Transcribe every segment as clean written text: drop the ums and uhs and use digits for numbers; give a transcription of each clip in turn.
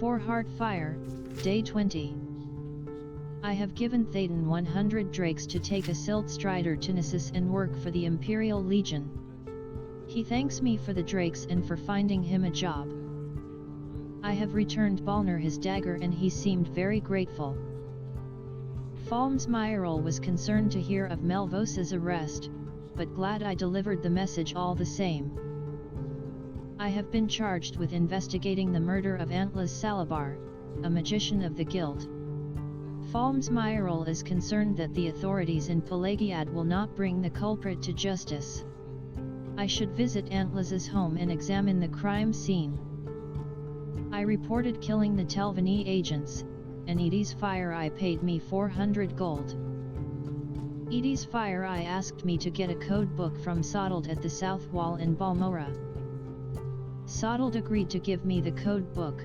4 Hard Fire, Day 20. I have given Thetan 100 drakes to take a silt strider to Nissus and work for the Imperial Legion. He thanks me for the drakes and for finding him a job. I have returned Balner his dagger and he seemed very grateful. Falms Myril was concerned to hear of Melvos's arrest, but glad I delivered the message all the same. I have been charged with investigating the murder of Antlas Salabar, a magician of the guild. Falms Myril is concerned that the authorities in Pelagiad will not bring the culprit to justice. I should visit Antlas's home and examine the crime scene. I reported killing the Telvanni agents, and Edie's Fire Eye paid me 400 gold. Edie's Fire Eye asked me to get a code book from Soddled at the south wall in Balmora. Soddled agreed to give me the code book.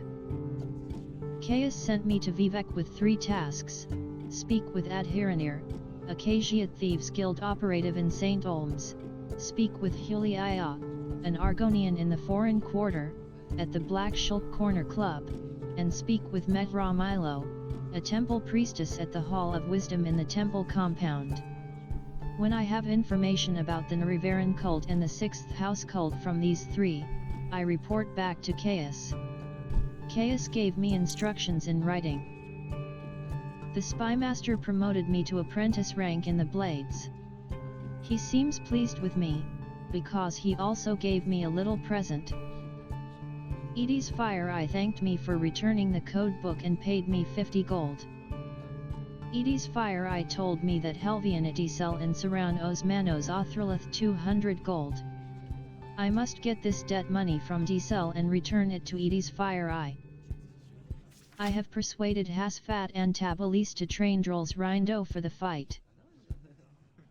Caius sent me to Vivek with 3 tasks: speak with Adhiranir, Acacia Thieves Guild operative in St. Olms, speak with Huliaya, an Argonian in the Foreign Quarter, at the Black Shulk Corner Club, and speak with Metra Milo, a temple priestess at the Hall of Wisdom in the temple compound. When I have information about the Narivaran cult and the 6th house cult from these 3, I report back to Caius. Caius gave me instructions in writing. The spymaster promoted me to apprentice rank in the Blades. He seems pleased with me, because he also gave me a little present. Edie's Fire Eye thanked me for returning the code book and paid me 50 gold. Edie's Fire Eye told me that Helvianity sell in Saran owes Manos Othrolith 200 gold. I must get this debt money from Diesel and return it to Edie's Fire Eye. I have persuaded Hasfat and Tabalis to train Drolls Rindo for the fight.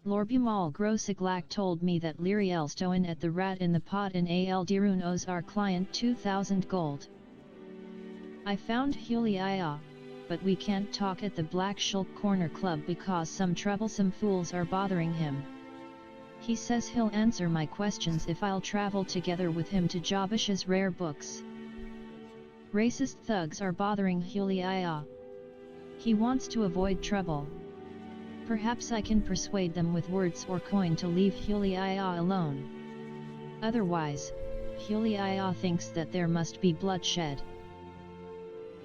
Lorbumal Grosiglak told me that Liriel Stoen at the Rat in the Pot in Al Dirun owes our client 2,000 gold. I found Huliaya, but we can't talk at the Black Shulk Corner Club because some troublesome fools are bothering him. He says he'll answer my questions if I'll travel together with him to Jabish's rare books. Racist thugs are bothering Huliaya. He wants to avoid trouble. Perhaps I can persuade them with words or coin to leave Huliaya alone. Otherwise, Huliaya thinks that there must be bloodshed.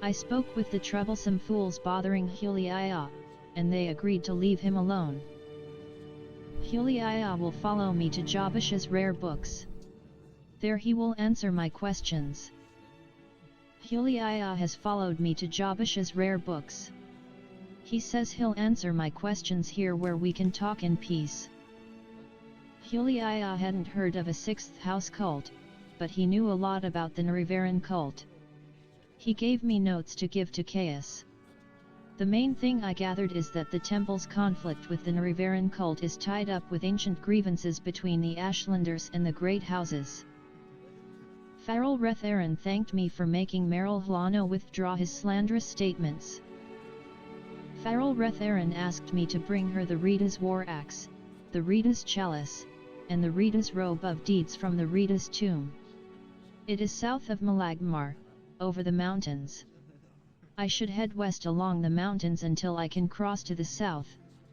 I spoke with the troublesome fools bothering Huliaya, and they agreed to leave him alone. Huliaya will follow me to Jabish's rare books. There he will answer my questions. Huliaya has followed me to Jabish's rare books. He says he'll answer my questions here where we can talk in peace. Huliaya hadn't heard of a 6th house cult, but he knew a lot about the Narivaran cult. He gave me notes to give to Caius. The main thing I gathered is that the temple's conflict with the Narivaran cult is tied up with ancient grievances between the Ashlanders and the Great Houses. Farrell Retharan thanked me for making Merrill Hlano withdraw his slanderous statements. Farrell Retharan asked me to bring her the Rita's war axe, the Rita's chalice, and the Rita's robe of deeds from the Rita's tomb. It is south of Malagmar, over the mountains. I should head west along the mountains until I can cross to the south,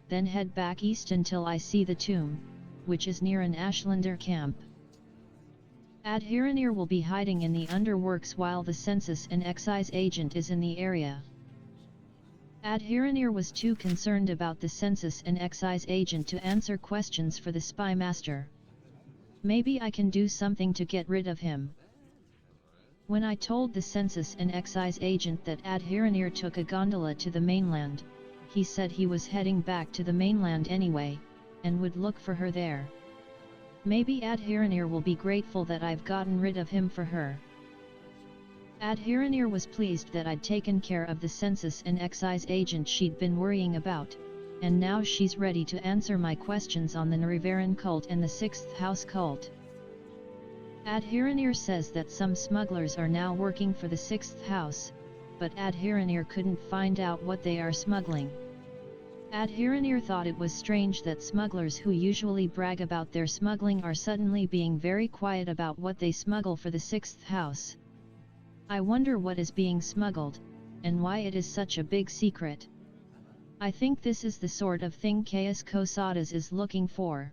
then head back east until I see the tomb, which is near an Ashlander camp. Adhiranir will be hiding in the underworks while the census and excise agent is in the area. Adhiranir was too concerned about the census and excise agent to answer questions for the spymaster. Maybe I can do something to get rid of him. When I told the census and excise agent that Adhiranir took a gondola to the mainland, he said he was heading back to the mainland anyway, and would look for her there. Maybe Adhiranir will be grateful that I've gotten rid of him for her. Adhiranir was pleased that I'd taken care of the census and excise agent she'd been worrying about, and now she's ready to answer my questions on the Narivaran cult and the 6th house cult. Adhiranir says that some smugglers are now working for the 6th house, but Adhiranir couldn't find out what they are smuggling. Adhiranir thought it was strange that smugglers who usually brag about their smuggling are suddenly being very quiet about what they smuggle for the 6th house. I wonder what is being smuggled, and why it is such a big secret. I think this is the sort of thing Caius Cosadas is looking for.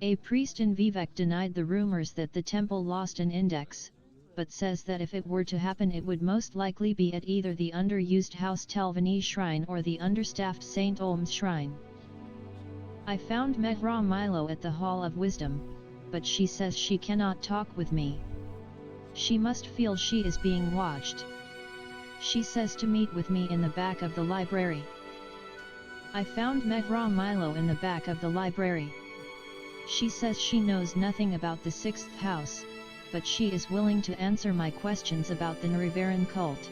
A priest in Vivek denied the rumors that the temple lost an index, but says that if it were to happen it would most likely be at either the underused House Telvanni shrine or the understaffed St. Olm's shrine. I found Metra Milo at the Hall of Wisdom, but she says she cannot talk with me. She must feel she is being watched. She says to meet with me in the back of the library. I found Metra Milo in the back of the library. She says she knows nothing about the sixth house, but she is willing to answer my questions about the Narivaran cult.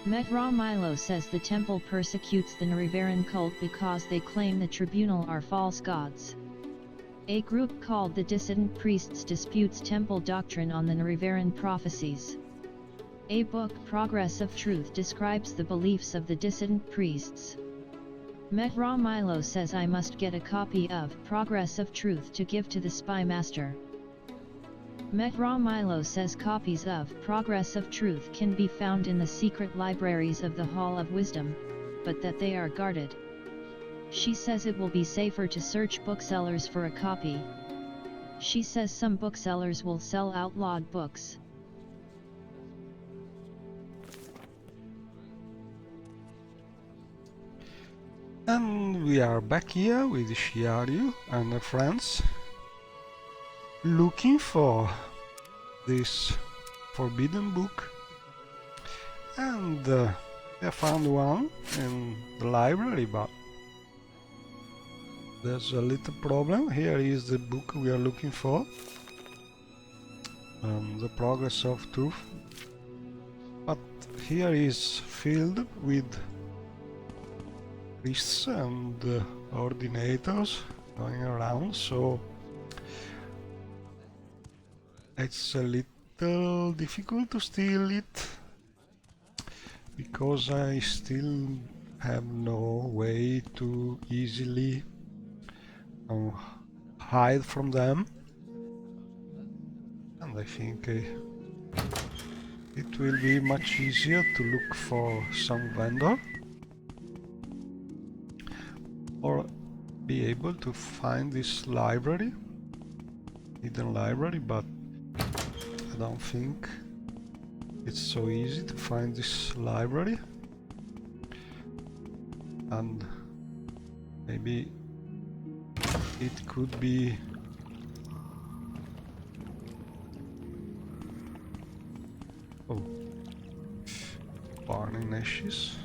Metra Milo says the temple persecutes the Narivaran cult because they claim the tribunal are false gods. A group called the Dissident Priests disputes temple doctrine on the Narivaran prophecies. A book, Progress of Truth, describes the beliefs of the dissident priests. Metra Milo says I must get a copy of Progress of Truth to give to the spy master. Metra Milo says copies of Progress of Truth can be found in the secret libraries of the Hall of Wisdom, but that they are guarded. She says it will be safer to search booksellers for a copy. She says some booksellers will sell outlawed books. And we are back here with Shiaryu and her friends, looking for this forbidden book, and I found one in the library, but there's a little problem. Here is the book we are looking for, The Progress of Truth, but here is filled with priests and ordinators going around, so it's a little difficult to steal it, because I still have no way to easily hide from them, and I think it will be much easier to look for some vendor or be able to find this library, hidden library, but I don't think it's so easy to find this library, and maybe it could be burning ashes.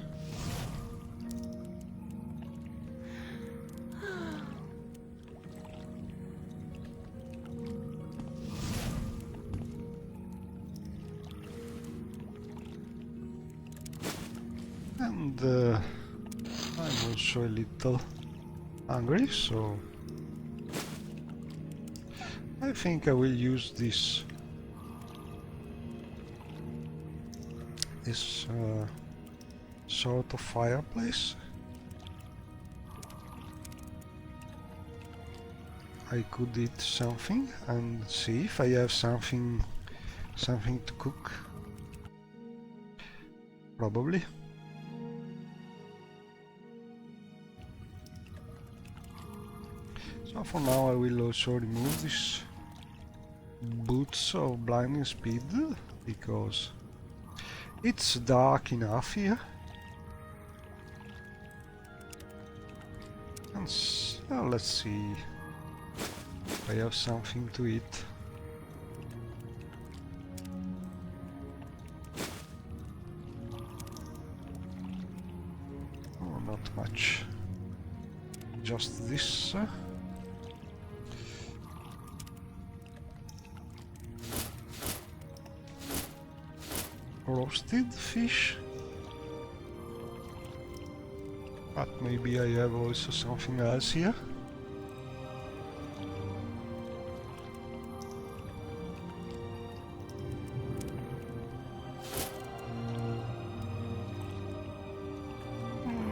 And I'm also a little hungry, so I think I will use this sort of fireplace. I could eat something and see if I have something to cook. Probably. So for now I will also remove these boots of blinding speed, because it's dark enough here. And so let's see if I have something to eat. Oh, not much. Just this. Roasted fish, but maybe I have also something else here.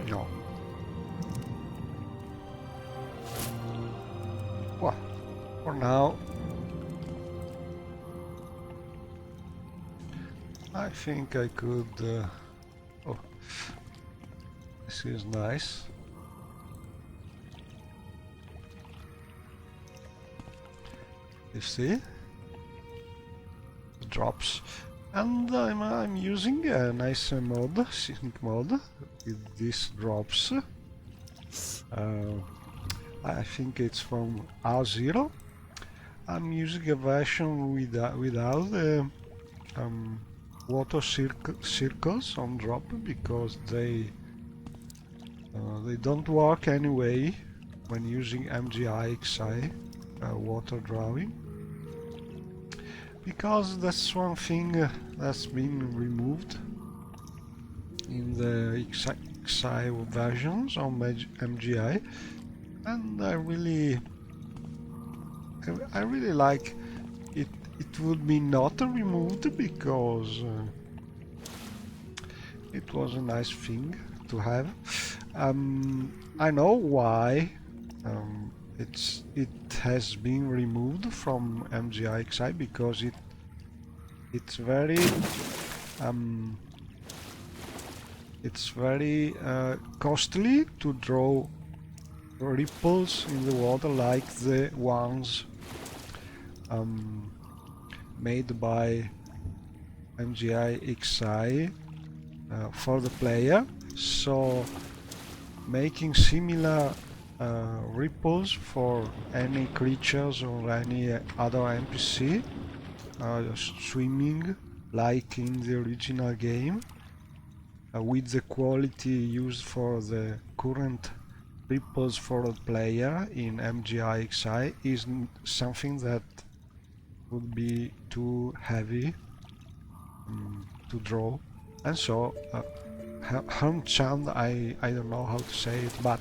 No. Well, for now I think I could... oh, this is nice. You see? Drops. And I'm using a nice mod, sync mod, with these drops. I think it's from R0. I'm using a version without water circles on drop because they don't work anyway when using MGI-XI water drawing, because that's one thing that's been removed in the XI versions on MGI, and I really like it. It would be not removed because it was a nice thing to have. I know why it has been removed from MGI-XI, because it's very costly to draw ripples in the water like the ones made by MGI-XI for the player. So making similar ripples for any creatures or any other NPC swimming like in the original game with the quality used for the current ripples for the player in MGI-XI is something that would be too heavy to draw, and so Hermchand, I don't know how to say it, but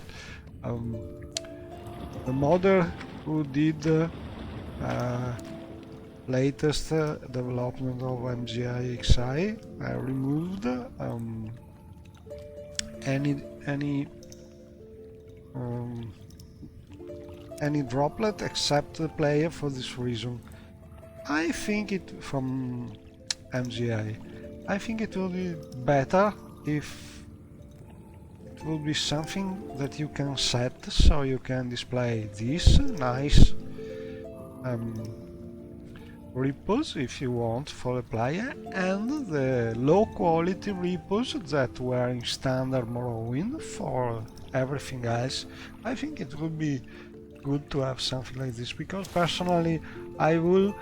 the modder who did latest development of MGI-XI removed any droplet except the player for this reason. I think it from MGI. I think it will be better if it will be something that you can set, so you can display these nice ripples if you want for the player, and the low quality ripples that were in standard Morrowind for everything else. I think it would be good to have something like this, because personally I will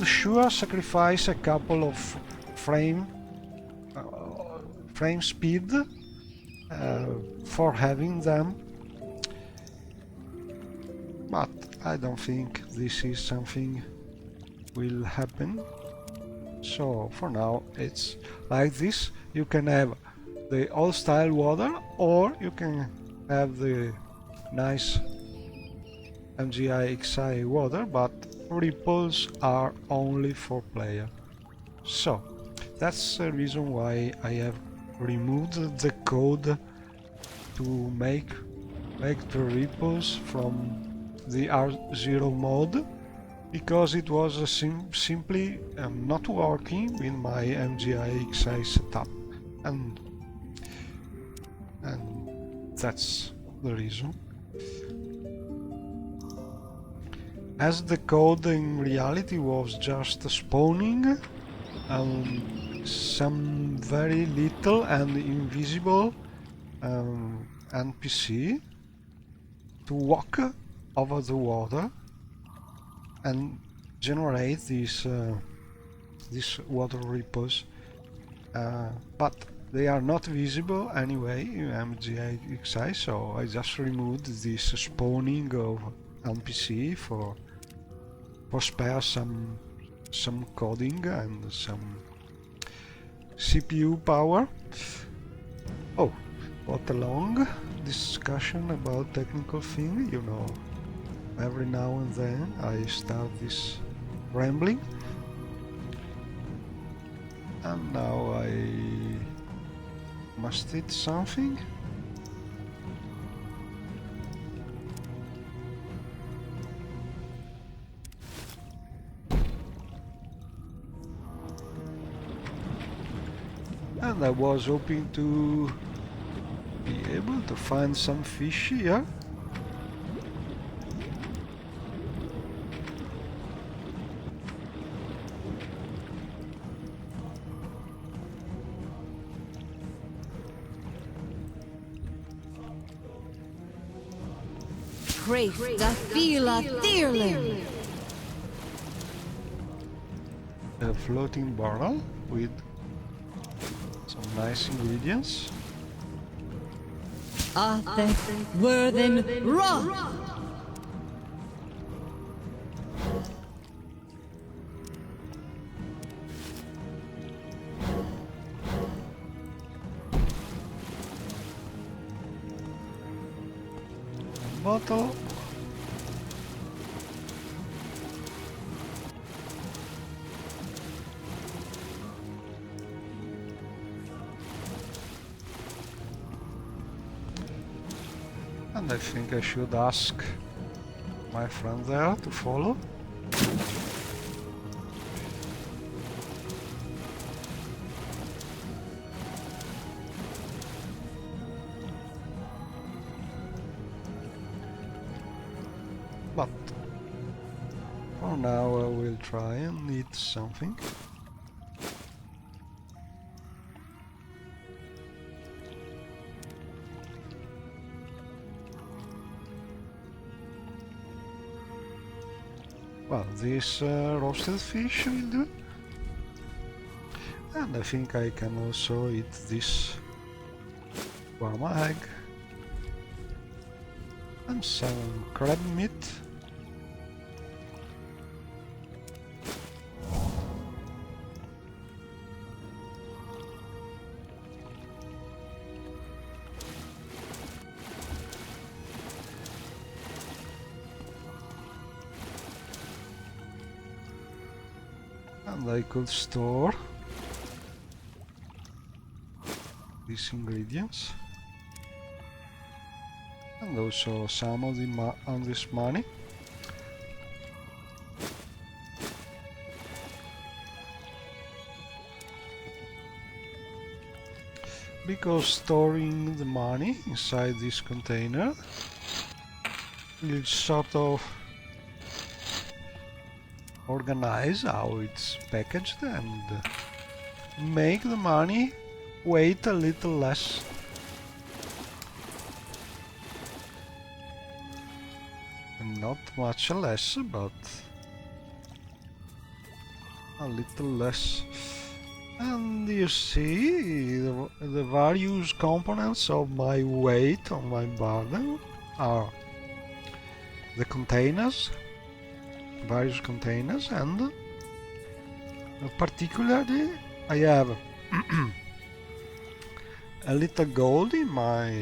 sure sacrifice a couple of frame speed for having them, but I don't think this is something will happen. So for now it's like this. You can have the old style water, or you can have the nice MGI-XI water, but ripples are only for player. So that's the reason why I have removed the code to make the ripples from the R0 mode, because it was simply not working with my MGI-XI setup, and that's the reason. As the code in reality was just spawning some very little and invisible NPC to walk over the water and generate these water ripples, but they are not visible anyway in MGI-XI, so I just removed this spawning of NPC for spare some coding and some CPU power. Oh, what a long discussion about technical thing, you know. Every now and then I start this rambling, and now I must eat something. And I was hoping to be able to find some fish here. Praise the Fila Dearling. A floating barrel with some nice ingredients. Athe Worthen Ra. Bottle. And I think I should ask my friend there to follow. But for now I will try and eat something. Well, this roasted fish will do. And I think I can also eat this warm egg. And some crab meat. And I could store these ingredients and also some of this money. Because storing the money inside this container will sort of organize how it's packaged and make the money weight a little less. And not much less, but a little less. And you see the various components of my weight on my burden are the containers, various containers, and particularly I have a little gold in my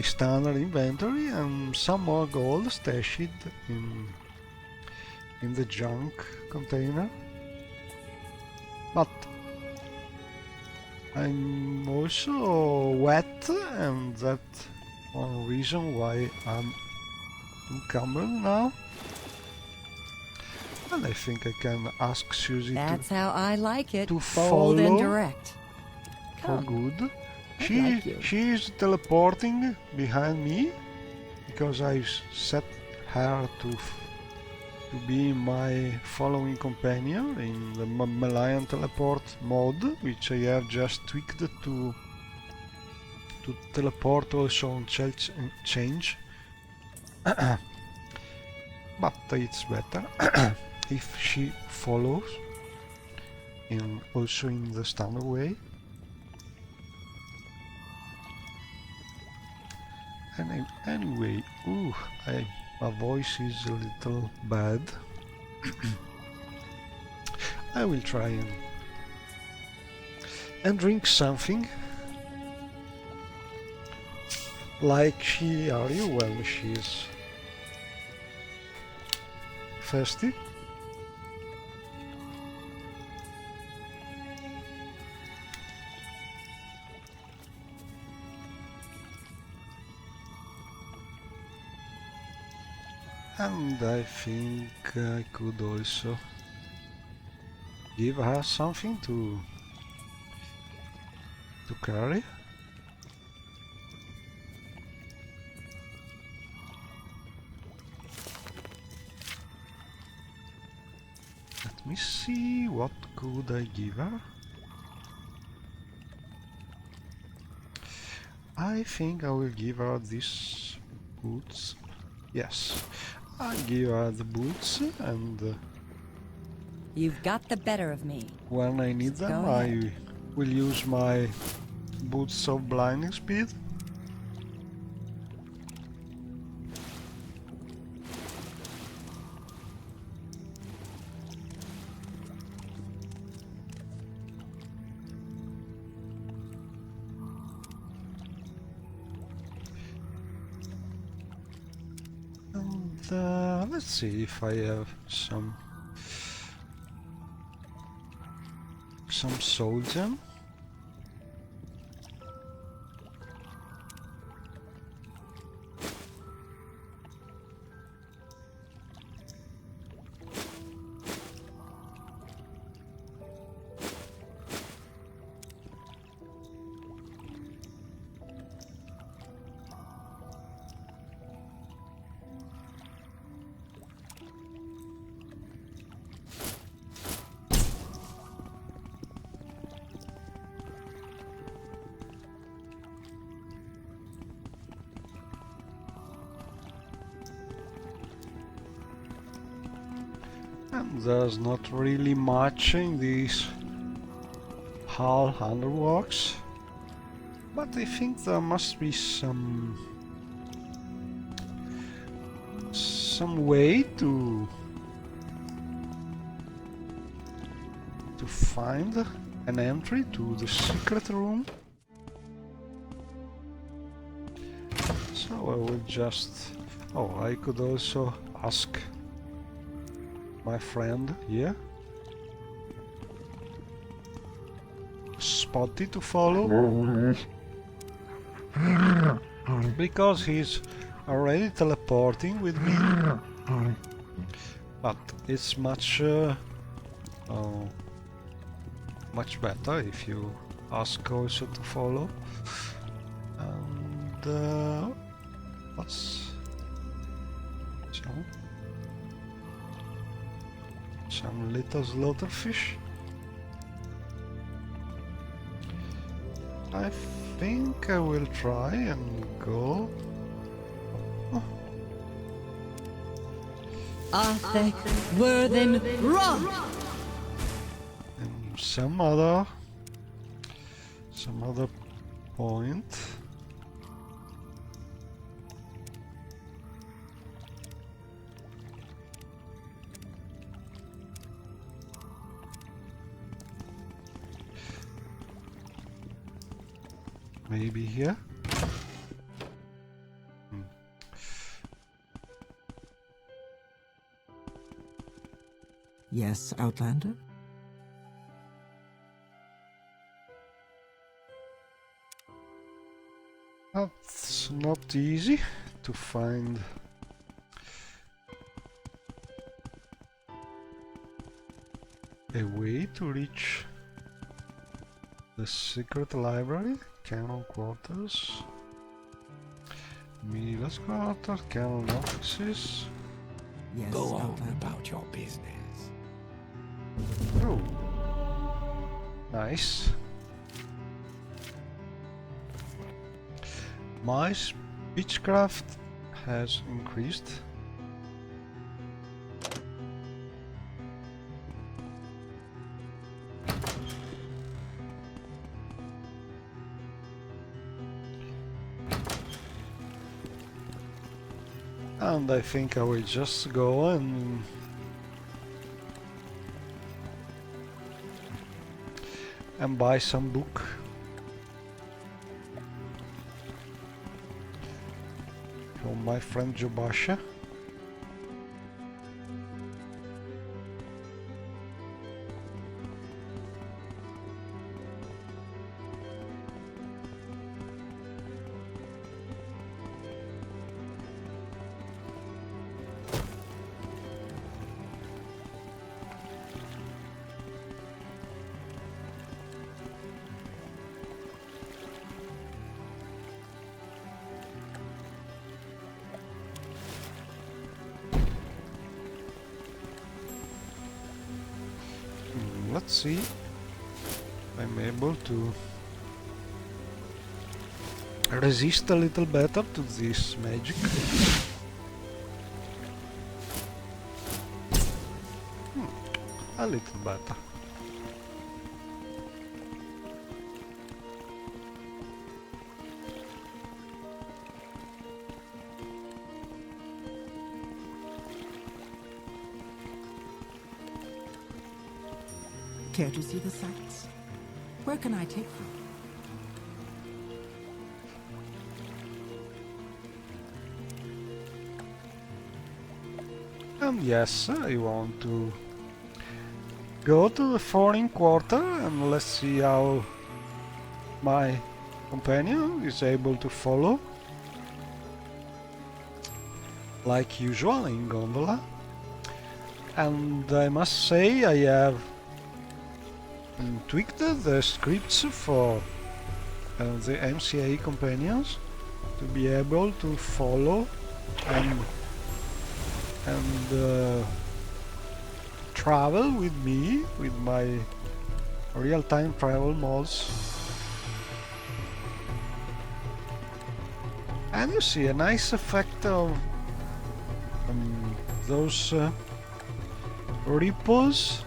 standard inventory and some more gold stashed in the junk container. But I'm also wet, and that's one reason why I'm encumbered now. And I think I can ask Susie That's how I like it. to Bold and follow direct. for Come. good. like you. She is teleporting behind me because I set her to be my following companion in the Malayan teleport mode, which I have just tweaked to teleport also on change. But it's better if she follows also in the standard way. And anyway, my voice is a little bad. I will try and drink something like Ari when she's thirsty. And I think I could also give her something to to carry. Let me see, what could I give her? I think I will give her these boots. Yes, I'll give her the boots, and You've got the better of me. when I need them, Go ahead. I will use my boots of blinding speed. And let's see if I have some soul gem. And there's not really much in these Hull underworks, but I think there must be some way to find an entry to the secret room. So I will just... Oh, I could also ask my friend here, Spotty, to follow, because he's already teleporting with me, but it's much better if you ask also to follow. And what's some little slaughterfish. I think I will try and go. Oh. Arthur Worthen Roth! And some other point. Maybe here? Yes, Outlander? That's not easy to find. A way to reach the secret library, cannon quarters, Mila's quarter, cannon offices. Yes, Go on Outlander. about your business. Oh, nice. My speechcraft has increased. And I think I will just go and buy some book. From my friend Jobasha. let's see if I'm able to resist a little better to this magic. A little better. Care to see the sights? Where can I take you? And yes, I want to go to the foreign quarter and let's see how my companion is able to follow. Like usual in gondola. And I must say I have tweaked the scripts for the MCA companions to be able to follow and travel with me with my real-time travel mods. And you see a nice effect of those ripples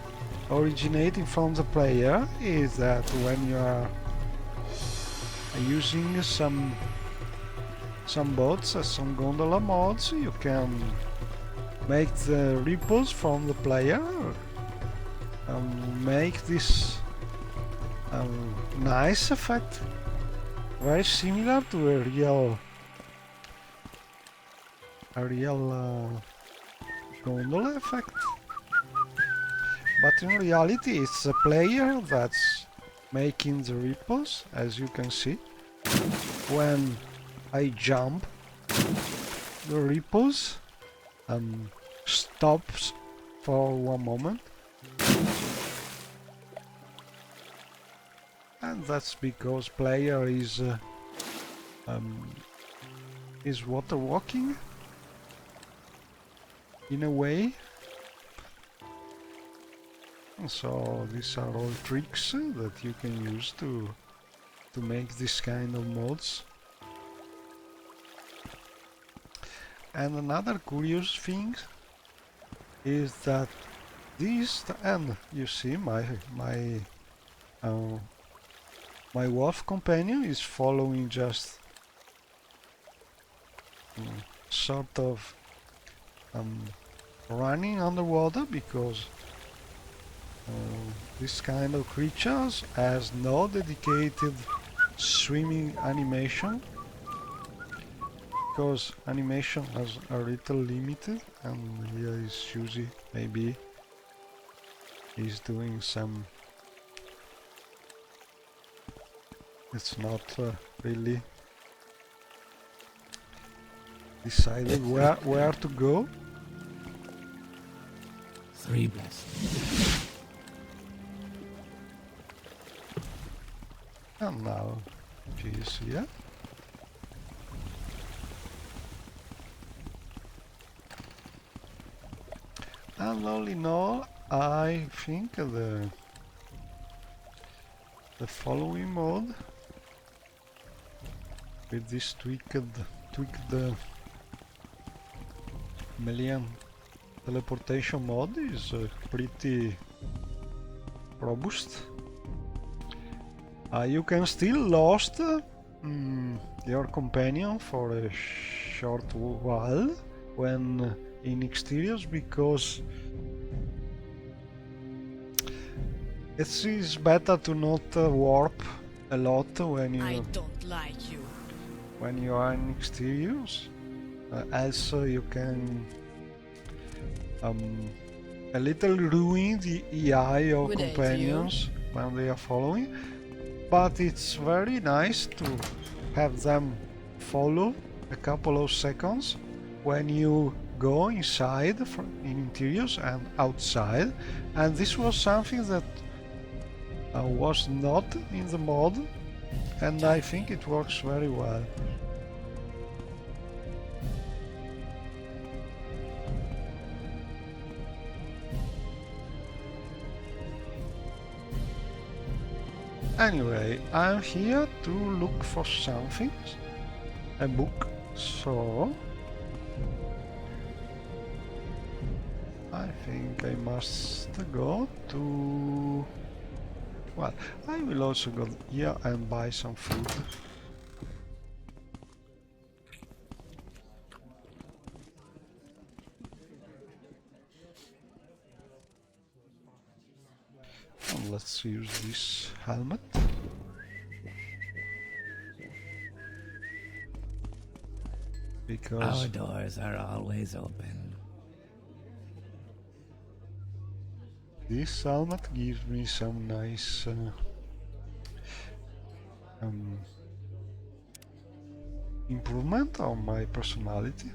originating from the player is that when you are using some boats, some gondola mods, you can make the ripples from the player make this nice effect, very similar to a real gondola effect. But in reality it's the player that's making the ripples, as you can see. When I jump, the ripples stops for one moment. And that's because player is water walking in a way. So these are all tricks that you can use to make this kind of mods. And another curious thing is that this, and you see my wolf companion is following just sort of running underwater, because this kind of creatures has no dedicated swimming animation, because animation is a little limited, and here is Suzy, maybe he's doing some, it's not really decided where to go. 3 blessings. And now she is here. And all in all, I think the following mode with this tweaked Melian teleportation mode is pretty robust. You can still lost your companion for a short while when in exteriors, because it is better to not warp a lot when you I don't like you. when you are in exteriors. Also you can a little ruin the EI of Good companions when they are following, but it's very nice to have them follow a couple of seconds when you go inside in interiors and outside, and this was something that was not in the mod, and I think it works very well. Anyway, I'm here to look for something. A book, so I think I must go to... Well, I will also go here and buy some food. And let's use this helmet. Because our doors are always open. this helmet gives me some nice improvement on my personality.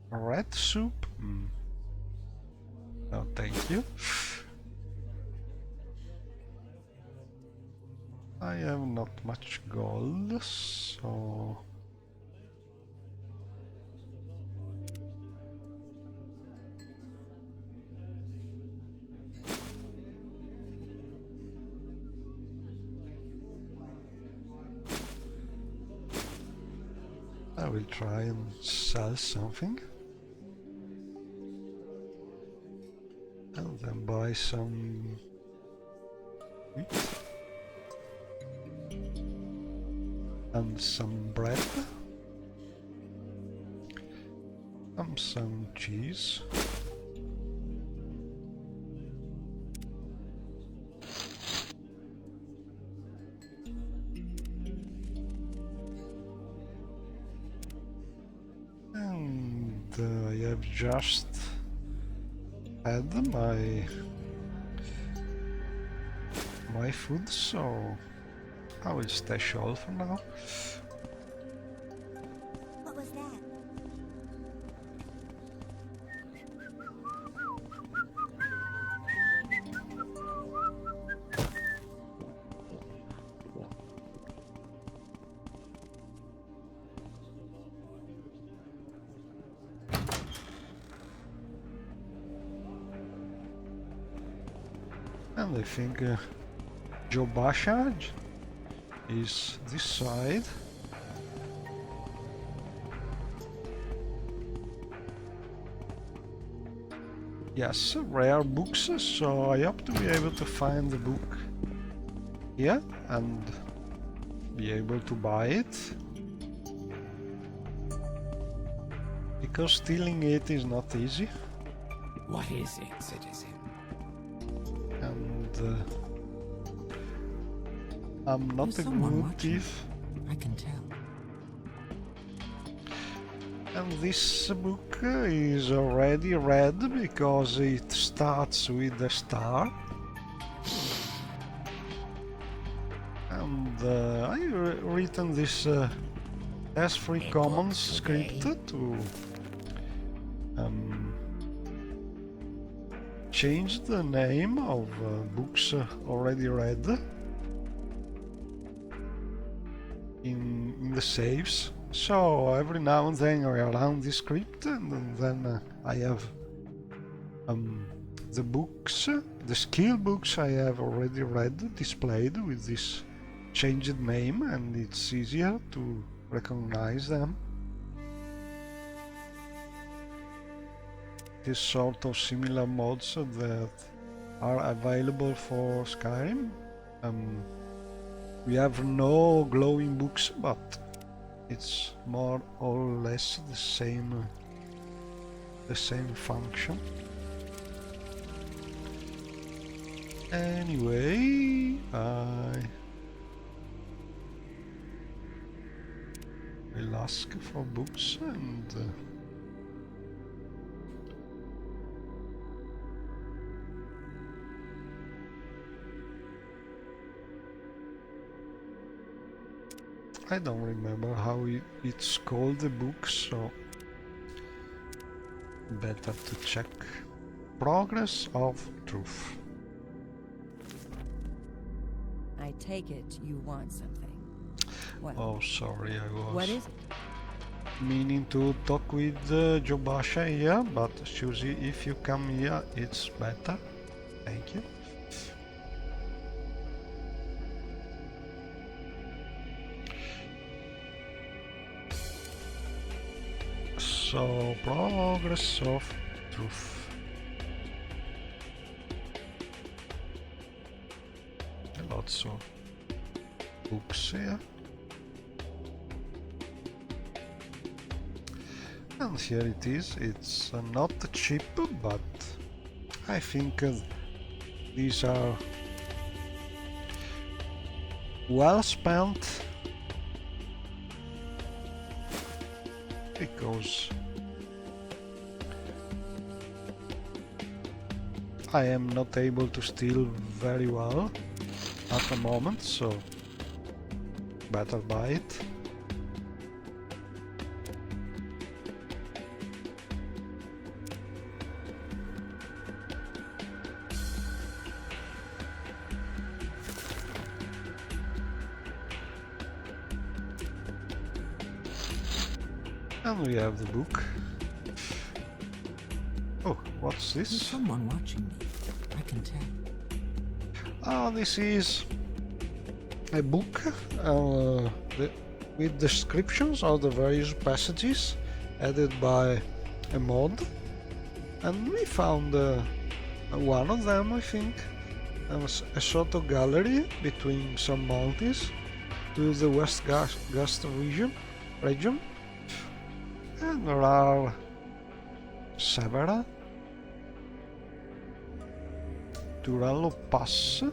Red soup? No, thank you. I have not much gold, so... I will try and sell something. And then buy some wheat. And some bread. And some cheese. And I have just had my food, so I will stash all for now. What was that? And I think Jobasha is this side. Yes, rare books, so I hope to be able to find the book here and be able to buy it. Because stealing it is not easy. What is it, citizen? And I'm not There's a someone good watching. thief. I can tell. And this book is already read because it starts with a star. And I've written this as free commons script to change the name of books already read in the saves. So every now and then I run this script, and then I have the books, the skill books I have already read displayed with this changed name, and it's easier to recognize them. This sort of similar mods that are available for Skyrim. We have no glowing books, but it's more or less the same function. Anyway, I will ask for books, and I don't remember how it's called, the book, so better to check. Progress of Truth. I take it you want something. What? Oh, sorry, I was What is it? meaning to talk with Jobasha here, but Susie, if you come here, it's better. Thank you. So, progress of truth. Lots of books here. And here it is. It's not cheap, but I think these are well spent, because I am not able to steal very well at the moment, so better buy it. And we have the book. Oh, what's There's this? someone watching me. I can tell. This is a book with descriptions of the various passages added by a mod, and we found one of them, I think. A sort of gallery between some mountains to the West Gust region, and there are several. Turallo Pass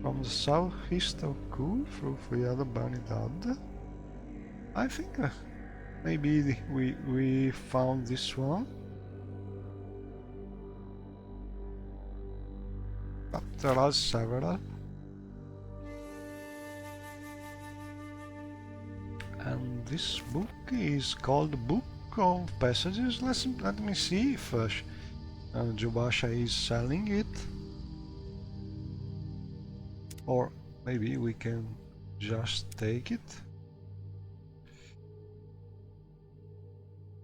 from the southeast of Kul through Friada Banidad. I think maybe we found this one, but there are several. And this book is called Book of Passages. Let me see if Jubasha is selling it, or maybe we can just take it,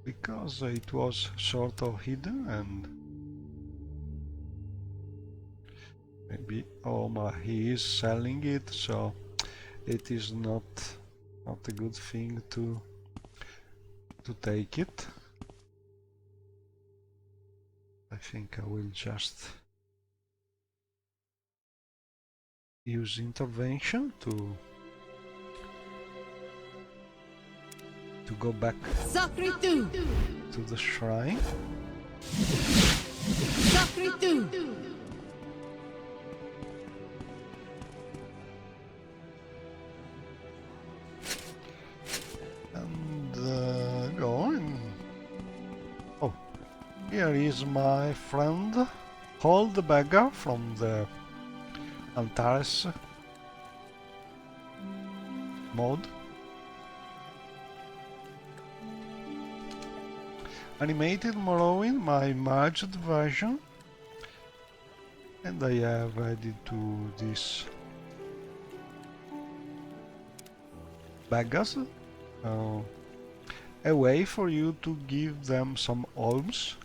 because it was sort of hidden, and maybe he is selling it, so it is not a good thing to take it. I think I will just use intervention to go back to the shrine. And go and... Oh, here is my friend Hold the Beggar from the Antares mod. Animated Morrowind, my merged version, and I have added to this beggars a way for you to give them some alms.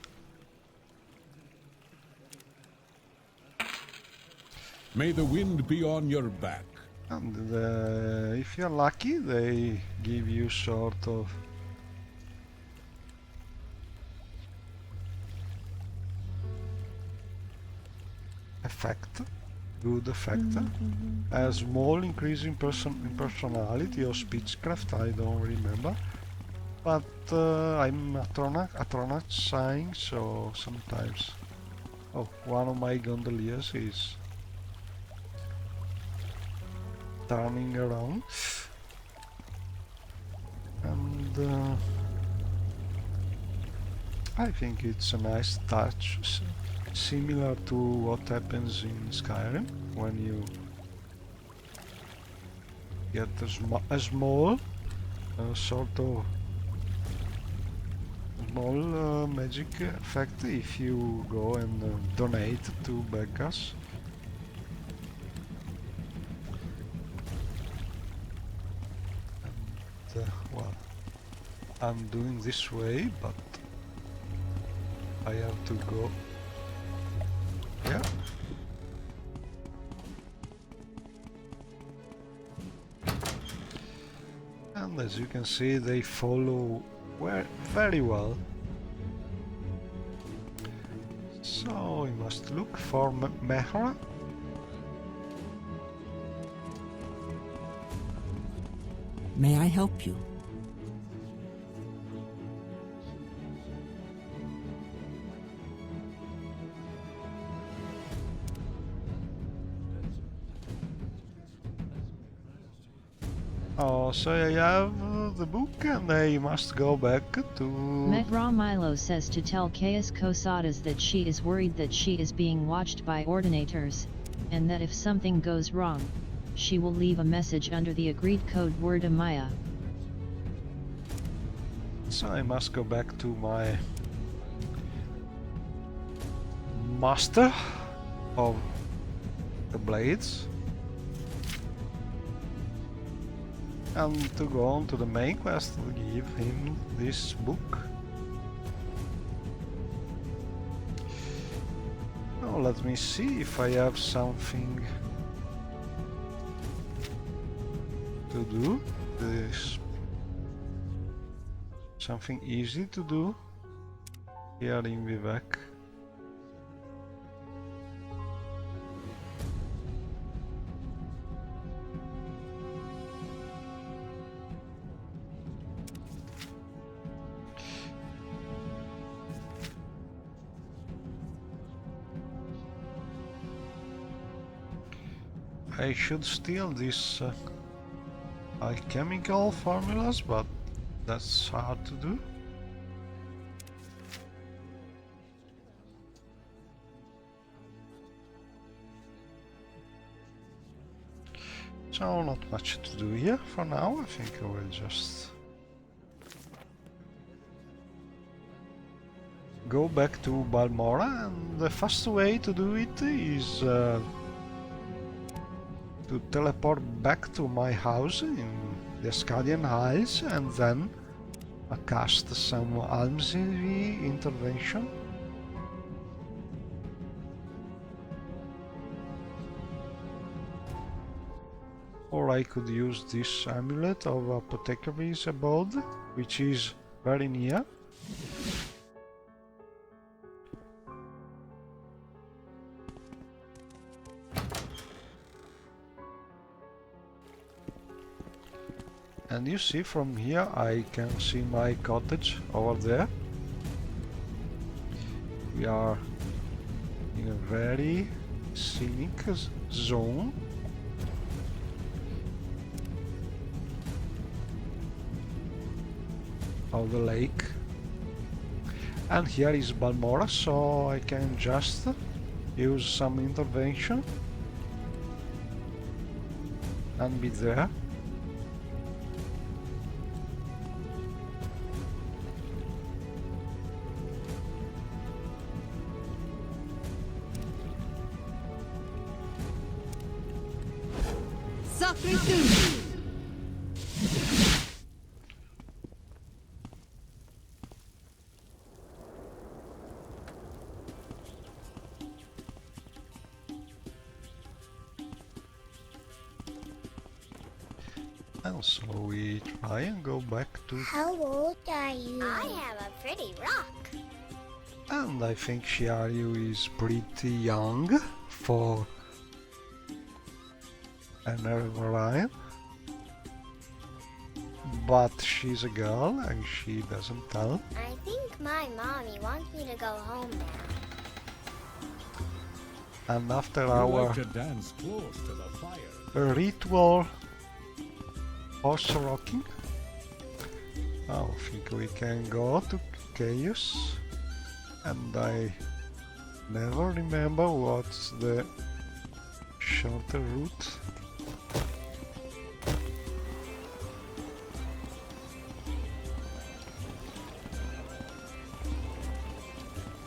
May the wind be on your back. And if you're lucky, they give you sort of effect, good effect. A small increase in personality or speechcraft, I don't remember. But I'm Atronax sign, so sometimes... Oh, one of my gondoliers is turning around, and I think it's a nice touch, similar to what happens in Skyrim when you get a small sort of small magic effect if you go and donate to beggars. Well, I'm doing this way, but I have to go. Yeah. And as you can see, they follow very well. So we must look for Mehra. May I help you? Oh, so I have the book and I must go back to... Mehra Milo says to tell Caius Cosadas that she is worried that she is being watched by ordinators, and that if something goes wrong, she will leave a message under the agreed code word Amaya. So I must go back to my master of the blades and to go on to the main quest to give him this book. Now let me see if I have something to do. This something easy to do here in Vivek. I should steal these alchemical formulas, but that's hard to do. So not much to do here for now. I think I will just go back to Balmora, and the fast way to do it is to teleport back to my house in the Ascadian Isles and then cast some Almsy intervention. Or I could use this amulet of Apothecary's abode, which is very near. And you see from here I can see my cottage over there. We are in a very scenic zone. Of the lake. And here is Balmora, so I can just use some intervention and be there. And so we try and go back to... How old are you? I have a pretty rock. And I think Shiaryu is pretty young for an Ereborian. But she's a girl and she doesn't tell. I think my mommy wants me to go home now. And after You our like to dance close to the fire. ritual horse rocking, I think we can go to Chaos, and I never remember what's the shorter route.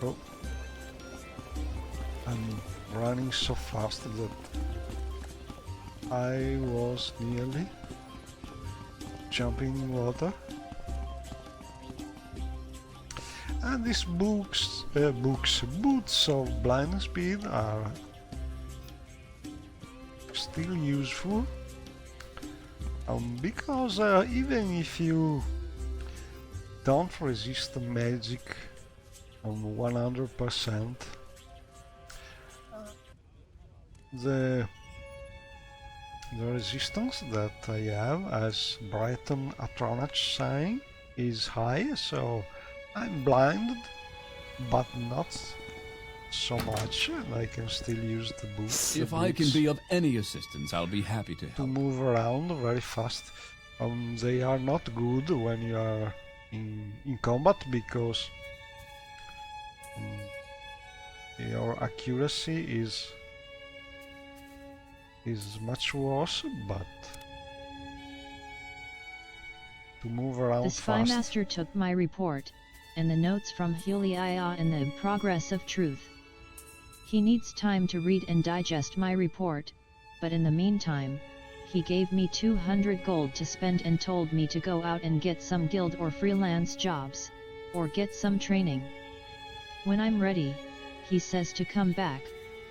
Oh, I'm running so fast that I was nearly jumping in water. And these boots of blind speed are still useful, because even if you don't resist the magic 100%. The resistance that I have, as Breton Atronach saying, is high, so I'm blinded, but not so much, and I can still use the boots. If I can be of any assistance, I'll be happy to to help. move around very fast. They are not good when you are in combat, because your accuracy is much worse, but to move around The spy fast. master took my report, and the notes from Heliah and the progress of truth. He needs time to read and digest my report, but in the meantime, he gave me 200 gold to spend and told me to go out and get some guild or freelance jobs, or get some training. When I'm ready, he says to come back,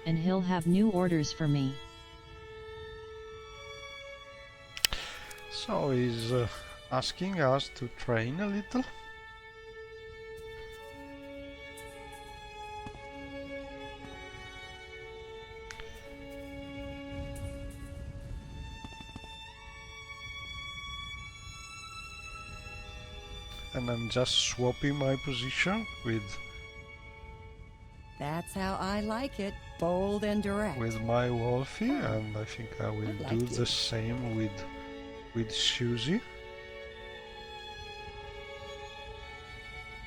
and he'll have new orders for me. So he's asking us to train a little. And I'm just swapping my position with That's how I like it. Bold and direct. my Wolfie, and I think I will I'd do like the to. same with Susie.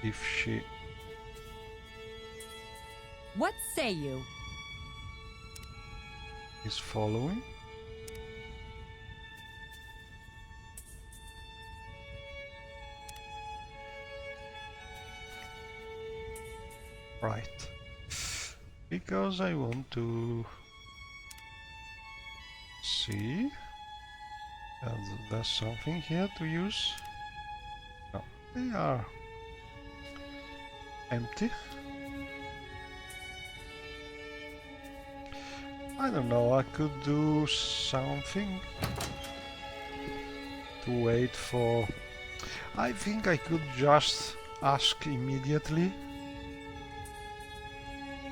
If she What say you? is following. Right. Because I want to see. There's something here to use. No, they are empty. I don't know, I could do something to wait for... I think I could just ask immediately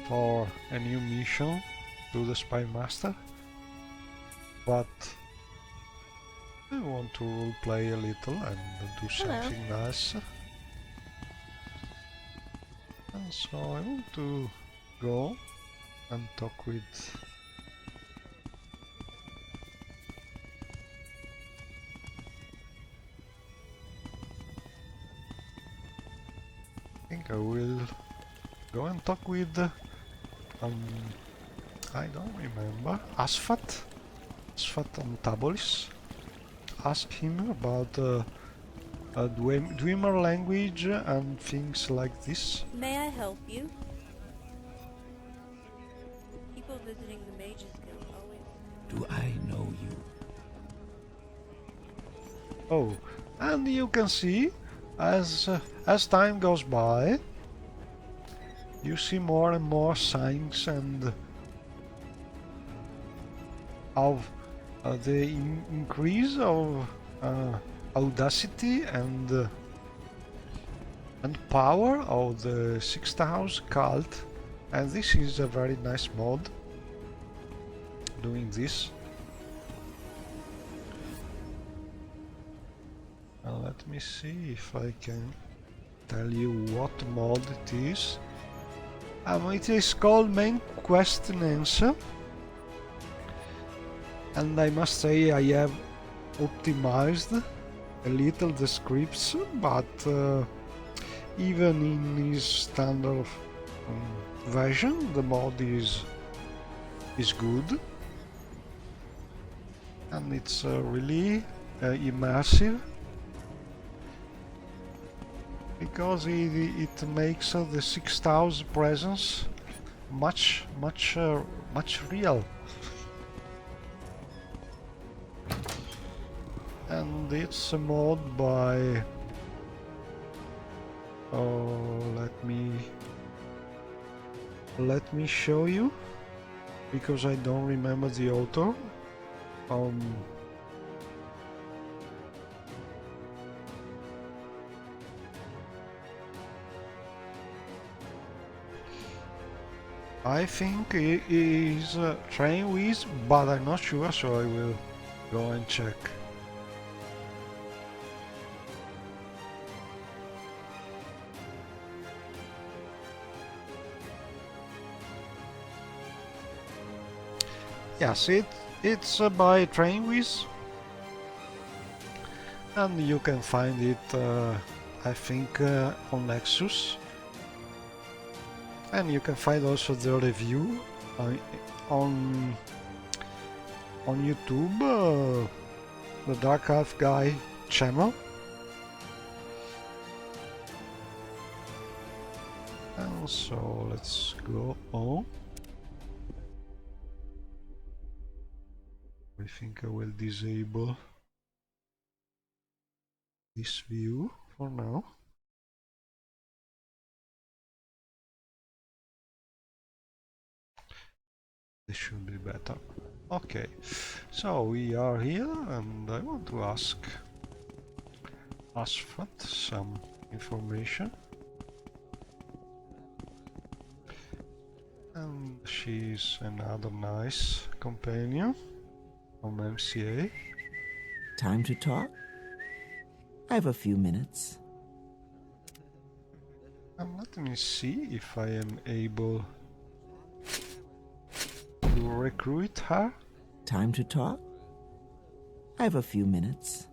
for a new mission to the Spy Master, but I want to roleplay a little and do something nice. And so I want to go and talk with I think I will go and talk with I don't remember, Asfat Antabolis. Ask him about Dwemer language and things like this. May I help you? People visiting the Mages Guild always... Do I know you? Oh, and you can see, as time goes by, you see more and more signs and of the increase of audacity and power of the Sixth House cult, and this is a very nice mod doing this. Let me see if I can tell you what mod it is. It is called Main Quest and Answer, and I must say I have optimized a little the scripts, but even in his standard version the mod is good, and it's really immersive, because it makes the Sixth House presence much real. And it's a mod by let me show you, because I don't remember the author. I think it is train with, but I'm not sure, so I will go and check. Yes, it's by Trainwiz, and you can find it, I think, on Nexus, and you can find also the review on YouTube, the Dark Half Guy channel. And so let's go on. I think I will disable this view for now. This should be better. Okay, so we are here and I want to ask Asfat some information. And she's another nice companion from MCA. Time to talk? I have a few minutes. And let me see if I am able to recruit her. Time to talk? I have a few minutes.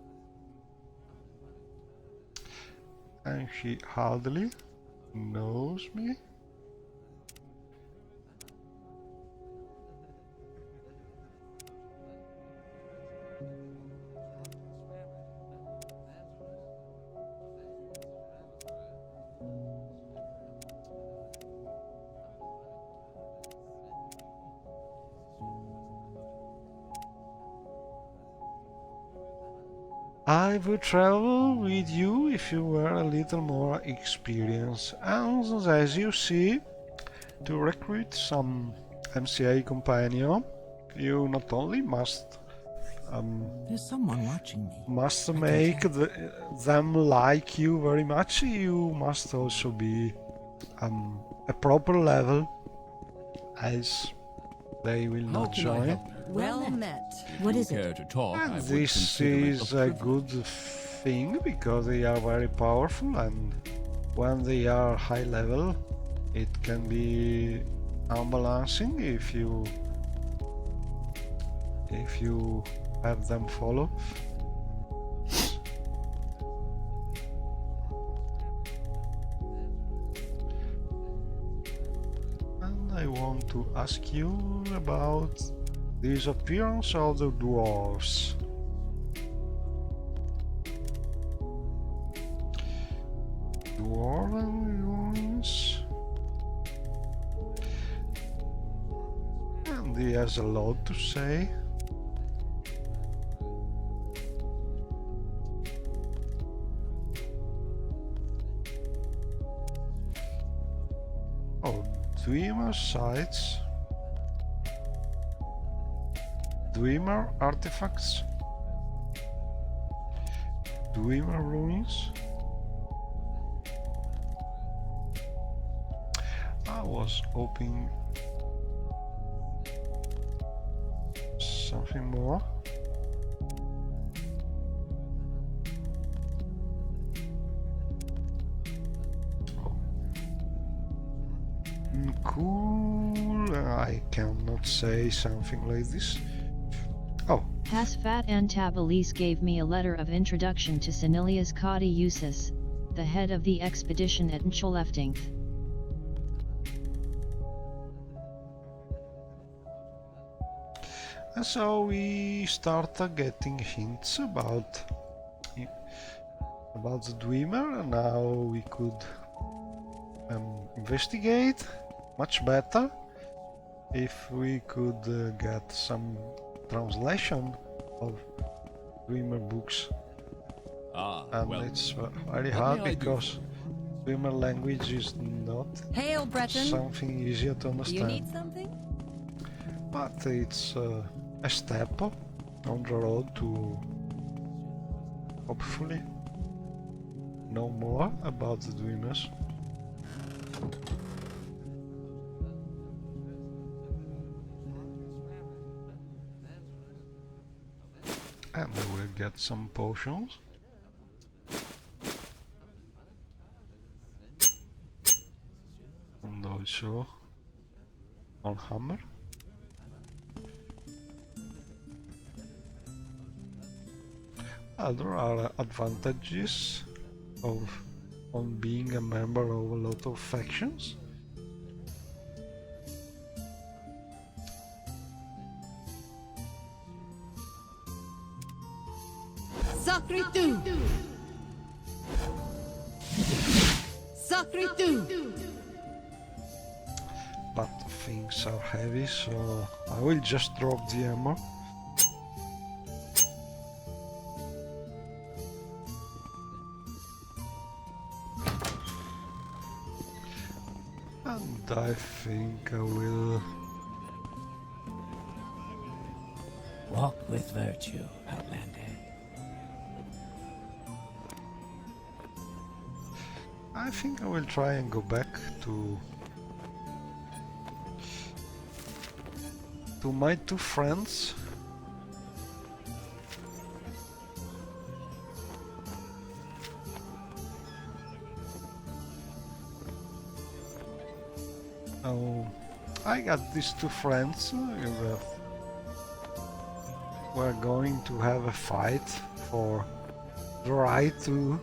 And she hardly knows me. I would travel with you if you were a little more experienced, and as you see, to recruit some MCA companion, you not only must There's someone watching me. make them like you very much, you must also be a proper level, as they will How not can I join. help you? Well met. What is it? To talk, I And would this consider it is a good privilege. thing because they are very powerful, and when they are high level it can be unbalancing if you have them follow. And I want to ask you about the disappearance of the dwarves. Dwarven ruins. And he has a lot to say. Oh, Dreamer sites. Dreamer artifacts. Dreamer ruins. I was hoping something more. Oh. Cool. I cannot say something like this. Oh. Asfat Antabalis gave me a letter of introduction to Senilius Kadi Usus, the head of the expedition at Ncholeftingth. And so we started getting hints about the Dreamer, and now we could investigate much better if we could get some translation of Dreamer books. And well, it's very what hard may I do because Dreamer language is not Hail, Breton. something easier to Do you understand. need something? But it's a step on the road to hopefully know more about the Dreamers. And I will get some potions. And also on hammer. There are advantages on being a member of a lot of factions. Sacre tu! Sacre tu! But things are heavy, so I will just drop the ammo. And I think I will... Walk with virtue, Outlander. I think I will try and go back to my two friends. Oh, I got these two friends that we're going to have a fight for the right to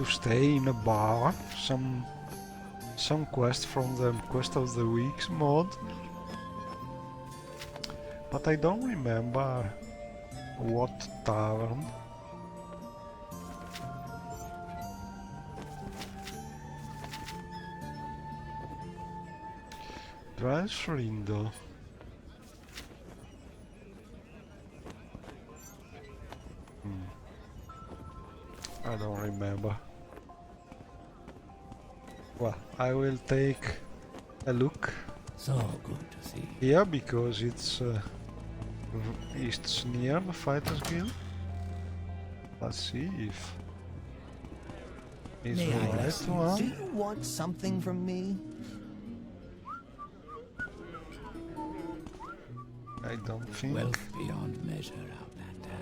stay in a bar. Some quest from the Quest of the Weeks mod, but I don't remember what tavern. Rindo. I don't remember. Well, I will take a look So good to see. here because it's near the Fighters Guild. Let's see if it's May the I right ask, one. do you want something from me? I don't think. Wealth beyond measure, Outlander.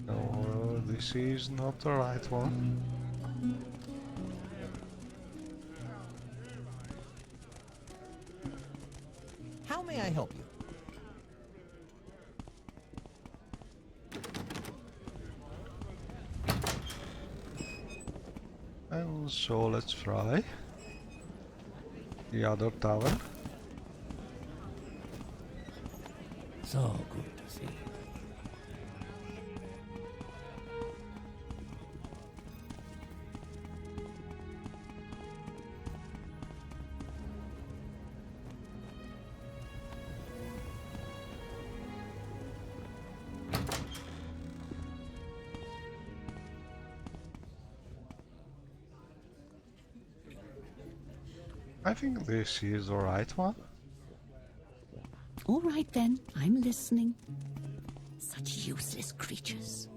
No, this is not the right one. How may I help you? And so let's try the other tavern. So good to see. I think this is the right one. All right then, I'm listening. Such useless creatures.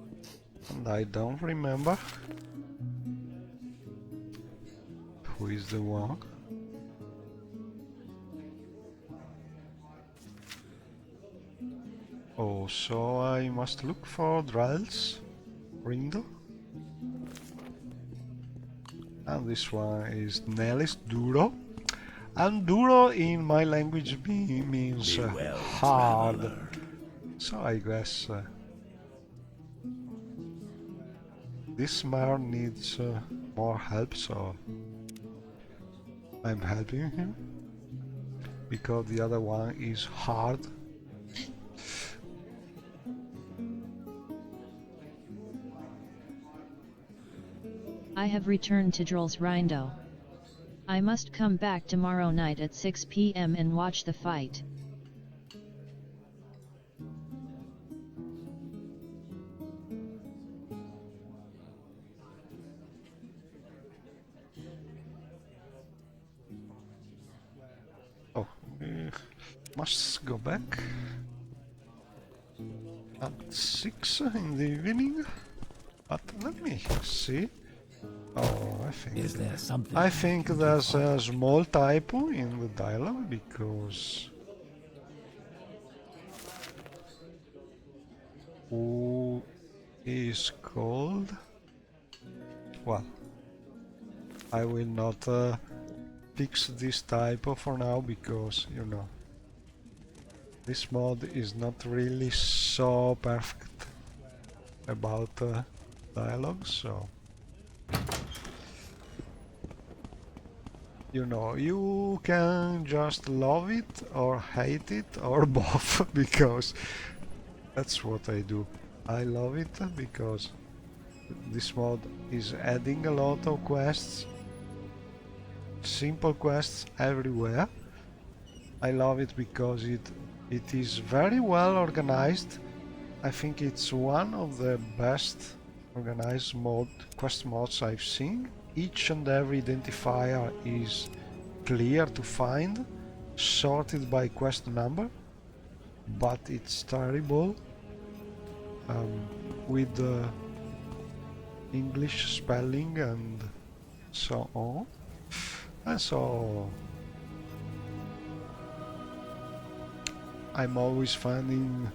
And I don't remember who is the one. Oh, so I must look for Drell's Rindo. And this one is Nellis Duro. And Duro in my language means Be well, hard. traveler. So I guess this man needs more help, so I'm helping him. Because the other one is hard. I have returned to Droll's Rindo. I must come back tomorrow night at 6 p.m. and watch the fight. Oh, we must go back at 6 in the evening. But let me see Oh, I think. Is there something I I think can do there's for a you? small typo in the dialogue because who is called? Well, I will not fix this typo for now because, you know, this mod is not really so perfect about dialogue, so you know, you can just love it or hate it or both because that's what I do. I love it because this mod is adding a lot of quests, simple quests everywhere. I love it because it is very well organized. I think it's one of the best organized quest mods I've seen. Each and every identifier is clear to find, sorted by quest number, but it's terrible with the English spelling and so on. And so I'm always finding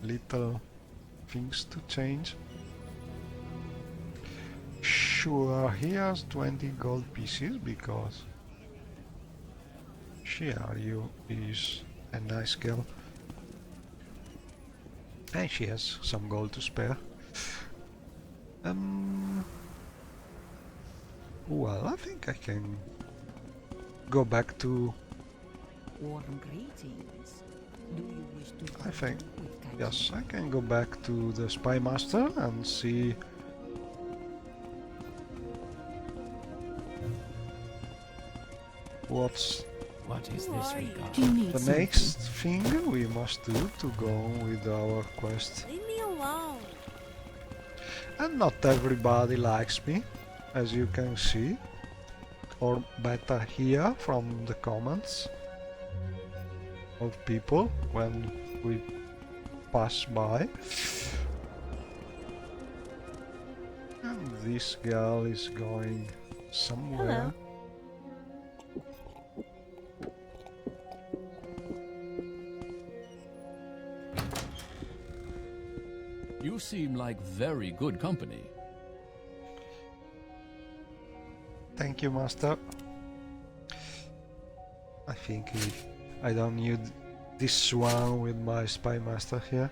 little things to change. Sure, he has 20 gold pieces because Shiaryu is a nice girl and she has some gold to spare. Well, I think I can go back to... Warm greetings. Do you wish to I think, with Kaiji? yes, I can go back to the Spy Master and see what's What is this regard? Do you need the something? next thing we must do to go on with our quest. Leave me alone. And not everybody likes me, as you can see, or better hear from the comments of people when we pass by. And this girl is going somewhere. Hello. You seem like very good company. Thank you, Master. I think I don't need this one with my Spy Master here.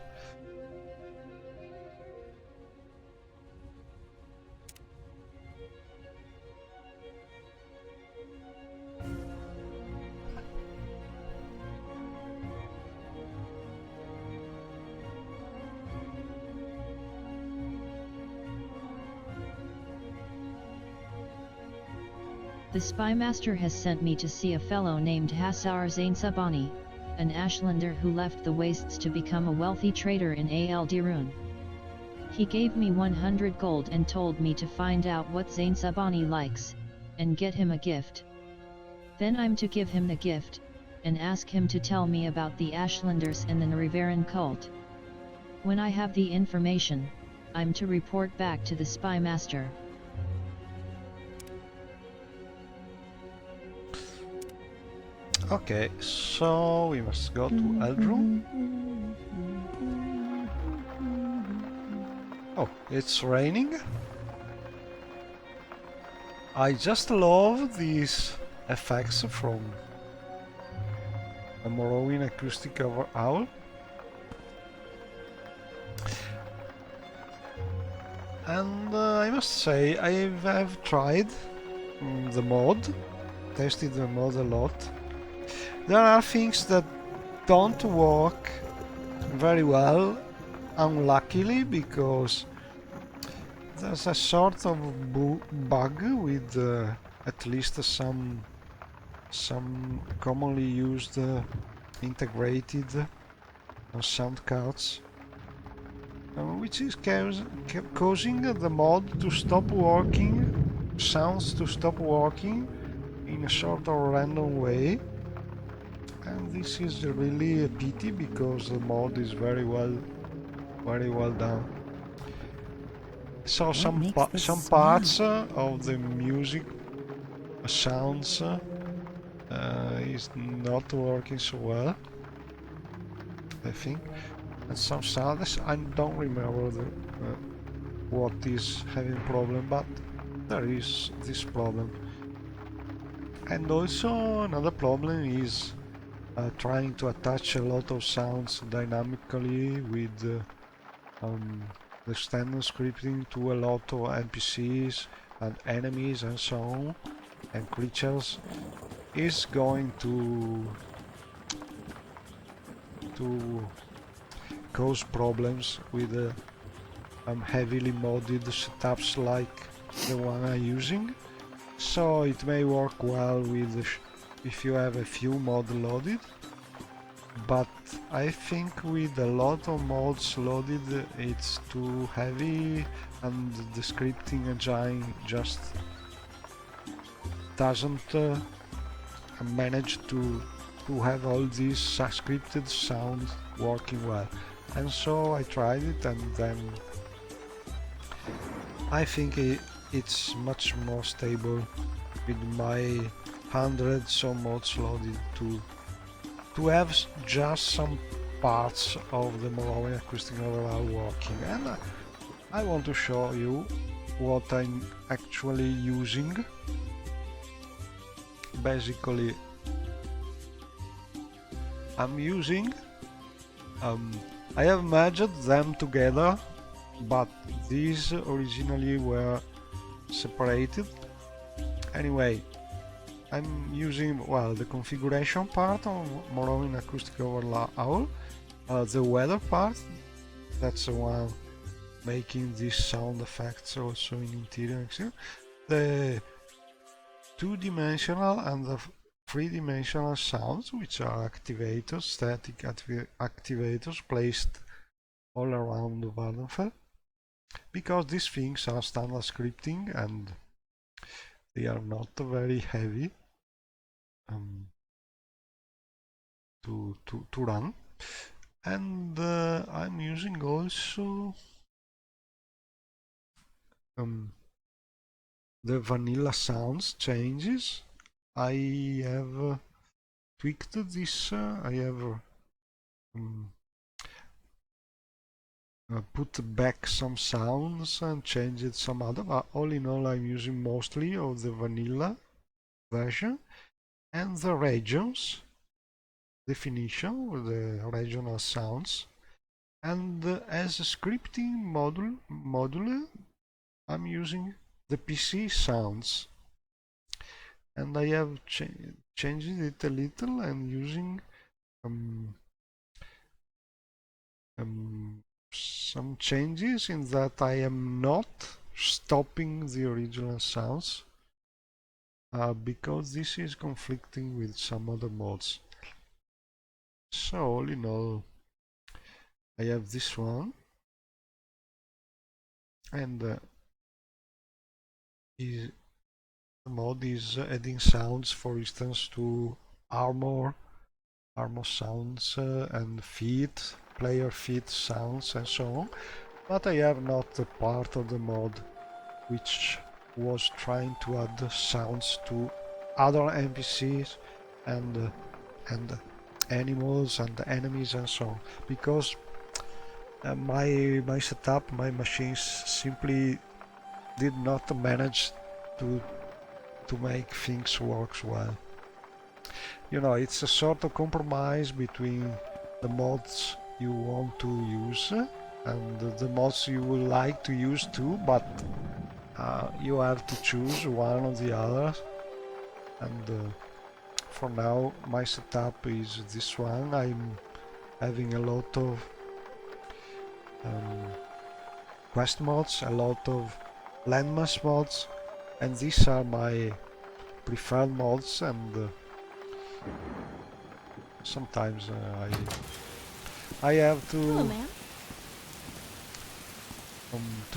The Spy Master has sent me to see a fellow named Hassar Zainsabani, an Ashlander who left the wastes to become a wealthy trader in Al Dirun. He gave me 100 gold and told me to find out what Zainsabani likes, and get him a gift. Then I'm to give him the gift, and ask him to tell me about the Ashlanders and the Narivaran cult. When I have the information, I'm to report back to the Spy Master. Okay, so we must go to Eldrum. Oh, it's raining. I just love these effects from the Morrowind acoustic owl. And I must say, I have tried the mod, tested the mod a lot. There are things that don't work very well, unluckily, because there's a sort of bug with at least some commonly used integrated sound cards, which is causing the mod to stop working, sounds to stop working in a sort of random way. And this is really a pity because the mod is very well done. So What some makes this some smell? parts of the music sounds is not working so well, I think. And some sounds I don't remember what is having problem, but there is this problem. And also another problem is trying to attach a lot of sounds dynamically with the standard scripting to a lot of NPCs and enemies and so on, and creatures is going to cause problems with heavily modded setups like the one I'm using. So it may work well with if you have a few mods loaded, but I think with a lot of mods loaded it's too heavy and the scripting engine just doesn't manage to have all these scripted sounds working well. And so I tried it, and then I think it's much more stable with my hundreds of mods loaded to have just some parts of the Morrowind acoustic overall working. And I want to show you what I'm actually using. Basically, I'm using I have merged them together, but these originally were separated. Anyway, I'm using, well, the configuration part of Morrowind acoustic overall, the weather part, that's the one making these sound effects also in interior and exterior, the two-dimensional and the three-dimensional sounds, which are activators, static activators placed all around the Vardenfell, because these things are standard scripting and they are not very heavy to run. And I'm using also the vanilla sounds changes. I have tweaked this, I have put back some sounds and changed some other. All in all, I'm using mostly of the vanilla version and the regions definition with the regional sounds. And as a scripting module, I'm using the PC sounds. And I have changed it a little and using some changes in that I am not stopping the original sounds because this is conflicting with some other mods. So all in all, I have this one, and the mod is adding sounds, for instance, to armor sounds and feet, player feet sounds and so on. But I have not the part of the mod which was trying to add sounds to other NPCs and animals and enemies and so on, because my setup, my machines simply did not manage to make things work well. You know, it's a sort of compromise between the mods you want to use and the mods you would like to use too, but you have to choose one or the other. And for now, my setup is this one. I'm having a lot of quest mods, a lot of landmass mods, and these are my preferred mods. And sometimes I have to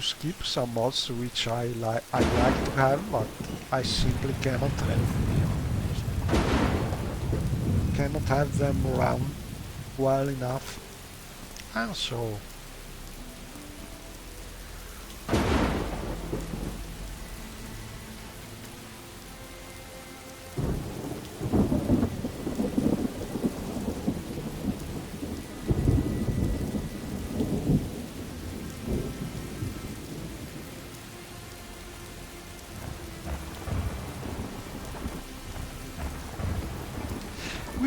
skip some mods which I like to have, but I simply cannot have them run well enough, and so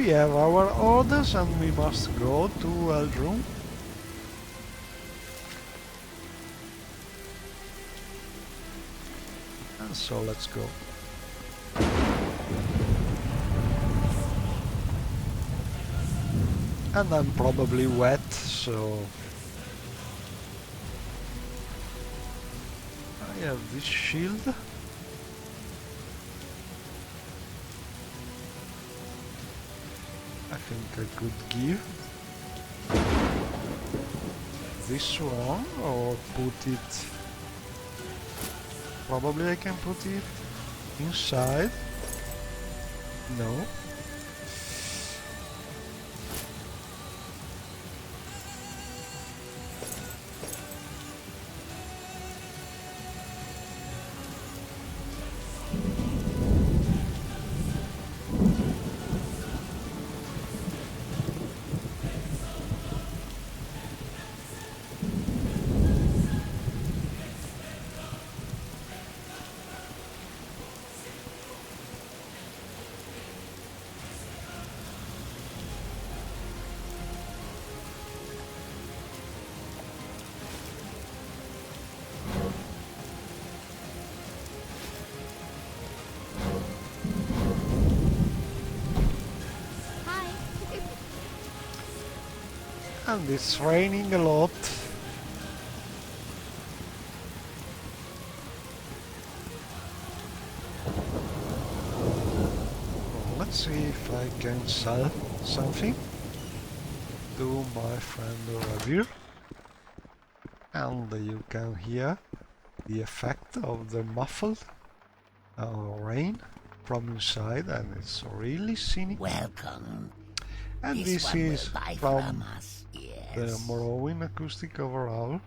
we have our orders and we must go to Eldroom. And so let's go. And I'm probably wet, so I have this shield. I think I could give this one or put it. Probably I can put it inside. No. And it's raining a lot. Let's see if I can sell something to my friend Ravir. And you can hear the effect of the muffled rain from inside, and it's really scenic. Welcome. And this is from the Morrowind acoustic overall.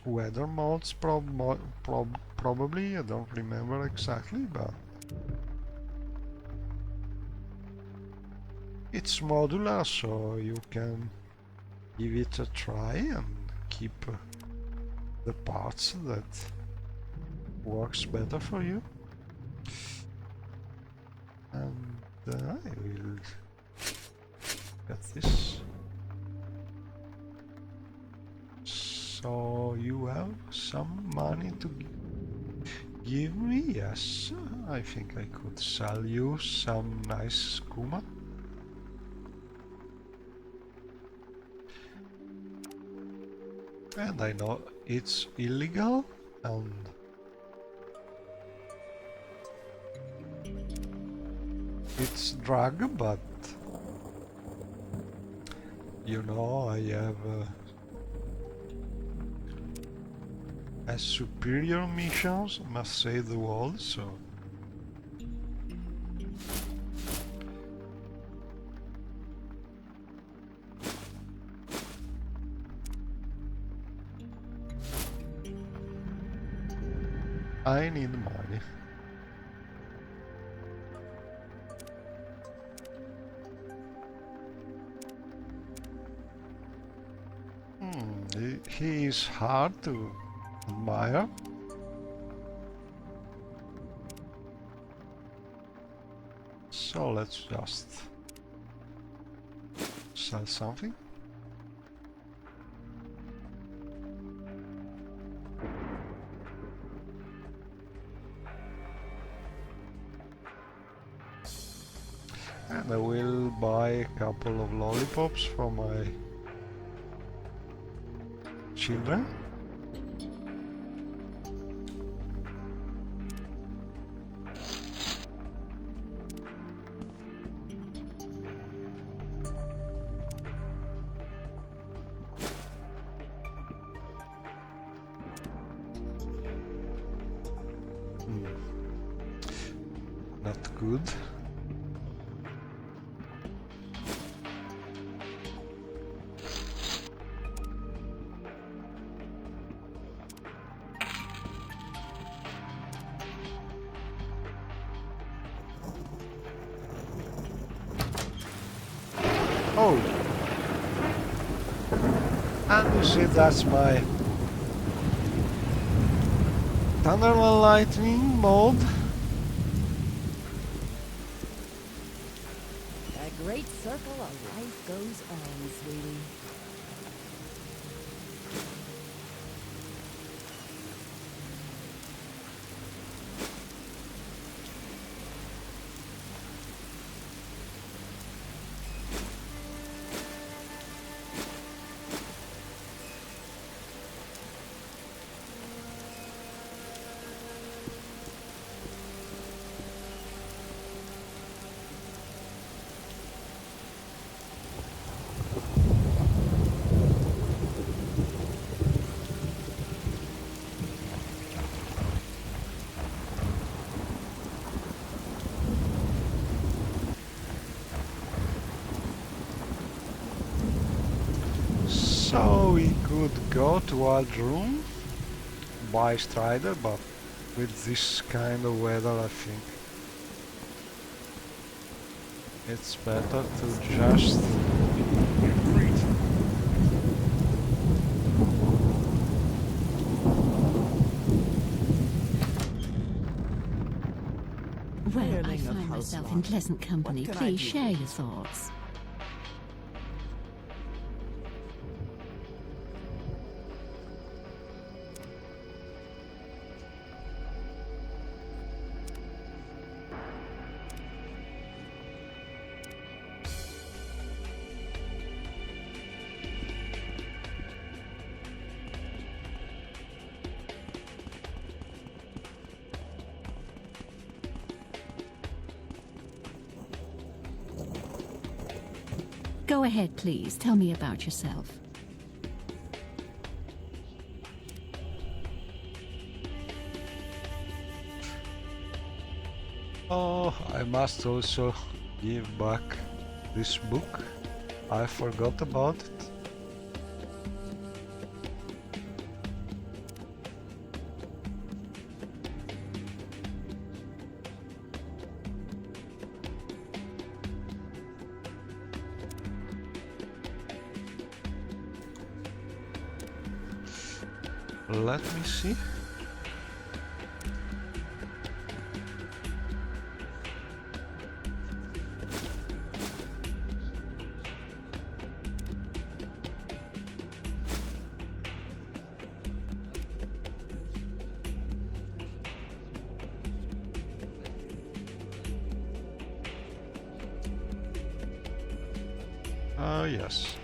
Weather mods probably, I don't remember exactly, but it's modular, so you can give it a try and keep the parts that works better for you. And I will get this. So you have some money to give me? Yes, I think I could sell you some nice skooma. And I know it's illegal, and it's drug, but you know, I have as superior missions, must save the world, so I need money. He is hard to admire. So let's just sell something. And I will buy a couple of lollipops for my children. Not good. Oh, and you see that's my thunder and lightning mode. great circle of life goes on, sweetie. So we could go to Wild Room, buy Strider, but with this kind of weather I think it's better to just Well, I Learning of find house myself in logic. pleasant company. What can I Please do share for your you? thoughts. Go ahead, please. Tell me about yourself. Oh, I must also give back this book. I forgot about it. Let me see. Yes.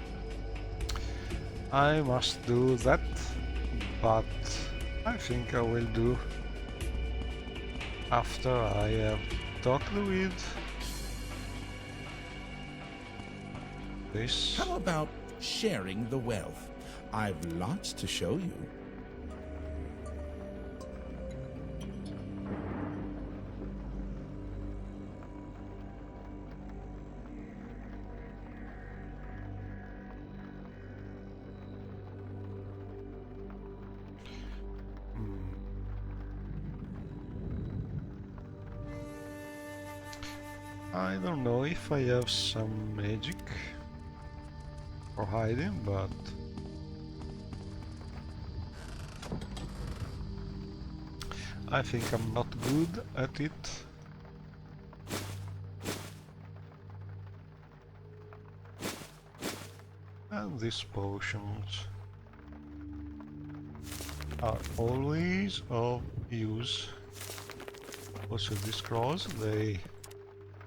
I must do that, but I think I will do after I have talked with this. How about sharing the wealth? I've lots to show you. I don't know if I have some magic for hiding, but I think I'm not good at it. And these potions are always of use. Also these scrolls, they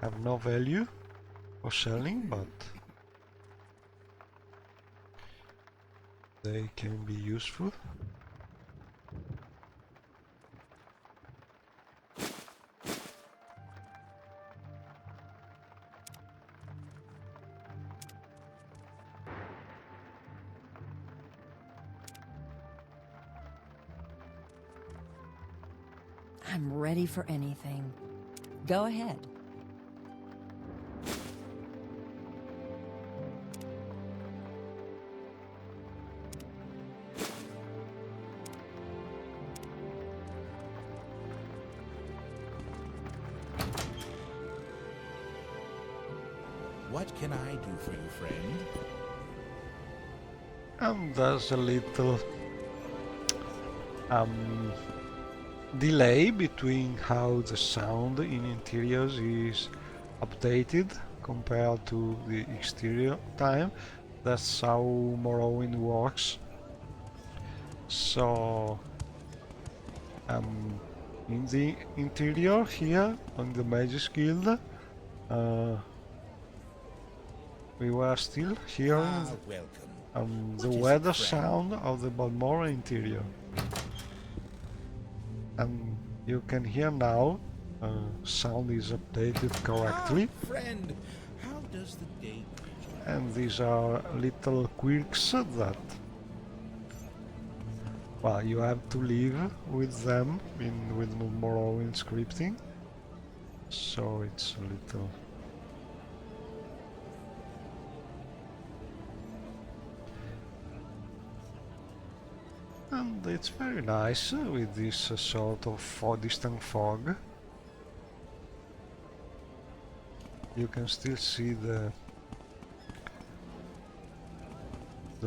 have no value for selling, but they can be useful. I'm ready for anything. Go ahead. What can I do for you, friend? And there's a little delay between how the sound in interiors is updated compared to the exterior time. That's how Morrowind works. So in the interior here on the Mages Guild, we were still hearing welcome. the What is it, weather friend? sound of the Balmora interior. And you can hear now, sound is updated correctly. Friend, how does the day greet you? And these are little quirks that, well, you have to live with them with Morrowind scripting. So it's a little... And it's very nice with this sort of distant fog. You can still see the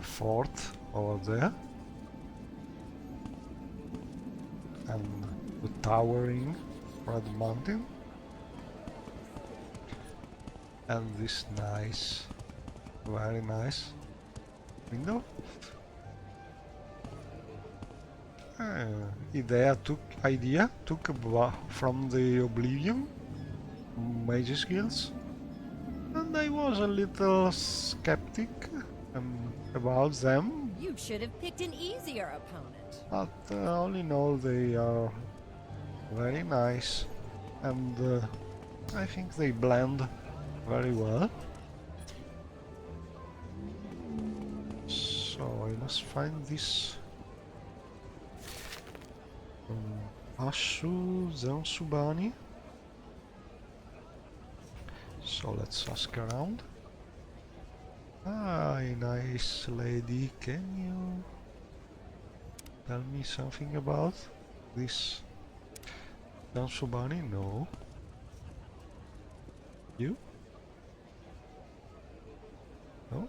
fort over there. And the towering Red Mountain. And this nice, very nice window. Idea took from the Oblivion Mages Guilds, and I was a little skeptic about them. You should have picked an easier opponent. But all in all, they are very nice, and I think they blend very well. So I must find this Ashu Zansubani. So let's ask around. Hi, nice lady, can you tell me something about this Zansubani? No. You? No?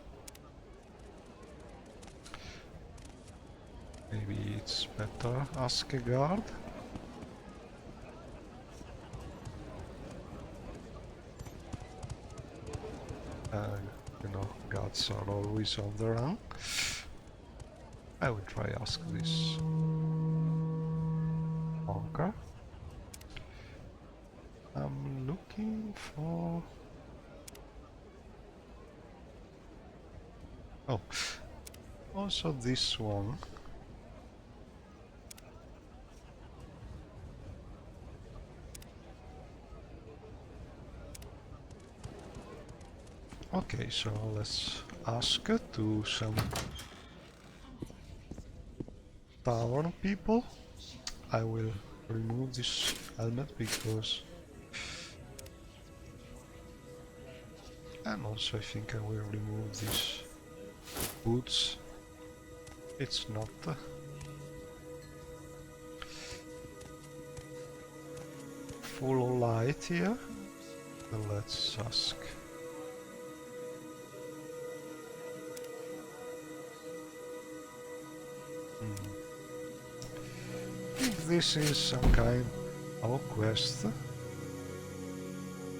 Maybe it's better ask a guard. You know, guards are always on the run. I will try ask this honker. I'm looking for... Oh, also this one. Okay, so let's ask to some tavern people. I will remove this helmet because... And also I think I will remove these boots. It's not... full of light here. So let's ask... I think this is some kind of quest.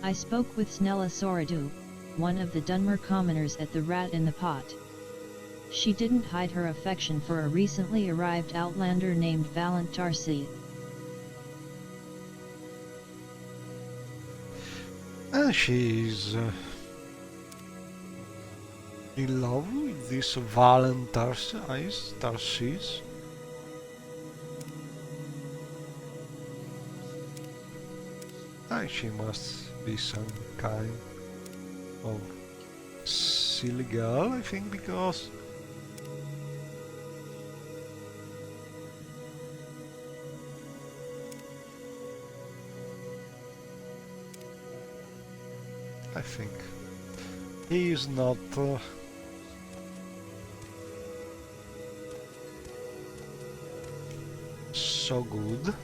I spoke with Snella Soradu, one of the Dunmer commoners at the Rat in the Pot. She didn't hide her affection for a recently arrived outlander named Valant Tarsi. She's in love with this Valant Tarsis. She must be some kind of silly girl, I think, because I think he is not so good.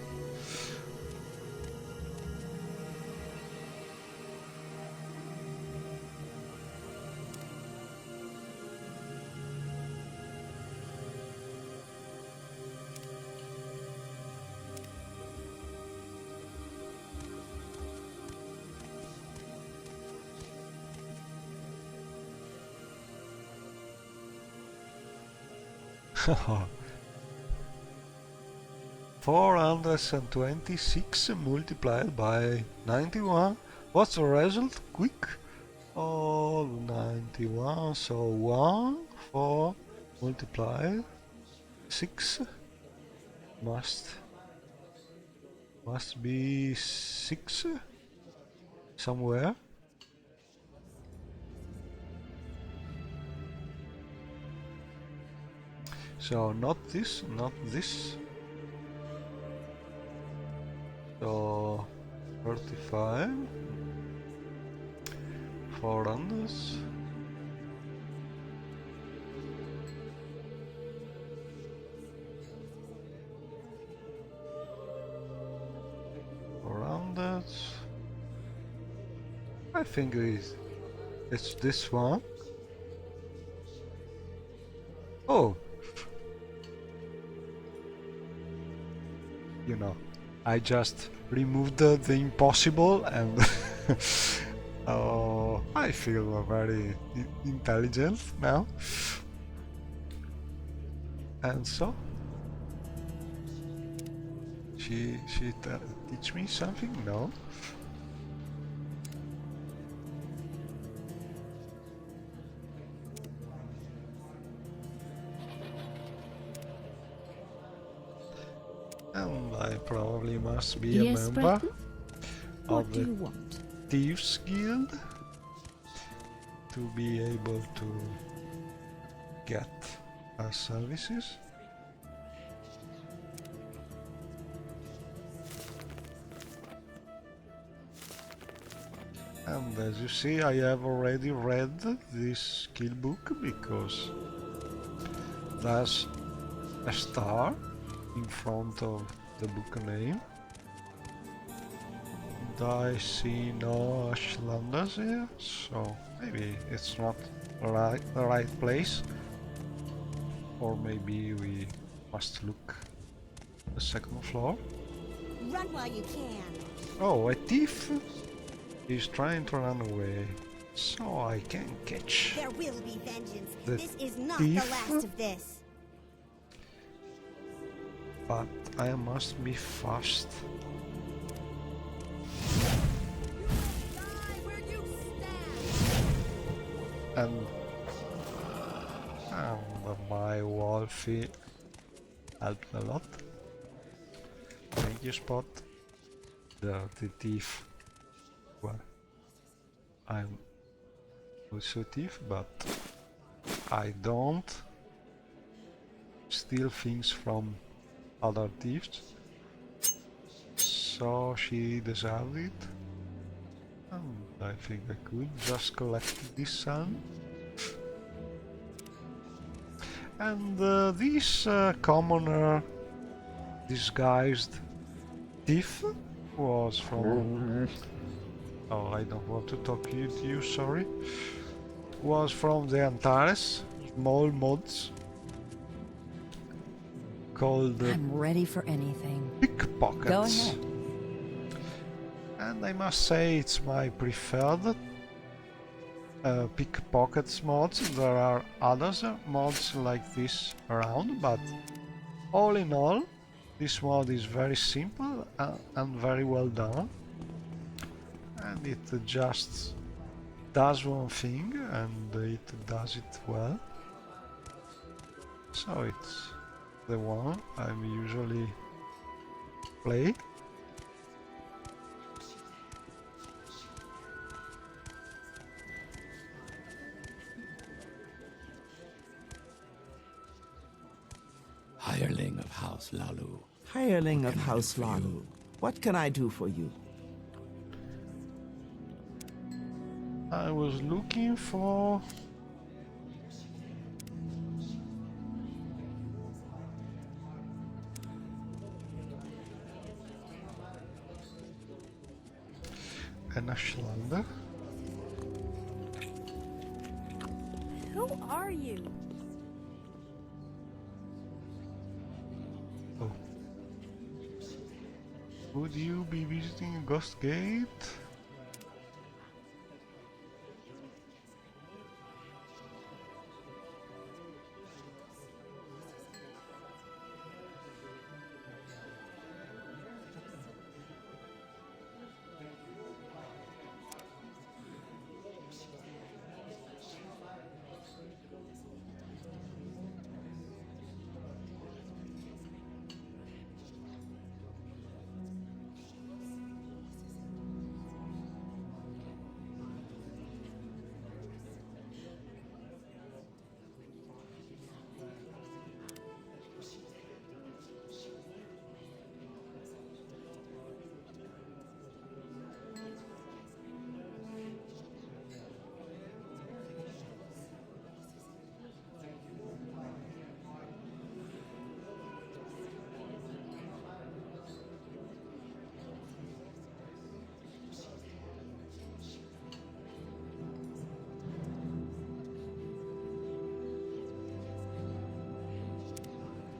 $426 multiplied by 91. What's the result? Quick. Oh, 91. So 1, 4 multiplied 6 must be 6 somewhere. So not this, not this. So 35, 400. I think it's this one. Oh, you know, I just removed the impossible and oh, I feel very intelligent now. And so she teach me something? No. And I probably must be a member of the Thieves Guild to be able to get our services. And as you see, I have already read this skill book because there's a star in front of the book name. And I see no Ashlanders here, so maybe it's not the right place. Or maybe we must look the second floor. Run while you can. Oh, a thief is trying to run away, so I can catch. There will be vengeance. This is not thief? the last of this. But I must be fast. And my Wolfie helped a lot. Thank you, Spot. The thief. Well, I'm also a thief, but I don't steal things from other thieves. So she deserved it. And I think I could just collect this sun. And this commoner disguised thief was from... Oh, I don't want to talk to you, sorry. Was from the Antares, small mods. Called I'm ready for anything. pickpockets. Go ahead. And I must say it's my preferred pickpockets mods. There are others mods like this around, but all in all, this mod is very simple and very well done. And it just does one thing, and it does it well. So it's the one I'm usually play. Hireling of House Lalu. Hireling of House Lalu, what can I do for you? I was looking for an Ashlander. Who are you? Oh. Would you be visiting Ghost Gate?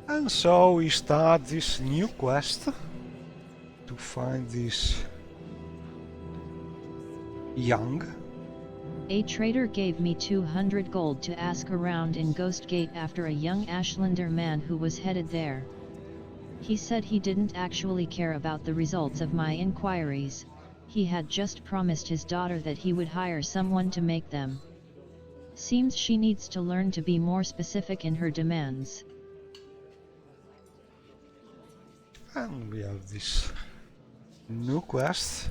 And so we start this new quest to find this young. A trader gave me 200 gold to ask around in Ghost Gate after a young Ashlander man who was headed there. He said he didn't actually care about the results of my inquiries, he had just promised his daughter that he would hire someone to make them. Seems she needs to learn to be more specific in her demands. And we have this new quest,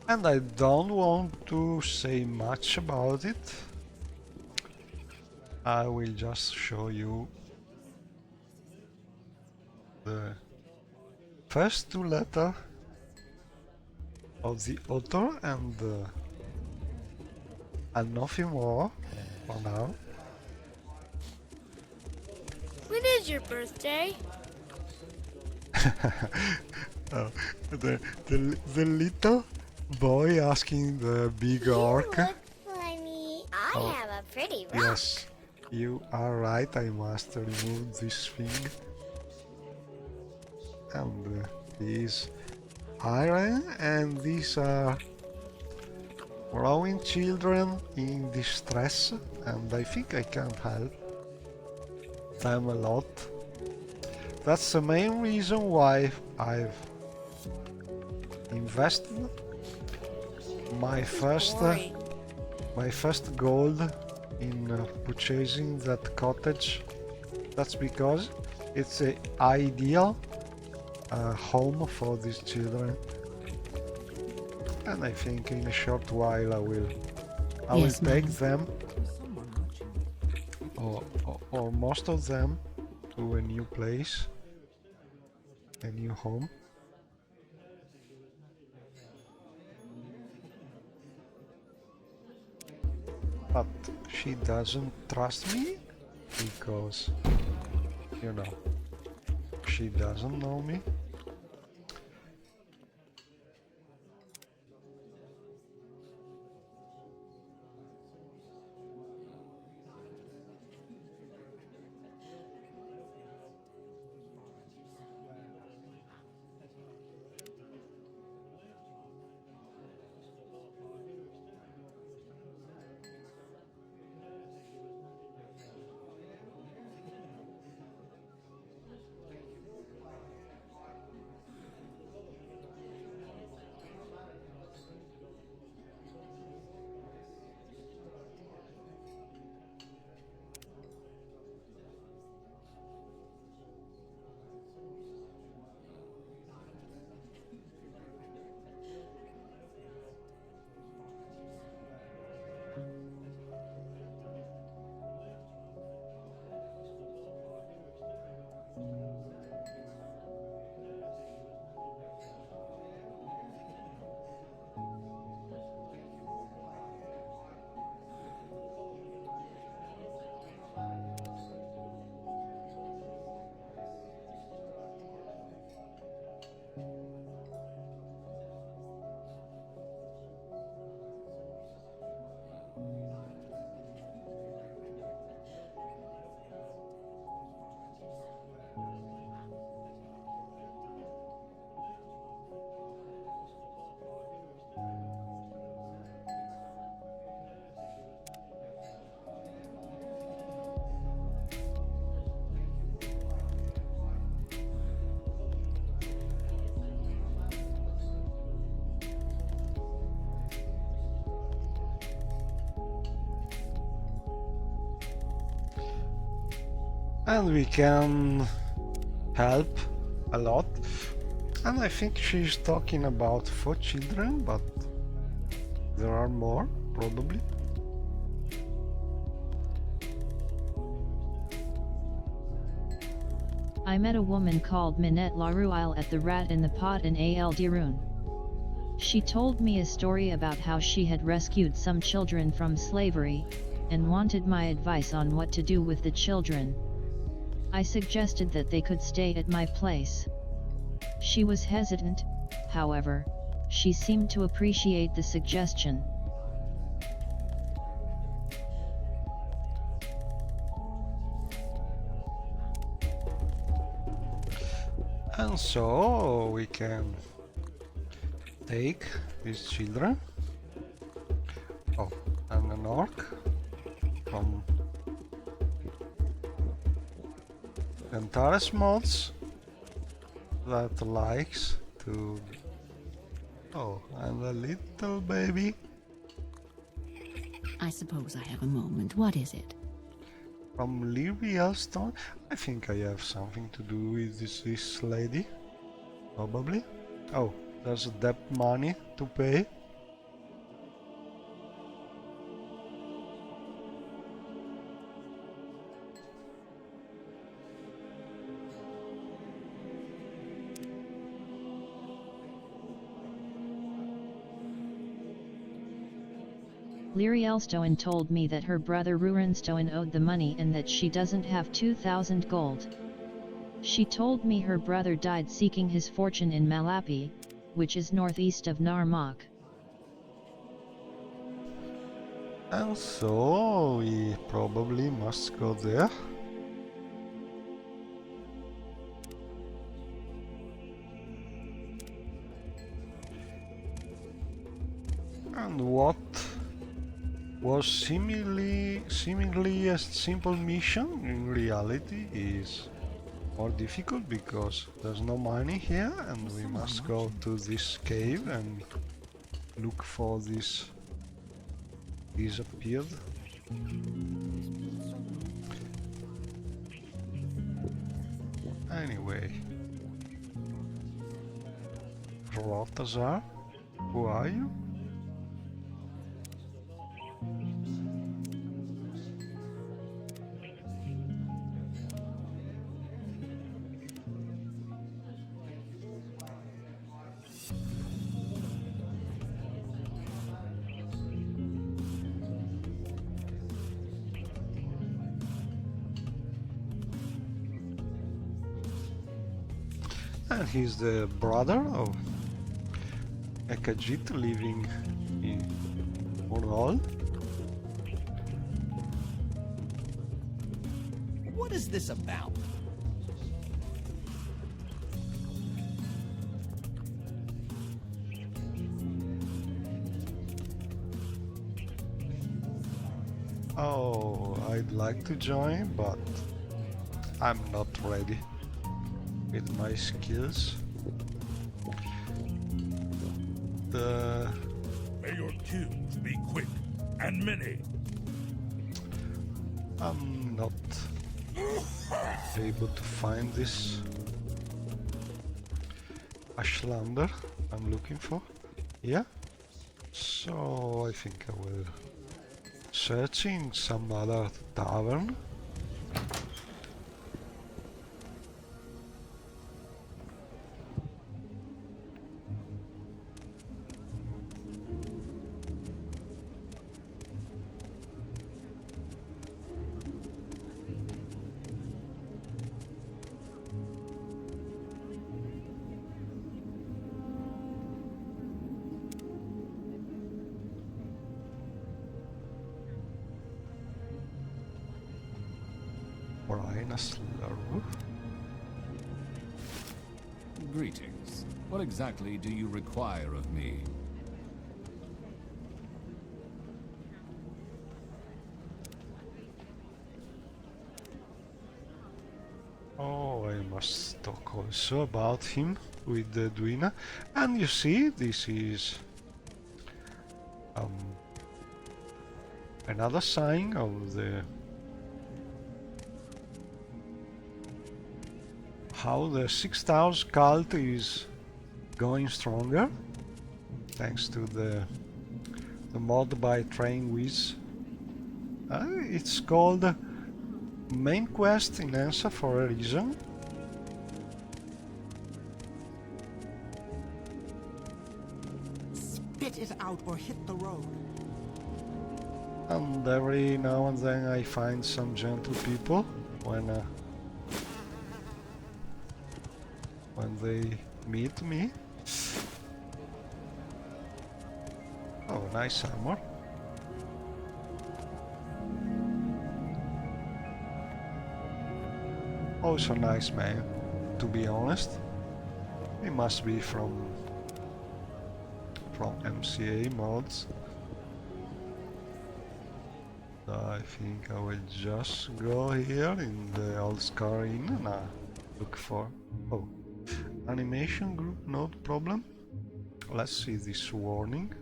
and I don't want to say much about it. I will just show you the first two letters of the author and nothing more for now. When is your birthday? Oh, the little boy asking the big orc. You look funny. I Oh, have a pretty rock. Yes, you are right, I must remove this thing. And these iron, and these are growing children in distress, and I think I can help them a lot. That's the main reason why I've invested my first gold in purchasing that cottage. That's because it's an ideal home for these children, and I think in a short while I will take them, or most of them, to a new place, a new home. But she doesn't trust me because, you know, she doesn't know me. And we can help a lot. And I think she's talking about 4 children, but there are more, probably. I met a woman called Minette Laruile at the Rat in the Pot in Al Dirun. She told me a story about how she had rescued some children from slavery, and wanted my advice on what to do with the children. I suggested that they could stay at my place. She was hesitant, however, she seemed to appreciate the suggestion. And so we can take these children. Oh, and an orc from Antares mods that likes to... Oh, and a little baby I suppose I have a moment. What is it? from Liviaston. I think I have something to do with this lady, probably. Oh, there's debt money to pay. Lyrielstoen told me that her brother Rurenstoen owed the money and that she doesn't have 2,000 gold. She told me her brother died seeking his fortune in Malapi, which is northeast of Narmak. And so we probably must go there. And what was seemingly a simple mission in reality is more difficult because there's no money here and we must go to this cave and look for this disappeared. Anyway, Rotazar, who are you? And he's the brother of Ekajit living in Morrowind. What is this about? Oh, I'd like to join, but I'm not ready with my skills. May your kills be quick and many. I'm not able to find this Ashlander I'm looking for. Yeah, so I think I will search in some other tavern. Greetings. What exactly do you require of me? Oh, I must talk also about him with the Duina. And you see, this is another sign of the how the 6000 cult is going stronger thanks to the mod by Train Wiz. It's called Main Quest in Ensa for a reason. Spit it out or hit the road. And every now and then I find some gentle people when they meet me. Oh, nice armor. Also nice man, to be honest. It must be from MCA mods. I think I will just go here in the old Scar Inn and look for... Oh, animation group node problem. Let's see this warning.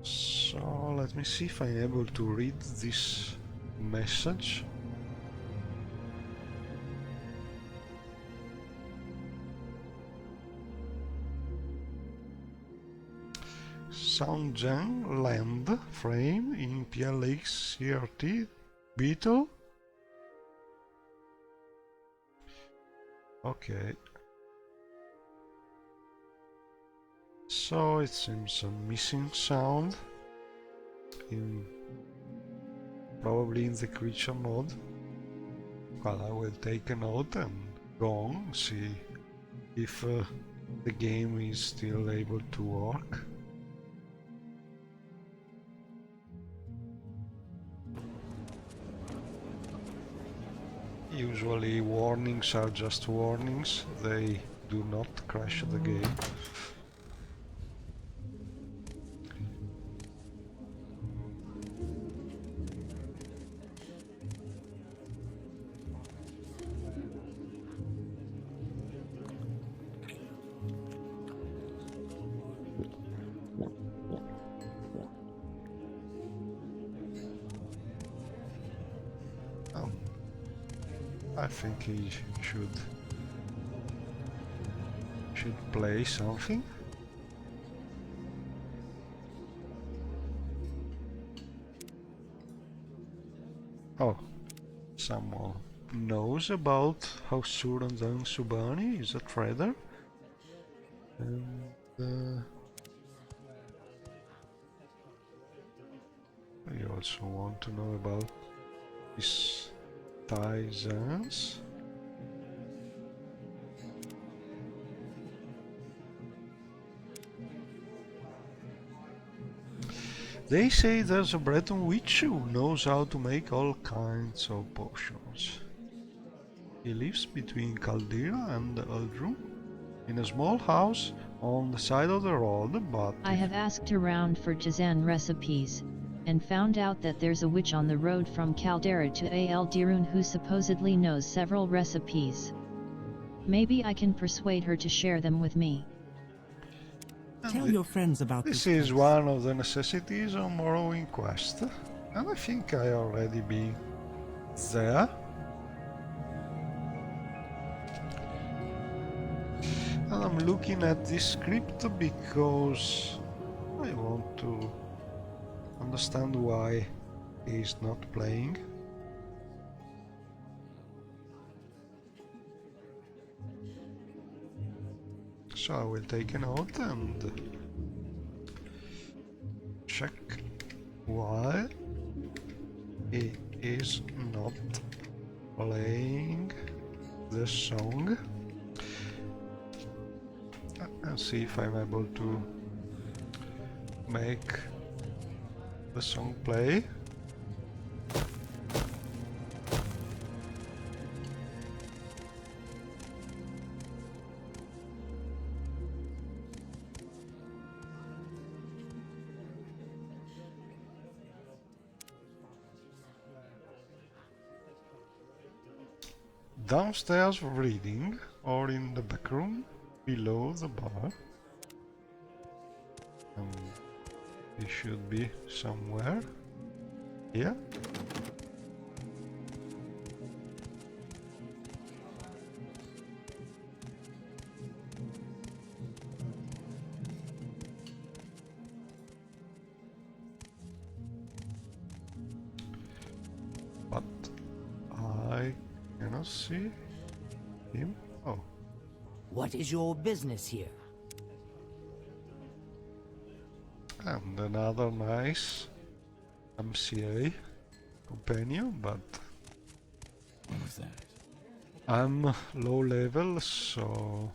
So let me see if I'm able to read this message. Soundgen land frame in PLX CRT Beetle. Okay. So it seems a missing sound probably in the creature mode. Well, I will take a note and go on, see if the game is still able to work. Usually warnings are just warnings, they do not crash the game. I think he should play something. Oh, someone knows about how Surandan Subani is a trader, and I also want to know about his Taizans. They say there's a Breton witch who knows how to make all kinds of potions. He lives between Caldera and Eldrum in a small house on the side of the road, but... I have asked around for Jazan recipes, and found out that there's a witch on the road from Caldera to Aldirun who supposedly knows several recipes. Maybe I can persuade her to share them with me. Tell your friends about this. This is one of the necessities of Morrowind Quest, and I think I already been there. And I'm looking at this script because I want to understand why he's not playing. So I will take a note and check why he is not playing the song and see if I'm able to make the song play. Downstairs reading, or in the back room below the bar. It should be somewhere here. But I cannot see him. Oh. What is your business here? And another nice MCA companion, but What was that? I'm low level, so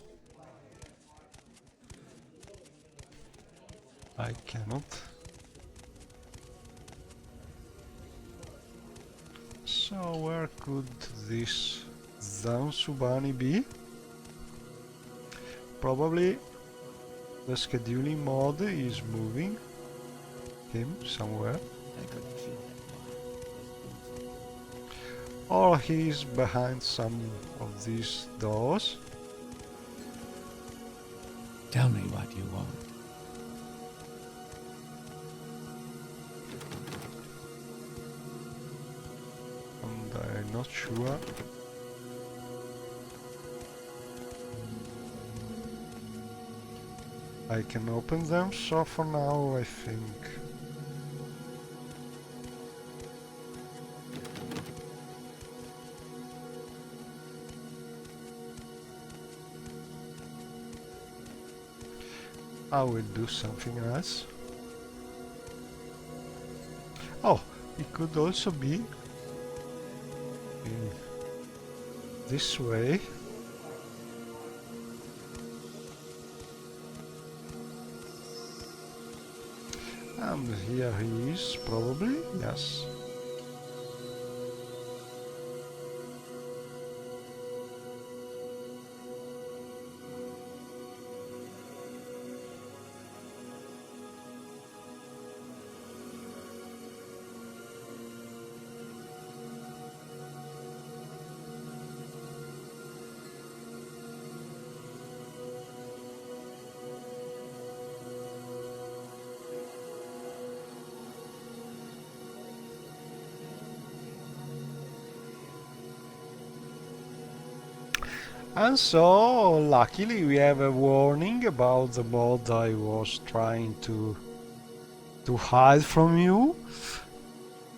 I cannot. So where could this Zansubani be? Probably the scheduling mod is moving him somewhere. I could feel that. Or he's behind some of these doors. Tell me what you want. And I'm not sure. I can open them, so for now I think I will do something else. Oh, it could also be in this way. And here he is, probably, yes. And so, luckily, we have a warning about the mod I was trying to hide from you,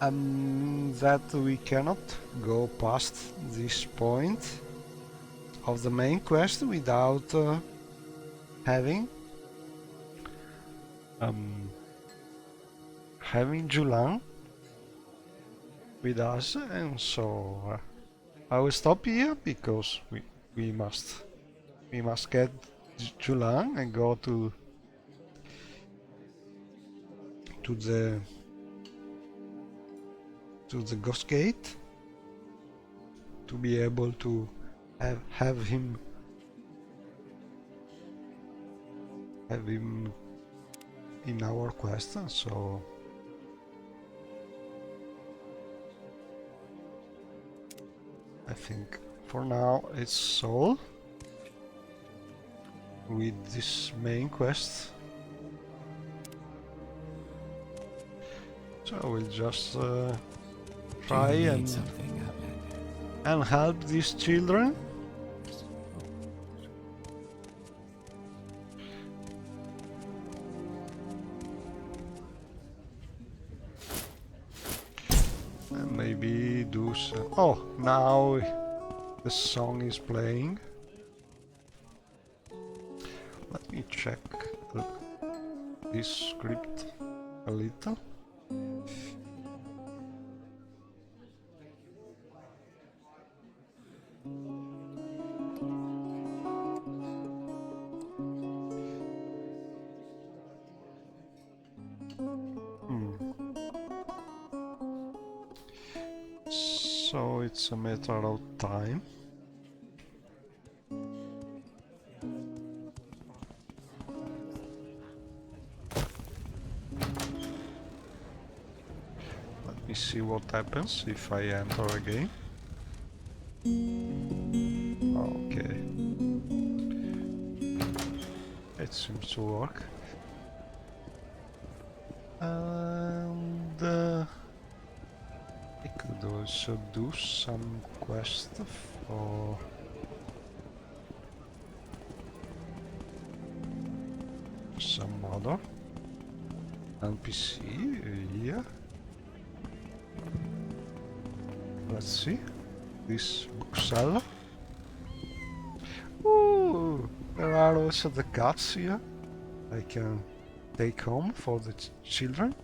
and that we cannot go past this point of the main quest without having Julan with us, and so I will stop here because we must get Julan and go to the Ghost Gate to be able to have him in our quest. So I think for now it's all with this main quest. So we'll just try and help these children. And maybe do some... Oh, now the song is playing. Let me check this script a little. So it's a matter of time. Let me see what happens if I enter again. Okay. It seems to work. And I could also do some quest for some other NPC here. Let's see. This bookseller. Ooh, there are also the cats here I can take home for the children.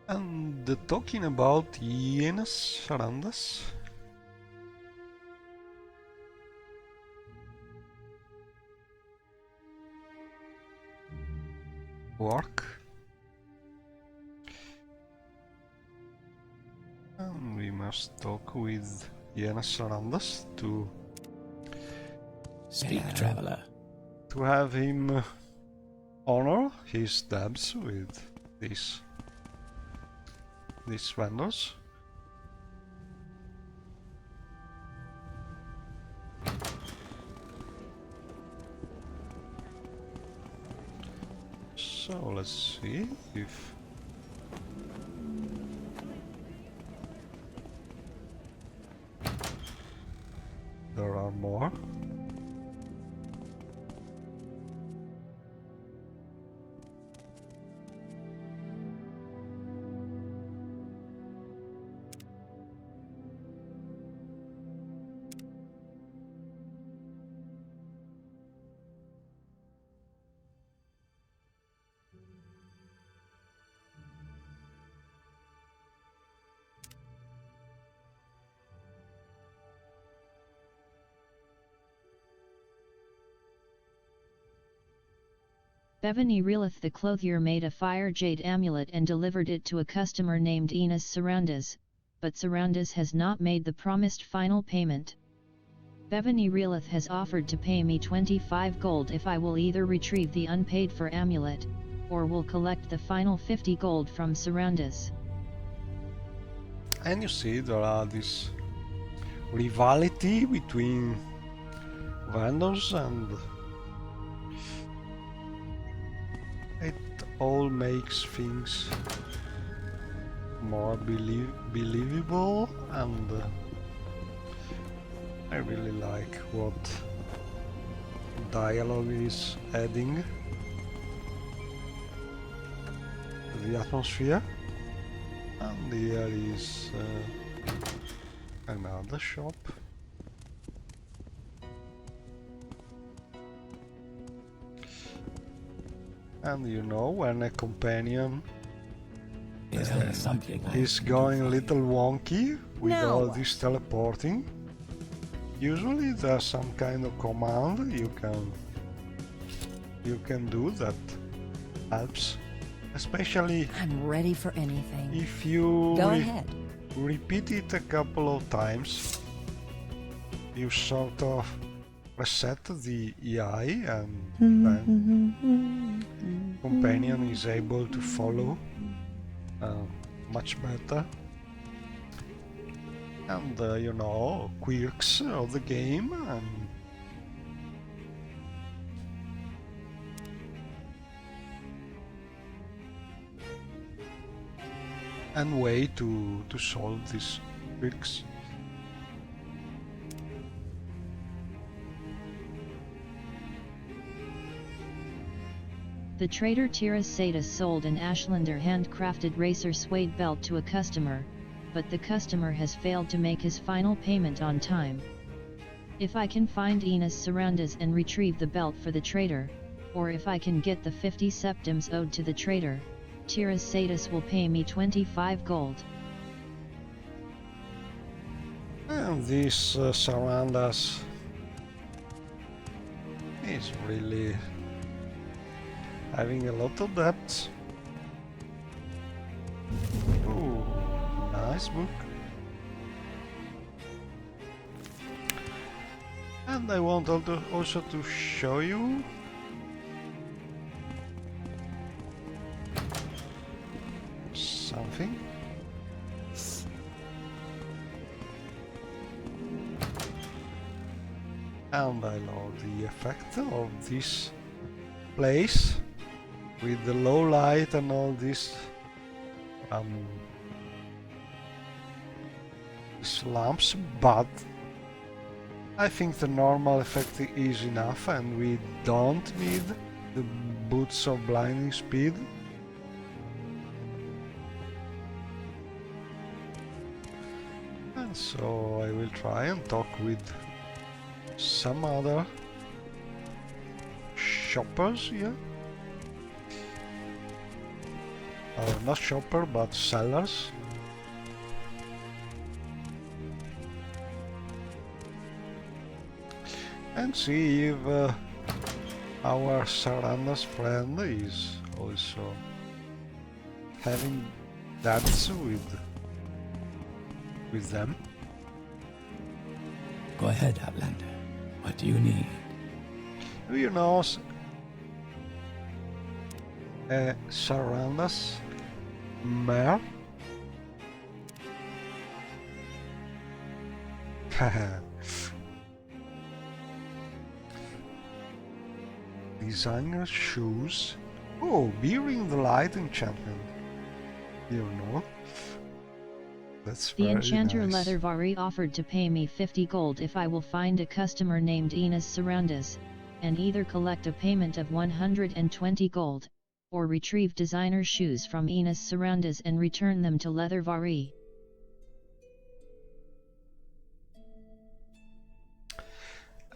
And talking about hyenas around us. Work. And we must talk with hyenas around us to Speak, traveler. to have him honor his debts with these vendors. So let's see if there are more. Bevany Reelith the clothier made a fire jade amulet and delivered it to a customer named Enos Sarandas, but Sarandas has not made the promised final payment. Bevany Reelith has offered to pay me 25 gold if I will either retrieve the unpaid for amulet, or will collect the final 50 gold from Sarandas. And you see there are this rivalry between vendors, and it all makes things more believable, and I really like what dialogue is adding to the atmosphere. And here is another shop. And you know, when a companion Is there something is going a little wonky with Now all what? this teleporting, usually there's some kind of command you can do that helps, especially I'm ready for anything. if you Go ahead. repeat it a couple of times. You sort of reset the EI, and then companion is able to follow much better. And you know, quirks of the game, and way to solve these quirks. The trader Tiras Satas sold an Ashlander handcrafted racer suede belt to a customer, but the customer has failed to make his final payment on time. If I can find Enos Sarandas and retrieve the belt for the trader, or if I can get the 50 septims owed to the trader, Tiras Satas will pay me 25 gold. And this Sarandas is really having a lot of debts. Ooh, nice book. And I want also to show you something. And I love the effect of this place with the low light and all this these lamps, but I think the normal effect is enough, and we don't need the boots of blinding speed. And so I will try and talk with some other shoppers here. not shopper, but sellers. And see if our Saranda's friend is also having debts with them. Go ahead, Outlander. What do you need? You know, Saranda's mare. Designer shoes. Oh, bearing the light enchantment. You know. That's the very enchanter nice. Leathervari offered to pay me 50 gold if I will find a customer named Enos Sarandas, and either collect a payment of 120 gold, or retrieve designer shoes from Enos Sarandas and return them to Leathervari.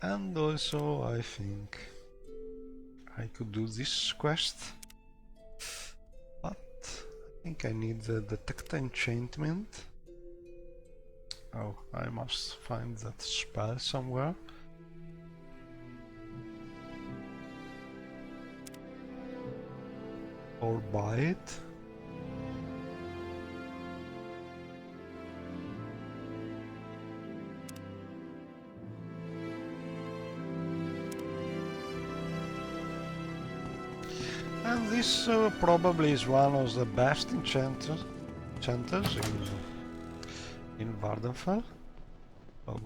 And also I think I could do this quest, but I think I need the detect enchantment. Oh, I must find that spell somewhere. Or buy it. And this probably is one of the best enchanters in Vardenfell. Oh,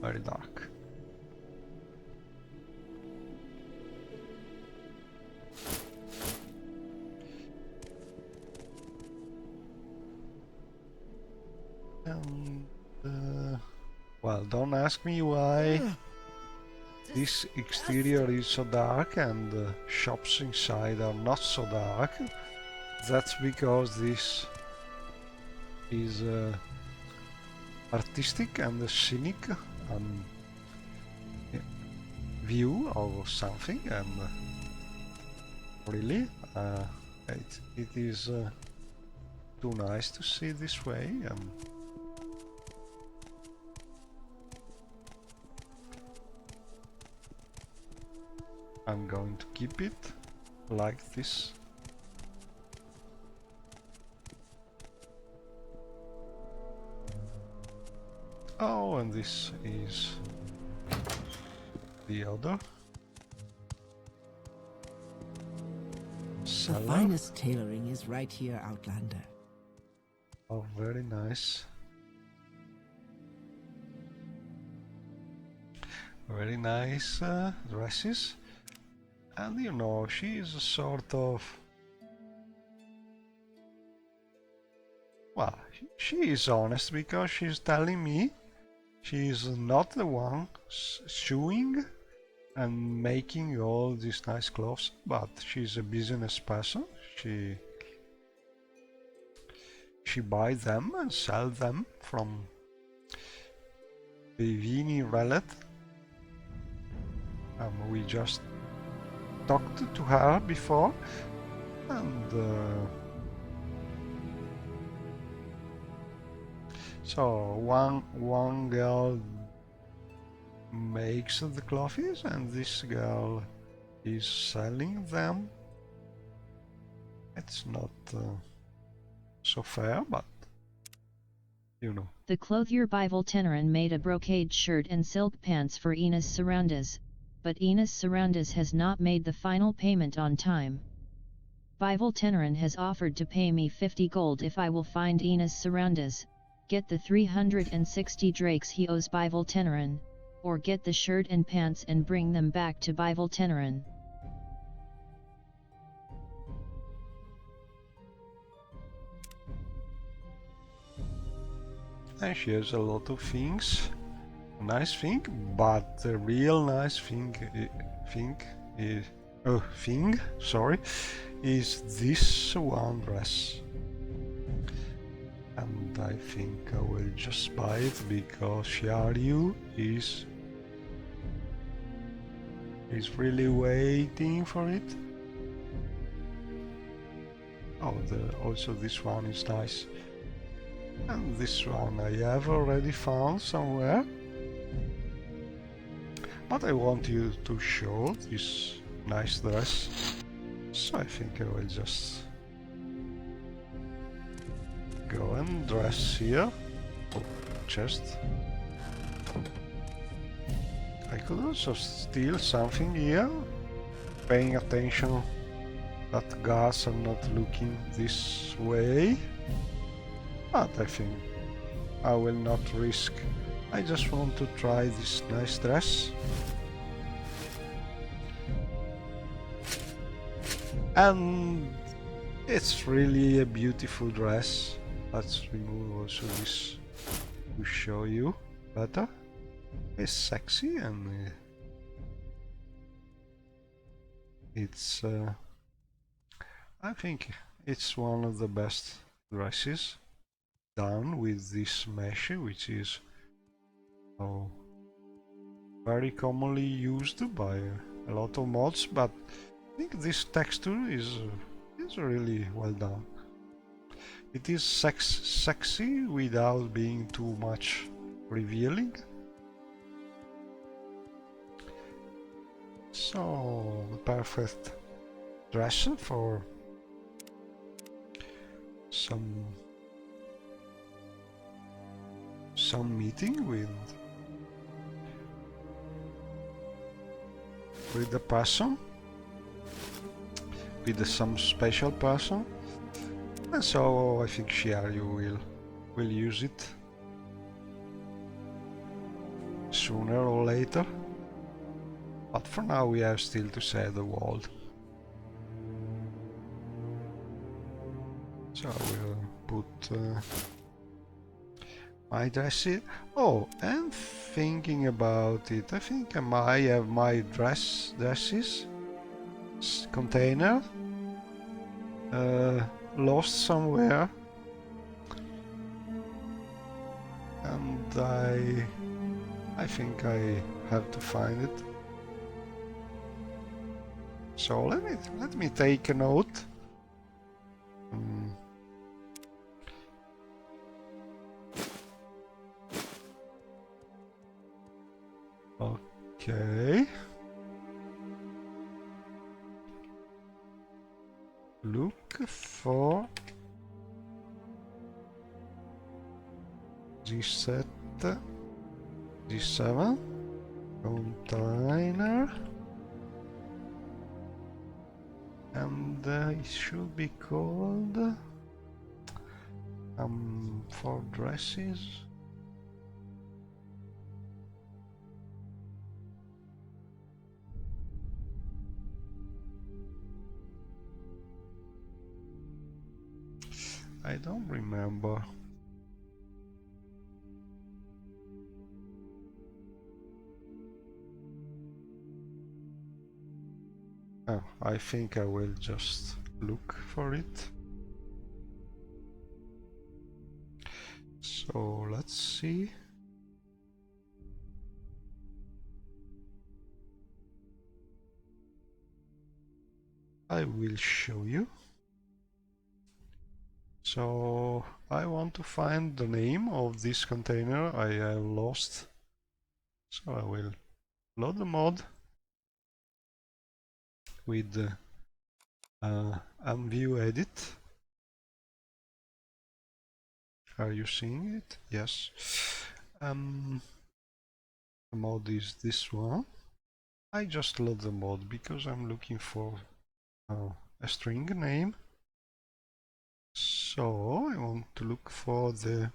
very dark. And well, don't ask me why this exterior is so dark and the shops inside are not so dark. That's because this is artistic and scenic view or something, and really it is too nice to see this way. And I'm going to keep it like this. Oh, and this is the other. The Cellar. finest tailoring is right here, Outlander. Oh, very nice. Very nice dresses. And you know, she is a sort of... Well, she is honest because she's telling me she is not the one sewing and making all these nice clothes, but she's a business person. She buys them and sells them from the Vini Relet. We just talked to her before, and so one girl makes the clothes and this girl is selling them. It's not so fair, but you know. The clothier Bival Tenerin made a brocade shirt and silk pants for Enos Sarandas, but Enos Sarandas has not made the final payment on time. Bival Tenerin has offered to pay me 50 gold if I will find Enos Sarandas, get the 360 drakes he owes Bival Tenerin, or get the shirt and pants and bring them back to Bival Tenerin. And she has a lot of things. Nice thing, but the real nice thing is this one dress. And I think I will just buy it because Shiaryu is really waiting for it. Oh, and also this one is nice. And this one I have already found somewhere. But I want you to show this nice dress. So I think I will just go and dress here. Oh, chest. I could also steal something here, paying attention that guards are not looking this way. But I think I will not risk. I just want to try this nice dress. And it's really a beautiful dress. Let's remove also this to show you better. It's sexy and it's I think it's one of the best dresses done with this mesh, which is very commonly used by a lot of mods, but I think this texture is really well done. It is sexy without being too much revealing. So the perfect dress for some meeting with the person, with some special person. And so I think you will use it sooner or later. But for now we have still to save the world. So I will put my dress here. Oh, and thinking about it, I think I might have my dresses container lost somewhere, and I think I have to find it. So let me take a note. Okay. Look for G7 container, and it should be called for dresses. I don't remember. Oh, I think I will just look for it. So let's see. I will show you. So I want to find the name of this container I have lost. So I will load the mod with view edit. Are you seeing it? Yes. The mod is this one. I just load the mod because I'm looking for a string name. So I want to look for the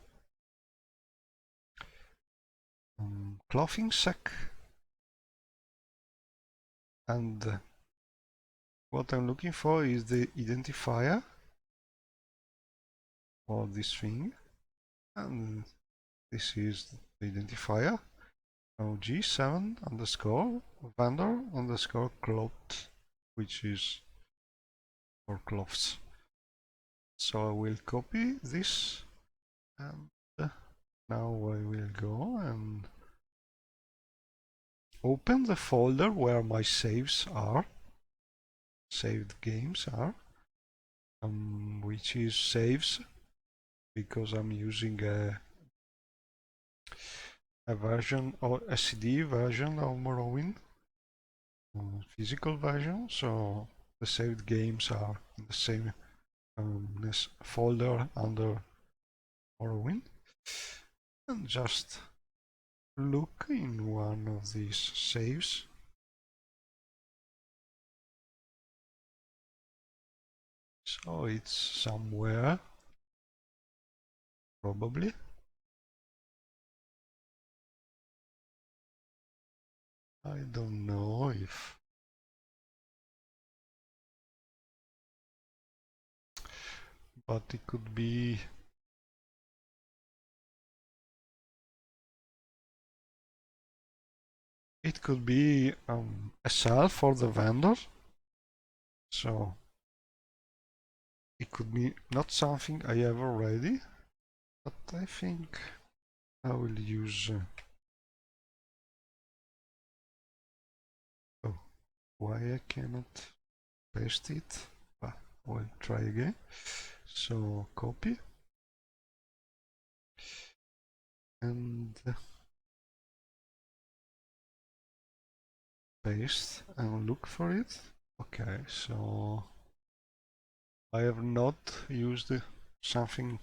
clothing sack, and what I'm looking for is the identifier for this thing, and this is the identifier. Now G7 underscore vendor underscore cloth, which is for clothes. So I will copy this, and now I will go and open the folder where my saves are, saved games are, which is saves, because I'm using a version or a CD version of Morrowind, physical version, so the saved games are in the same this folder under Morrowind. And just look in one of these saves. So it's somewhere, probably. I don't know if... but it could be... it could be a sell for the vendor. So it could be not something I have already, but I think I will use... oh, why I cannot paste it? Ah, we'll try again. So copy and paste and look for it. Okay, so I have not used something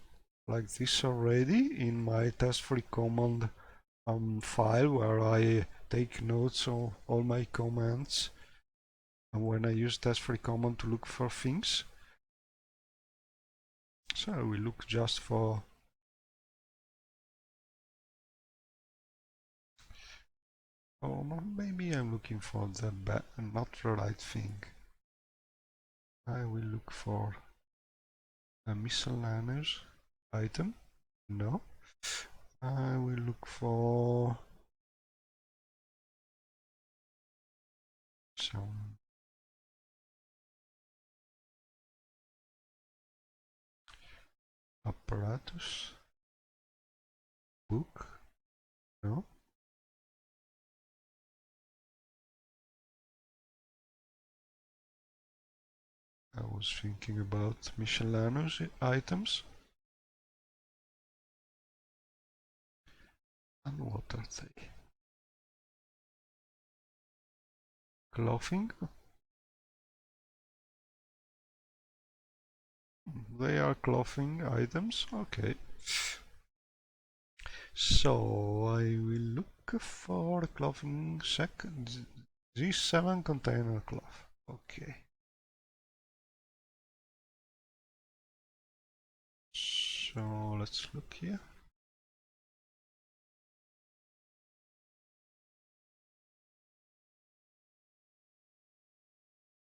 like this already in my test-free command file, where I take notes of all my commands and when I use test-free command to look for things. So I will look just for... oh, maybe I'm looking for the not the right thing. I will look for a miscellaneous item. No. I will look for some apparatus. Book. No. I was thinking about miscellaneous items. And what are they? Clothing? They are clothing items, okay. So I will look for clothing G7 container cloth. Okay. So let's look here.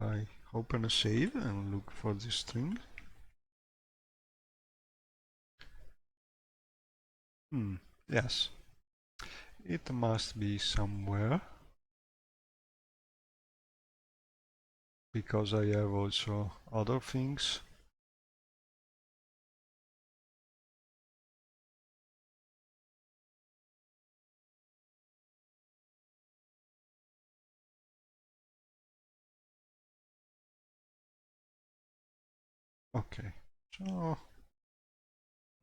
I open a save and look for this string. Yes. It must be somewhere, because I have also other things. Okay, so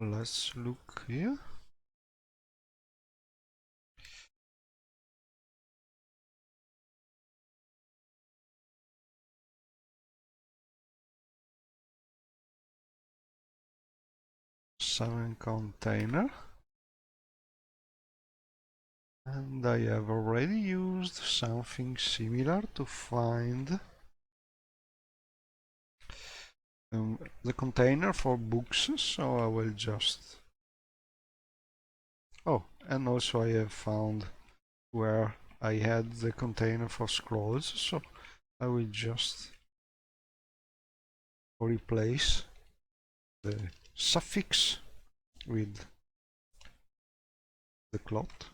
let's look here. Seven container. And I have already used something similar to find the container for books, so I will just... oh, and also I have found where I had the container for scrolls, so I will just replace the suffix with the cloth.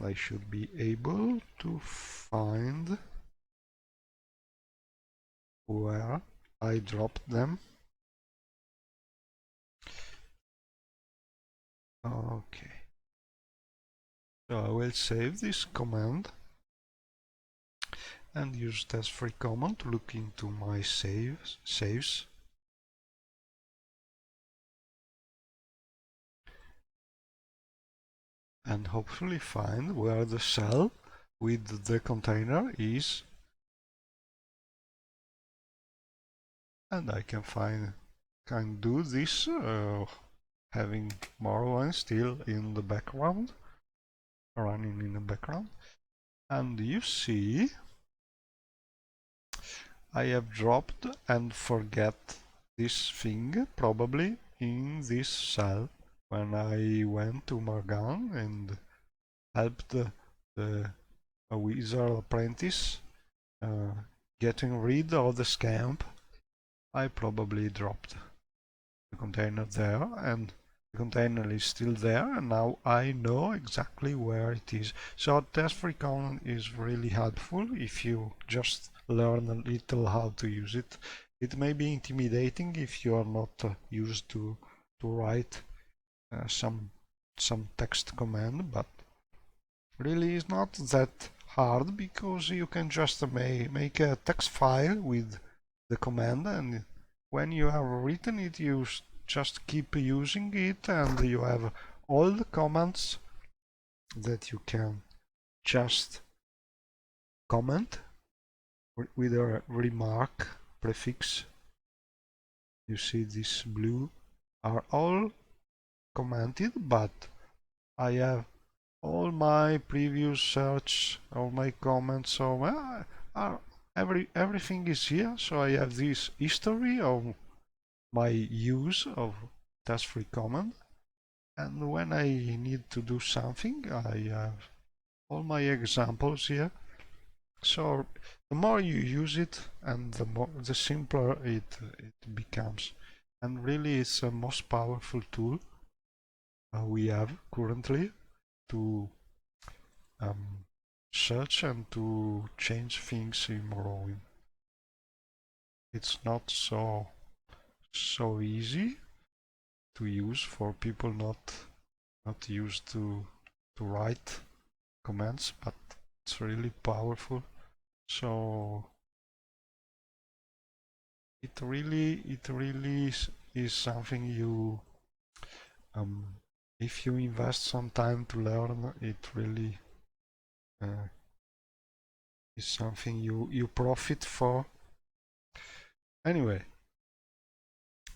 I should be able to find where I dropped them. Okay. So I will save this command and use test free command to look into my saves. And hopefully find where the cell with the container is. And I can do this having Morrowind still in the background, running in the background. And you see, I have dropped and forget this thing probably in this cell when I went to Morgan and helped the wizard apprentice getting rid of the scamp. I probably dropped the container there, and the container is still there, and now I know exactly where it is. So test free command is really helpful if you just learn a little how to use it. It may be intimidating if you are not used to write some text command, but really it's not that hard, because you can just make a text file with the command, and when you have written it, you just keep using it, and you have all the commands that you can just comment with a remark prefix. You see this blue are all commented, but I have all my previous search, all my comments, so everything is here. So I have this history of my use of test free command, and when I need to do something, I have all my examples here. So the more you use it, and the simpler it becomes, and really it's the most powerful tool we have currently to search and to change things in Morrowind. It's not so easy to use for people not used to write commands, but it's really powerful. So it really is something you if you invest some time to learn, it really is something you profit for. Anyway,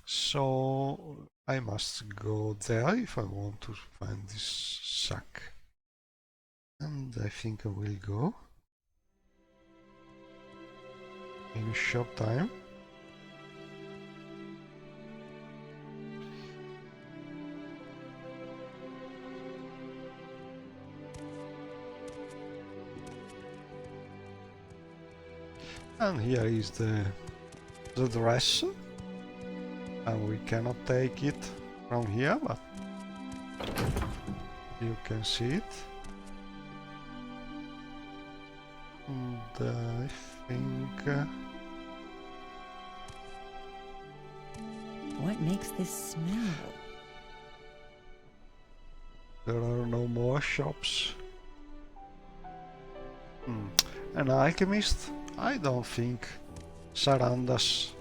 so I must go there if I want to find this sack, and I think I will go in a short time. And here is the dress, and we cannot take it from here, but you can see it. And I think what makes this smell? There are no more shops. An alchemist? I don't think Sarandas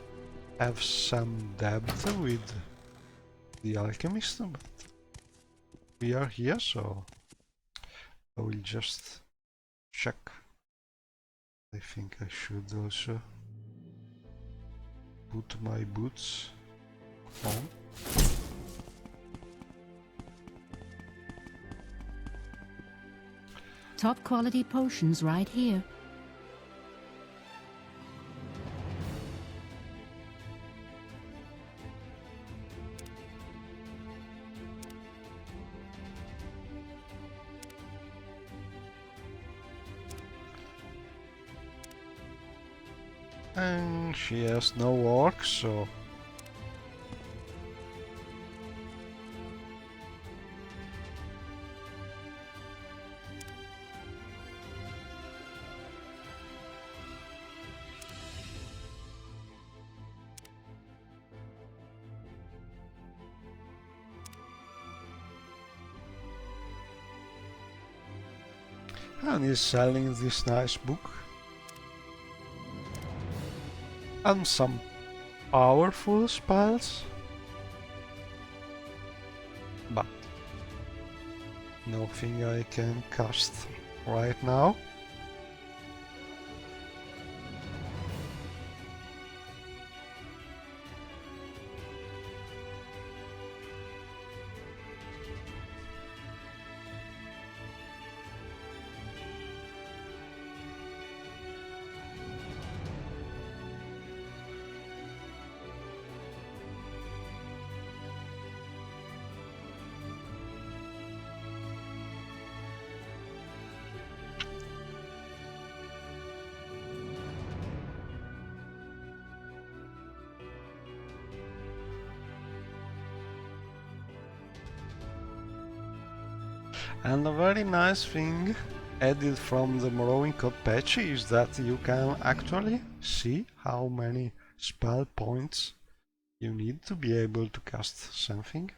have some depth with the alchemist, but we are here, so I will just check. I think I should also put my boots on. Top quality potions right here. And she has no orc, so and he's selling this nice book. and some powerful spells, but nothing I can cast right now. And a very nice thing added from the Morrowind code patch is that you can actually see how many spell points you need to be able to cast something.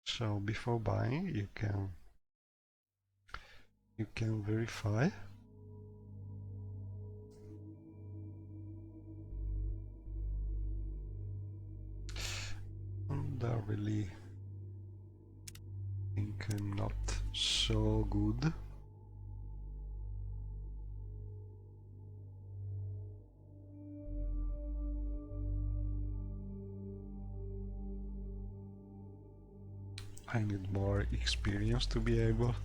So before buying you can verify. And I really think I'm not so good. I need more experience to be able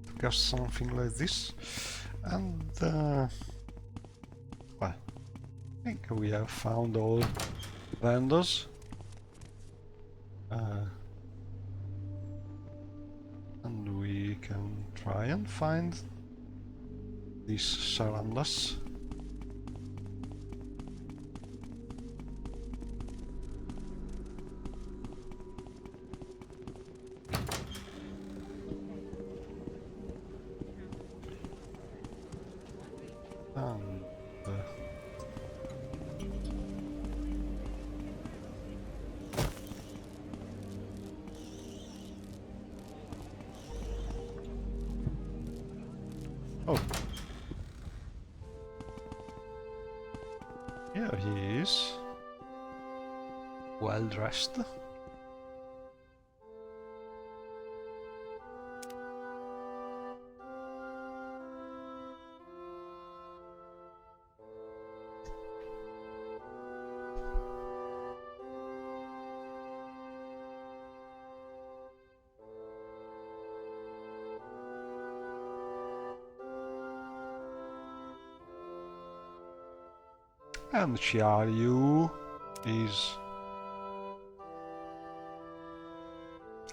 to cast something like this. And well, I think we have found all vendors. And we can try and find these sarandas. And oh, here he is, well dressed. And Chiaryu is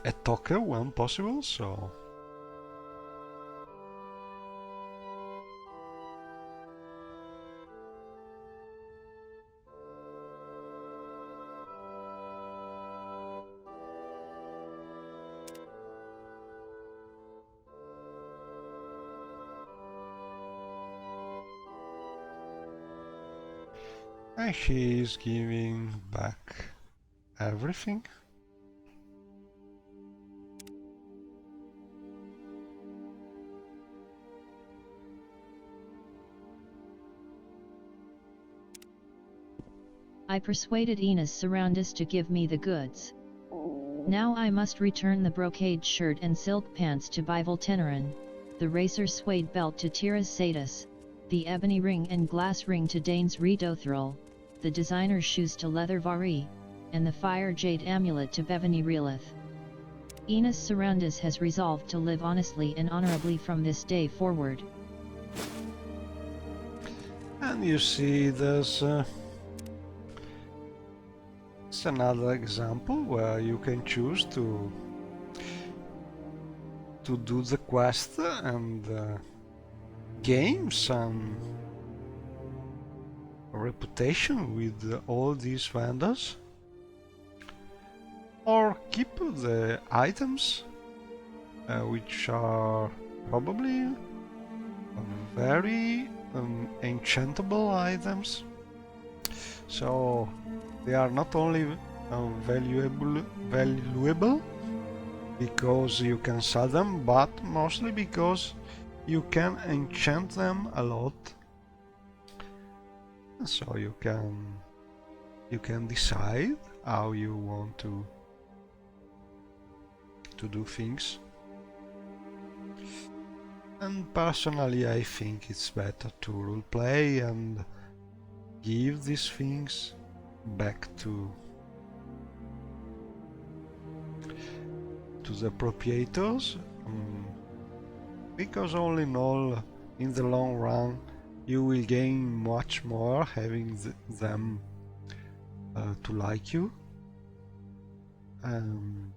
a talker when possible, so and she is giving back everything. I persuaded Enos Surroundus to give me the goods. Now I must return the brocade shirt and silk pants to Bival Tenerin, the racer suede belt to Tiras Satis, the ebony ring and glass ring to Danes Redothril, the designer's shoes to Leather Vari, and the fire jade amulet to Bevany Realith. Enos Surroundus has resolved to live honestly and honorably from this day forward. And you see there's it's another example where you can choose to do the quest and gain some reputation with all these vendors, or keep the items which are probably very enchantable items. So they are not only valuable because you can sell them, but mostly because you can enchant them a lot. So you can you can decide how you want to do things. And personally, I think it's better to roleplay and give these things back to the proprietors, because all in all, in the long run, you will gain much more having them to like you, and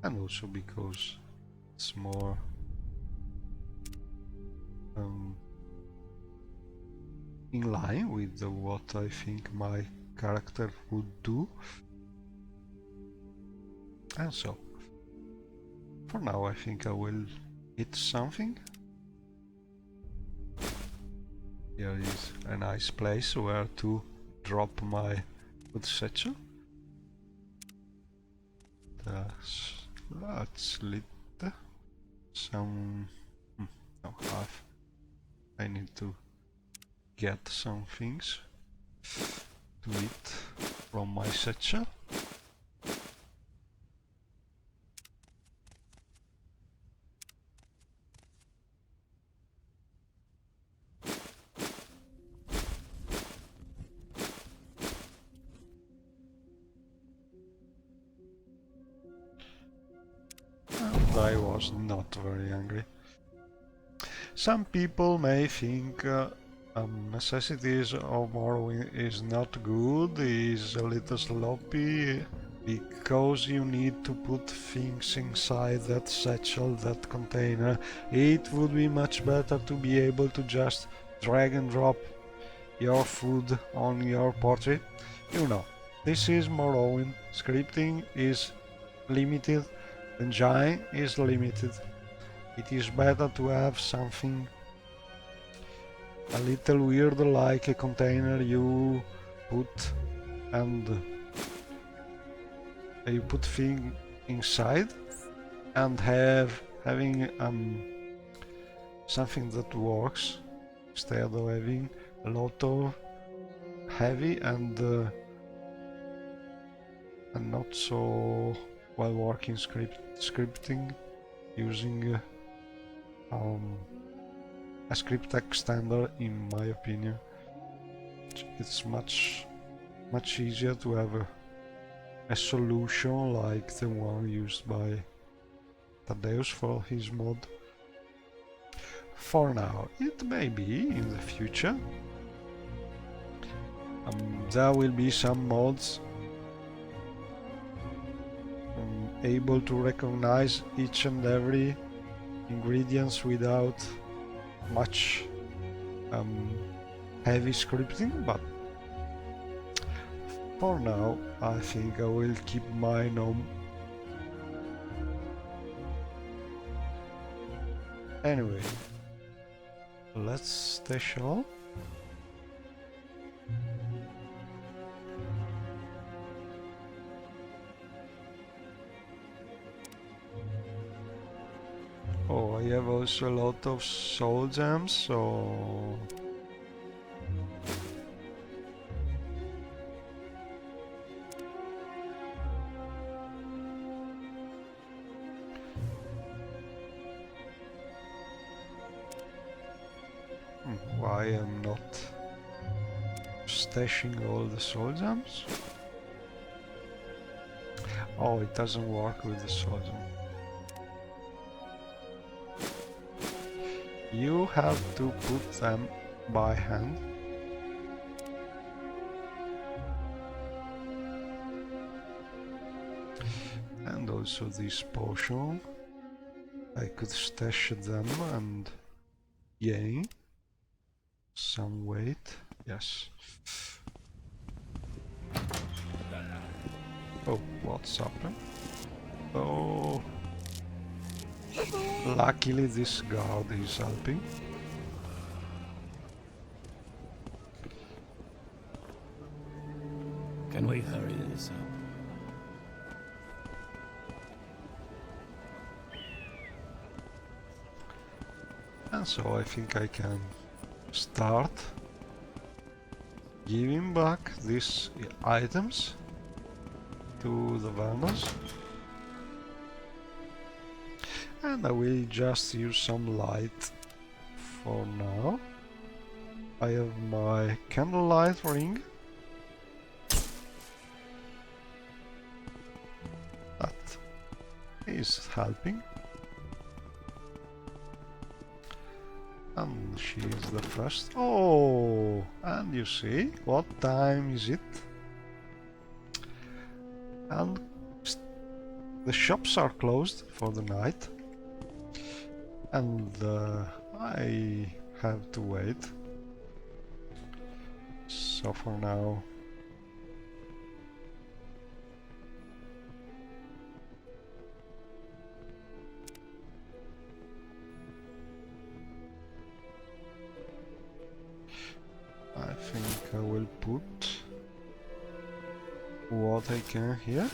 also because it's more in line with what I think my character would do. And so, for now, I think I will eat something. Here is a nice place where to drop my food satchel. That's lit. Some... no, half. I need to get some things to eat from my satchel. And I was not very hungry. Some people may think necessities of Morrowind is not good, is a little sloppy, because you need to put things inside that satchel, that container. It would be much better to be able to just drag and drop your food on your portrait. You know, this is Morrowind, scripting is limited, engine is limited. It is better to have something a little weird, like a container you put and you put thing inside, and having something that works instead of having a lot of heavy and not so well working scripting using a script extender. In my opinion, it's much easier to have a solution like the one used by Thaddeus for his mod. For now, it may be in the future. There will be some mods able to recognize each and every ingredients without much heavy scripting, but for now I think I will keep my gnome. Anyway, let's stash all. Oh, I have also a lot of soul gems, so... why I'm not stashing all the soul gems? Oh, it doesn't work with the soul gem. You have to put them by hand. And also this potion. I could stash them and gain some weight. Yes. Oh, what's happened? Oh. Luckily this guard is helping. Can we hurry this up? And so I think I can start giving back these items to the vendors. And I will just use some light for now. I have my candlelight ring. That is helping. And she is the first. Oh, and you see, what time is it? And the shops are closed for the night. And I have to wait. So for now, I think I will put what I can here.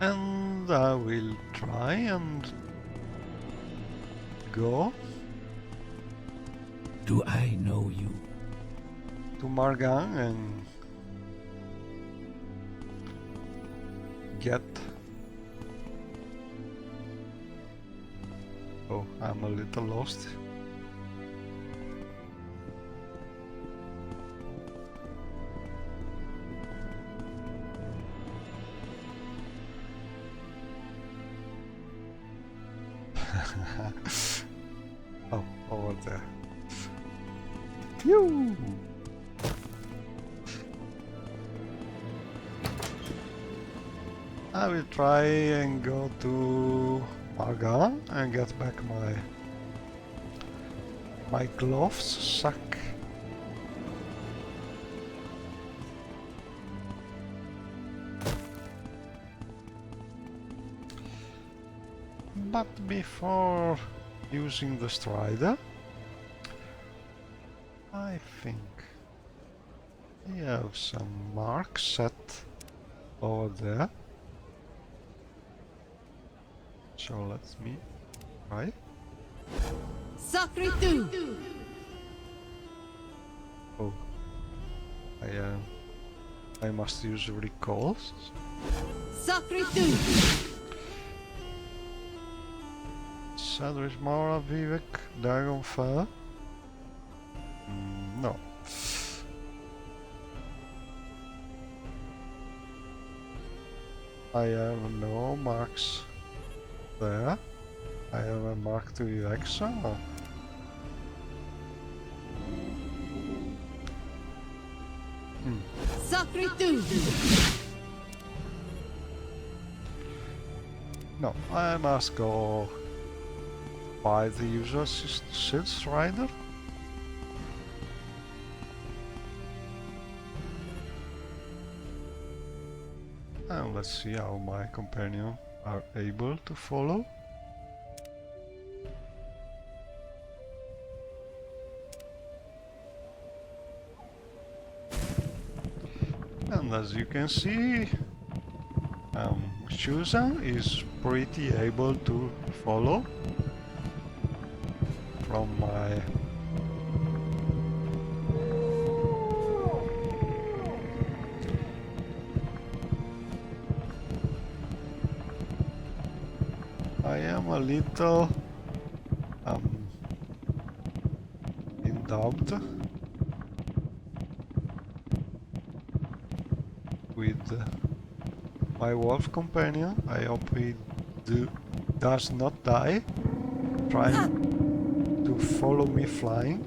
And I will try and go Do I know you? to Margan and get... Oh, I'm a little lost. Oh, over there. Phew! I will try and go to Marga and get back my gloves sack. But before using the strider, I think I have some marks set over there. So let me try. Sacre tu! Oh, I must use recalls. Sacre tu! Cedric Mara Vivek Dragonfire. No. I have no marks there. I have a mark to Exa. Sacre tu! No, I must go by the user Sid's Rider. And let's see how my companion are able to follow. And as you can see, Shuzan is pretty able to follow from my I am a little in doubt with my wolf companion. I hope he does not die trying to follow me flying.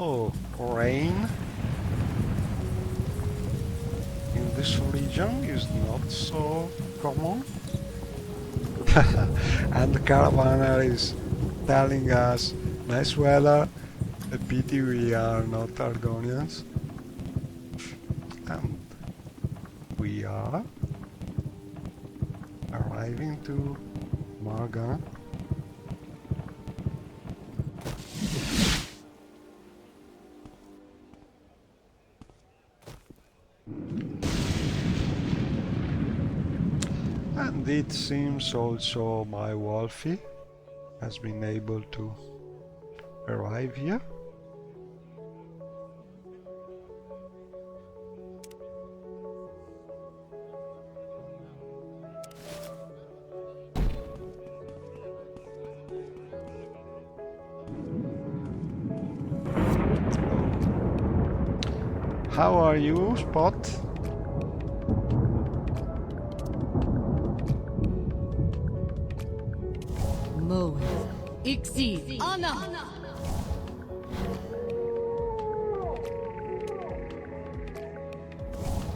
Oh, rain in this region is not so common. And the caravaner is telling us, nice weather, a pity we are not Argonians. And we are arriving to Marga. And it seems also my Wolfie has been able to arrive here. How are you, Spot? Moe. Ixi. Anna.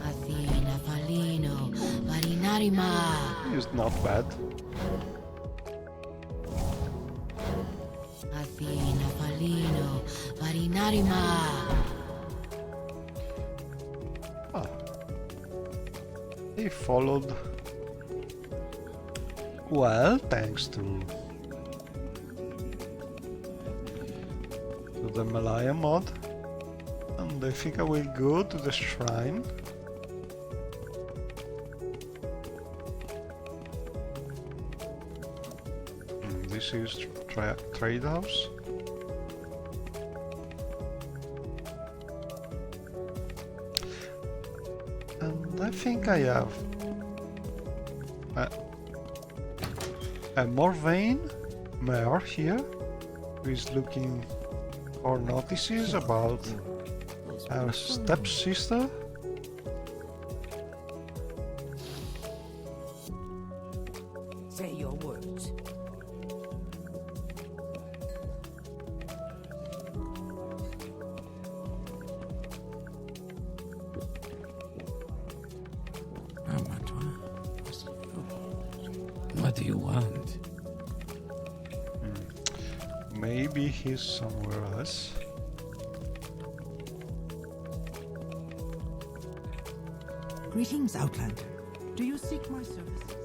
Athena Falino. Varinarima. It's not bad. Athena Falino. Varinarima. Ah. He followed well, thanks to the Malaya mod. And I think I will go to the shrine. This is trade house. And I think I have a Morrowind World here, who is looking for notices about her stepsister. Say your words. What do you want? Maybe he's somewhere else. Greetings, Outlander. Do you seek my services?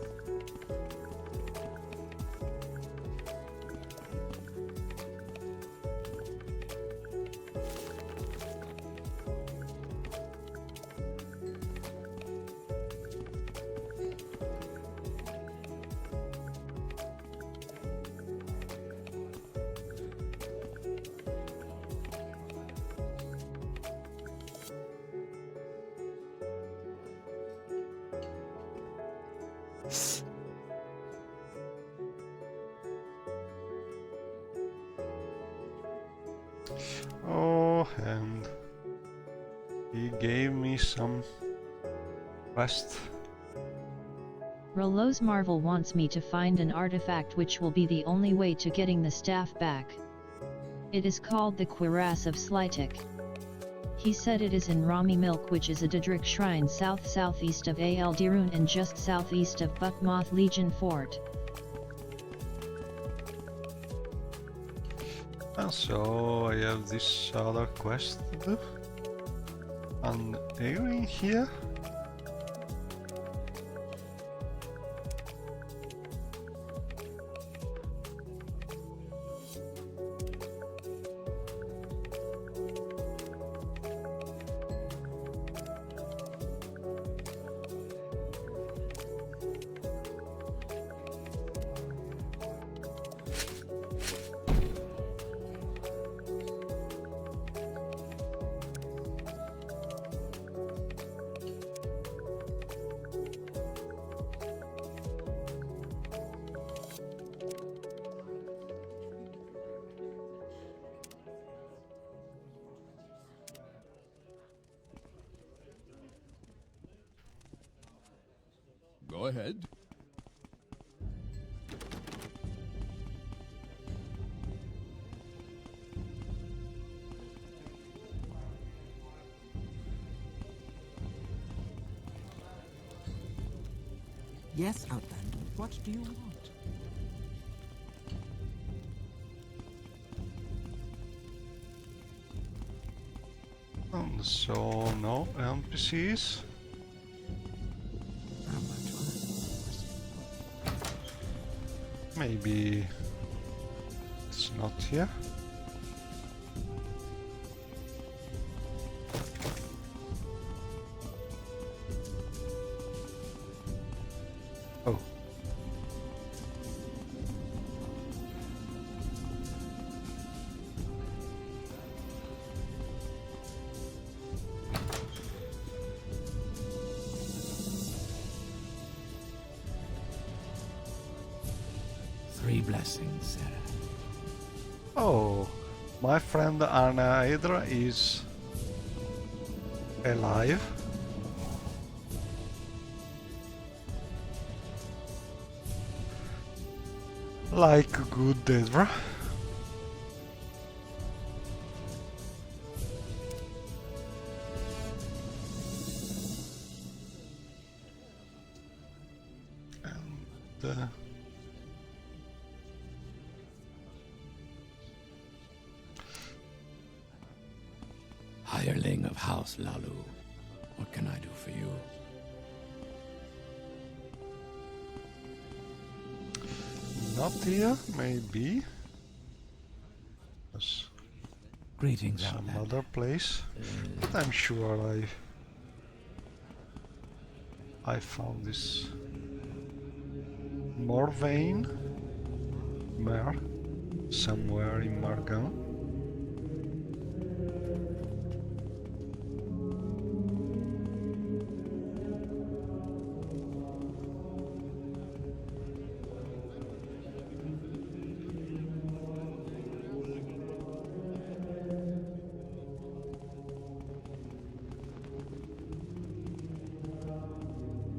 Oh, and he gave me some quest. Rollo's Marvel wants me to find an artifact which will be the only way to getting the staff back. It is called the Cuirass of Slytic. He said it is in Rami Milk, which is a Daedric shrine south-southeast of Al Dirun and just southeast of Buckmoth Legion Fort. And so I have this other quest to do. And in here. Go ahead. Yes, Outlander. What do you want? And so no NPCs. How much Maybe it's not here. Oh. Three blessings, Sarah. Oh, my friend Anna Hydra is alive. Like a good Hydra. And Hireling of House Lalu. What can I do for you? not here, maybe. There's Greetings, some Outlander. other place. But I'm sure I found this Morrowind World somewhere in Margan.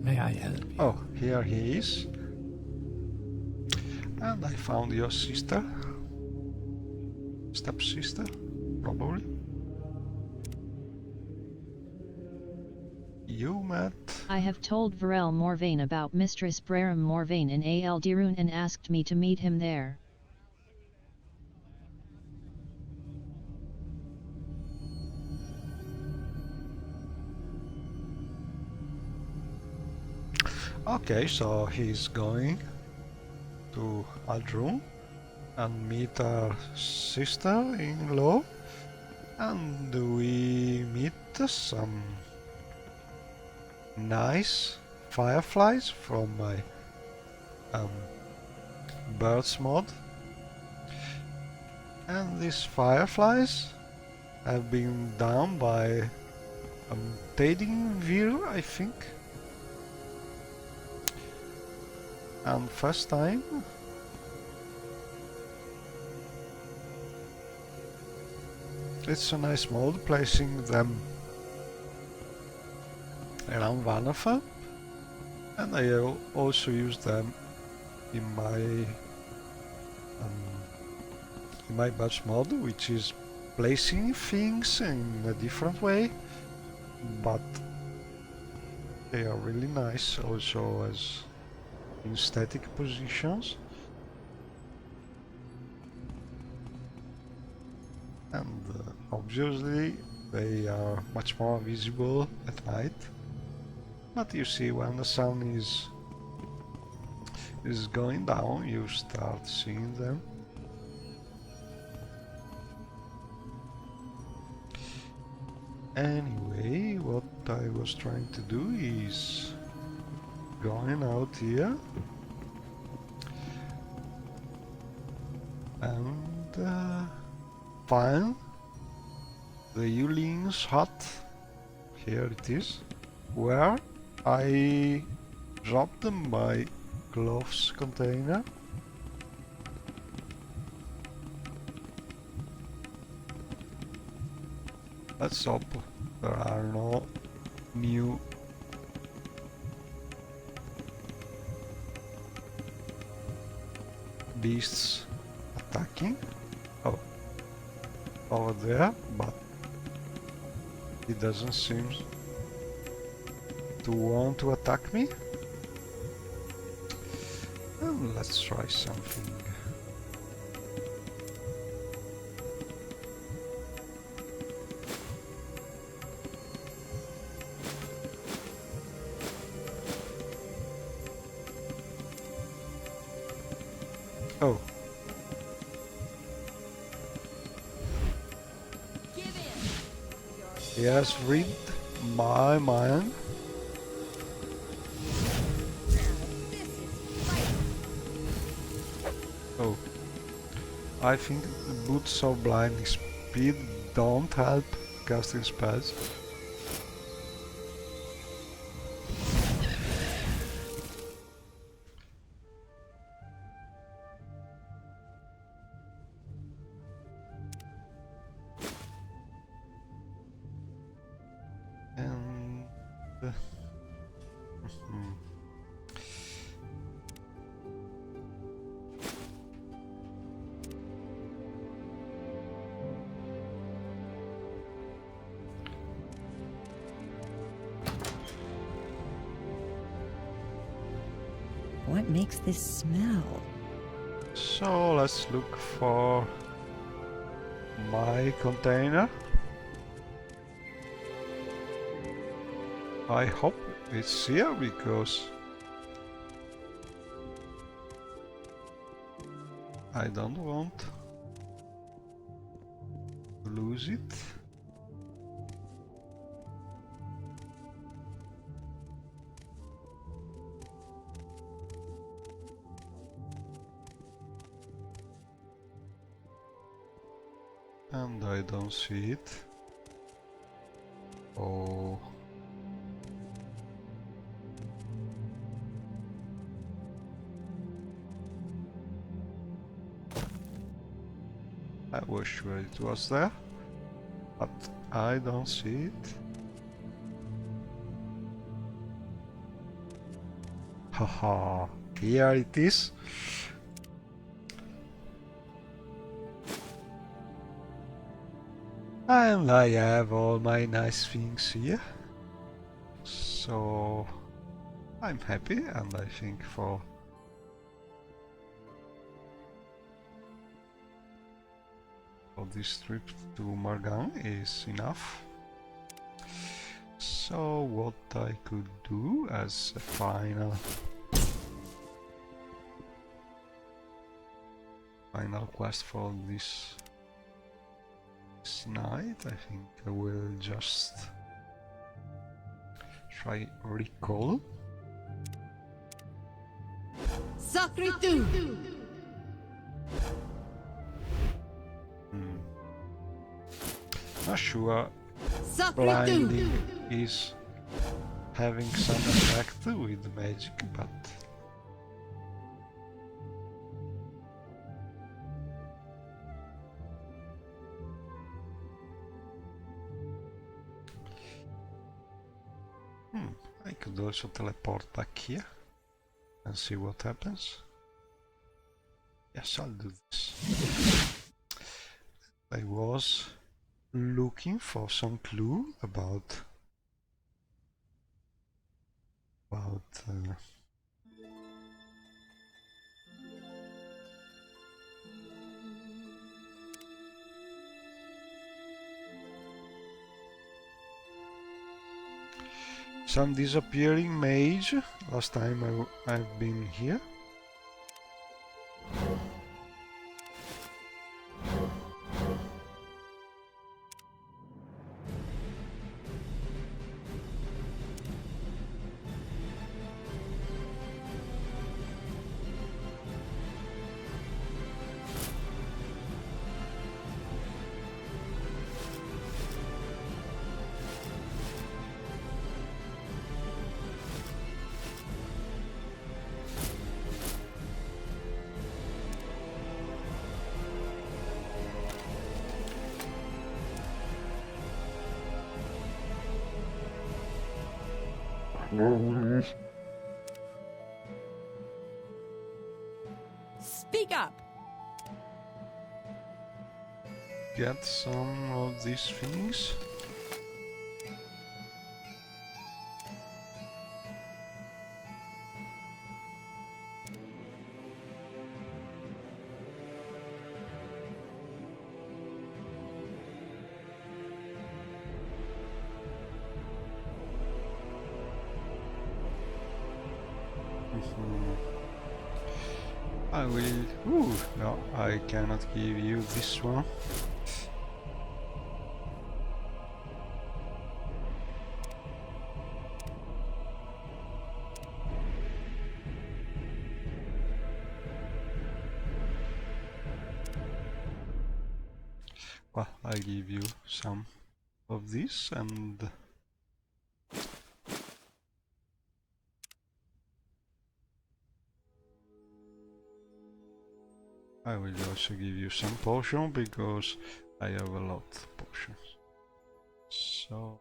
May I help you? Oh, here he is. And I found your sister. Stepsister, probably. You met... I have told Varel Morvain about Mistress Breram Morvain in Al Dirun and asked me to meet him there. Okay, so he's going to Aldrun and meet our sister-in-law, and we meet some nice fireflies from my birds mod. And these fireflies have been done by Tadingvir, I think. And first time it's a nice mode, placing them around Vanafa, and I also use them in my batch mod, which is placing things in a different way, but they are really nice also as in static positions. And obviously they are much more visible at night, but you see, when the sun is going down, you start seeing them. Anyway, what I was trying to do is going out here and find the Yuling's hut. Here it is, where I dropped my gloves container. Let's hope there are no new beasts attacking. Oh, over there, but it doesn't seem to want to attack me. Let's try something. Oh. He has read my mind. Oh. I think the boots of blinding speed don't help casting spells. And What makes this smell? so let's look for my container. I hope it's here because I don't want to lose it. And I don't see it. Oh. I was sure it was there, but I don't see it. Haha, here it is. And I have all my nice things here. So I'm happy, and I think for this trip to Margan is enough. So what I could do as a final quest for this night, I think I will just try recall. Sacritu! Not sure Sacritu! blinding is having some effect with magic, but I could also teleport back here and see what happens. Yes, I'll do this. I was looking for some clue about some disappearing mage last time I've been here. Speak up! Get some of these things. I will... Ooh, no, I cannot give you this one. Well, I give you some of this and... I will also give you some potion because I have a lot of potions. So...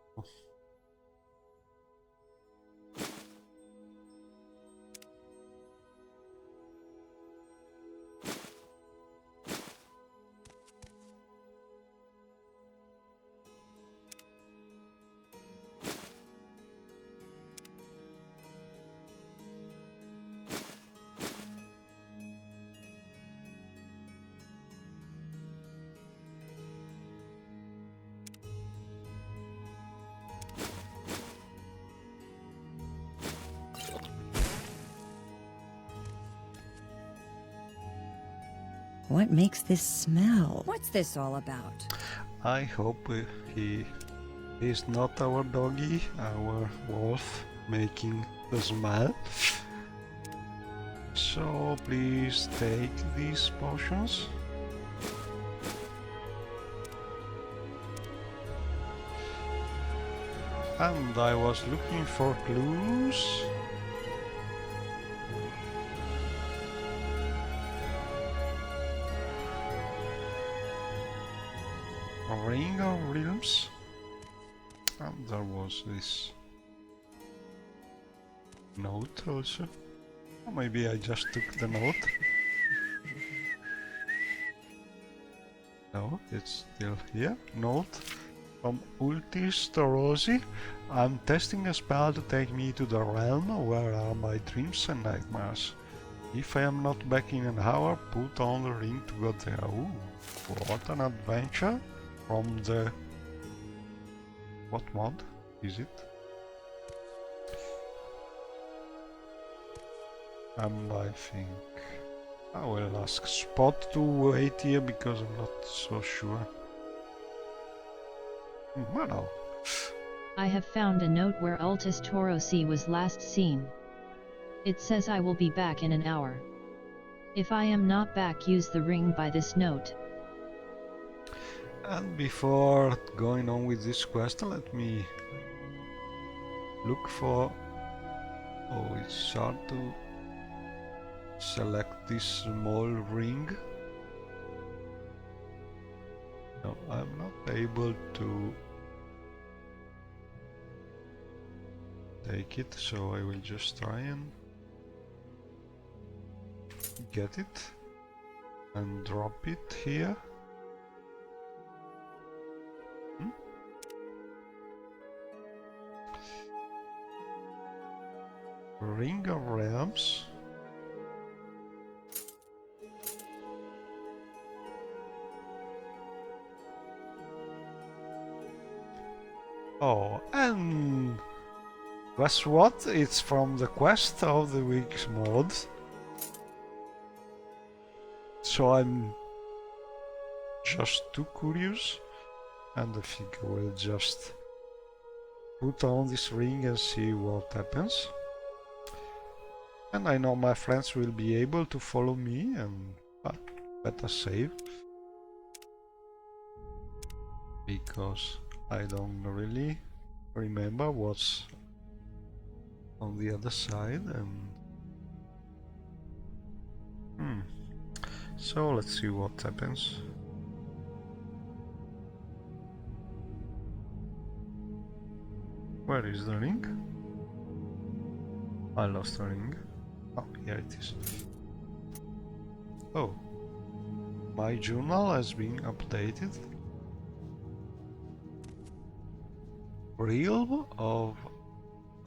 What makes this smell? What's this all about? I hope he is not our doggy, our wolf, making the smell. So please take these potions. And I was looking for clues. A ring of realms. And there was this note also. Or maybe I just took the note. No, it's still here. Note from Ultis to Rosie. I'm testing a spell to take me to the realm where are my dreams and nightmares. If I am not back in an hour, put on the ring to go there. Ooh, what an adventure from the... What mod is it? And I think I will ask Spot to wait here because I'm not so sure. Well, I have found a note where Altus Torosi was last seen. It says I will be back in an hour. If I am not back, use the ring by this note. And before going on with this quest, let me look for... Oh, it's hard to select this small ring. No, I'm not able to take it, so I will just try and get it and drop it here. Ring of Realms. Oh, and guess what? It's from the Quest of the Week's mod. So I'm just too curious, and I think I will just put on this ring and see what happens. And I know my friends will be able to follow me, and better save. Because I don't really remember what's on the other side, and so let's see what happens. Where is the ring? I lost the ring. Oh, here it is. Oh, my journal has been updated. Realm of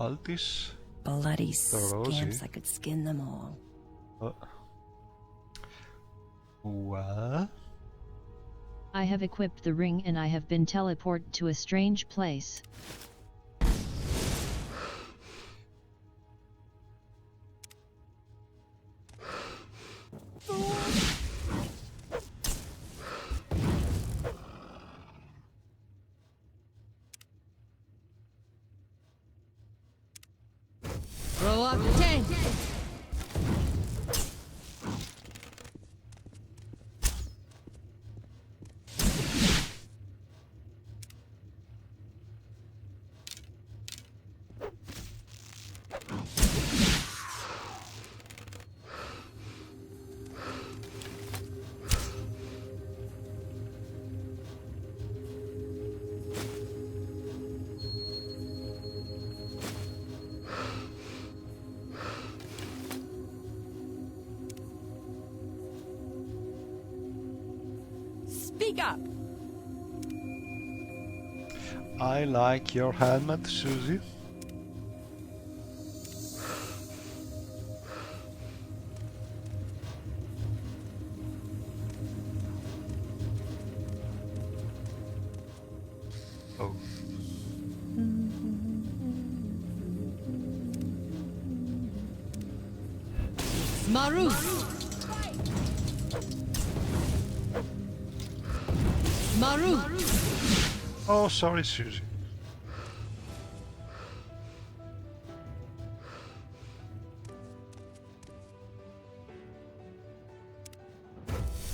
Altis. Bloody scamps, I could skin them all. Well? I have equipped the ring and I have been teleported to a strange place. Throw up 10. Speak up! I like your helmet, Susie. Oh. Marut. Marut. Oh, sorry, Susie.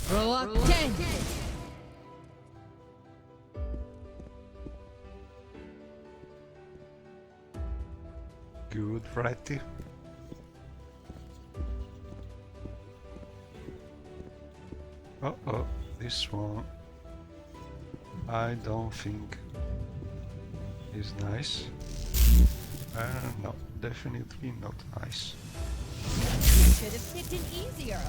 Throw up 10. Good, righty. Uh-oh, this one I don't think is nice. No, definitely not nice. Should have picked an easier.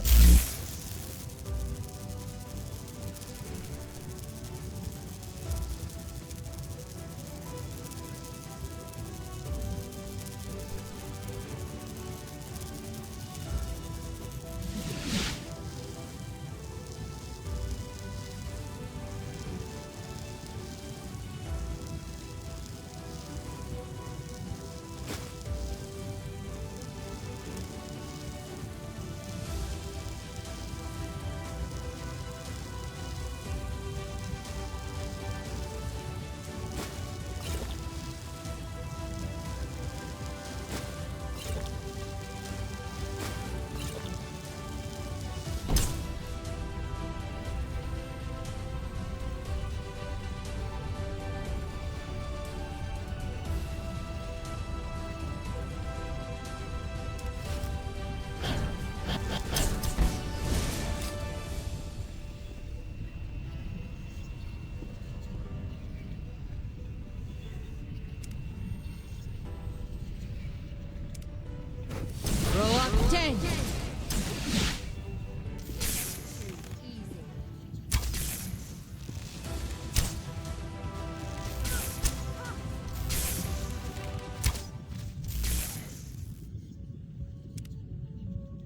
Throw up 10.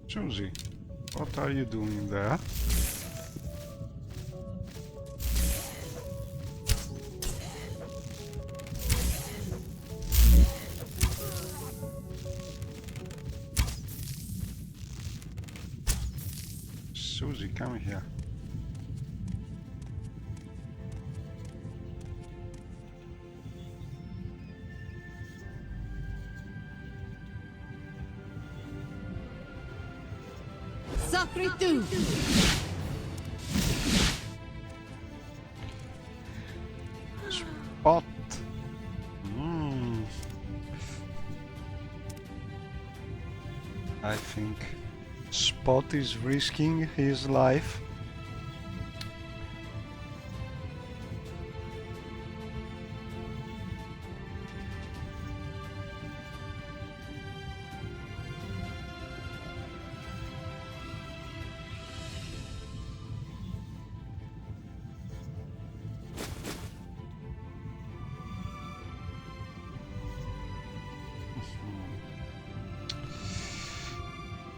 Susie, what are you doing there? Susie, come here. Sacre tu. Spot. I think Spot is risking his life.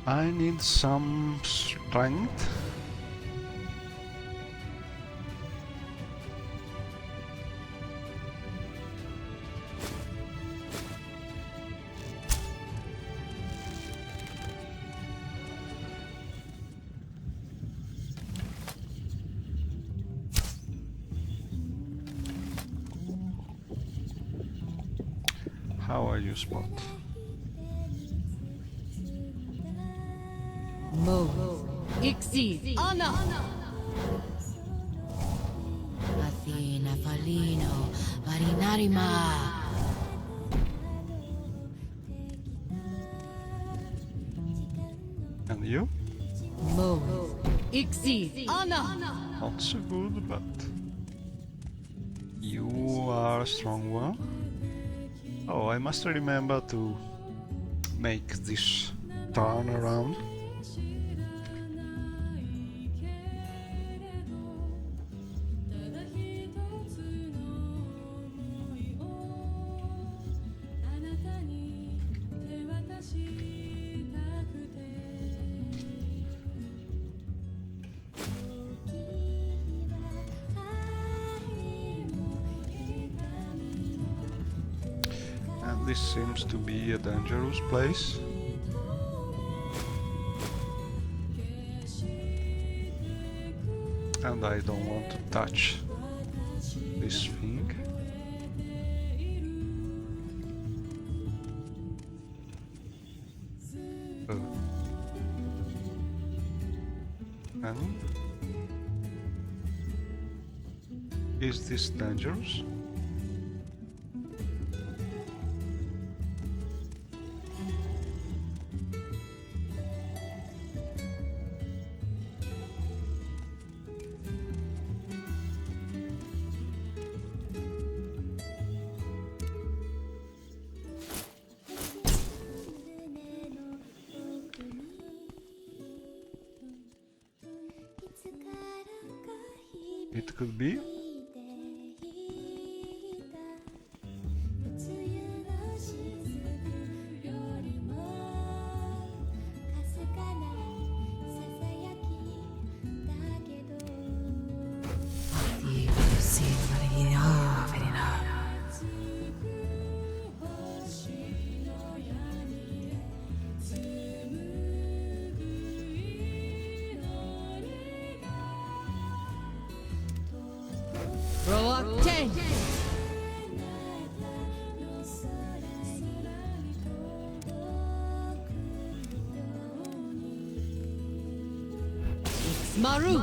I need some strength. How are you, Spot? Mo. Ixi. Anna. Athena Falino. Marinarima. And you? Mo. Ixi. Anna. Not so good, but you are a strong one. Oh, I must remember to make this turn around. And this seems to be a dangerous place. And I don't want to touch this thing. And is this dangerous? It could be. Row up 10. It's Maru.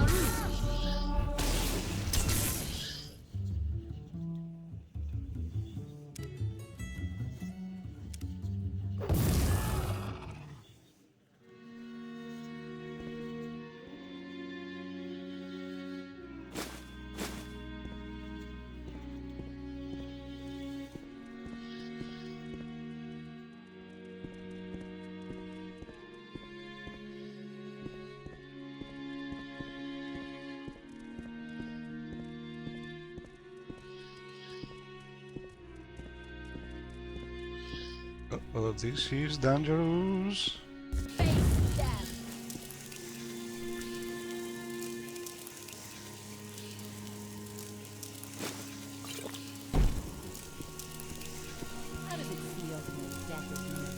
Oh, this is dangerous. How does it feel to know death is near?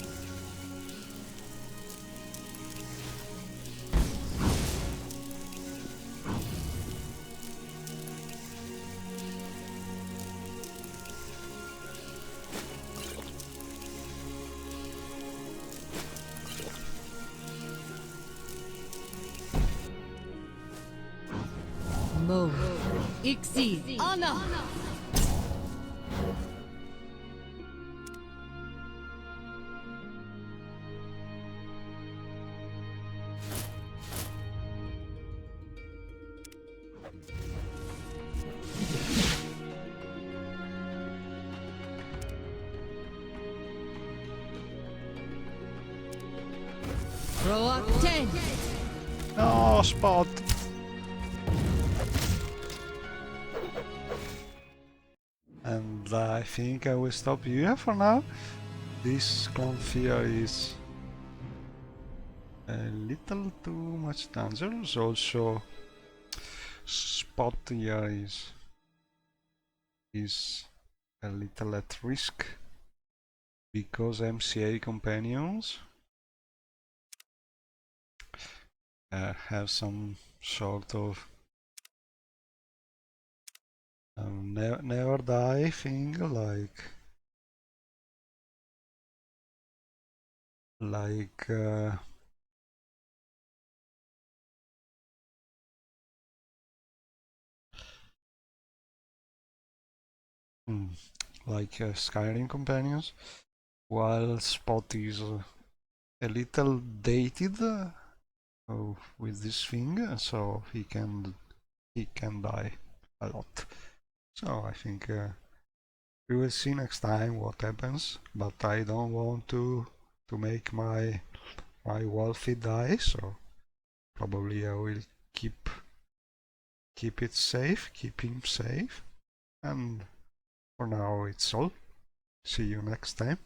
Mo. Ixi. Anna. Row up 10. No, Spot. And I think I will stop here for now. This configure is a little too much dangerous. Also, Spot here is a little at risk because MCA companions have some sort of never die thing, like like Skyrim companions, while Spot is a little dated with this thing, so he can die a lot. So I think we will see next time what happens, but I don't want to make my Wolfie die, so probably I will keep it safe, keep him safe, and for now it's all. See you next time.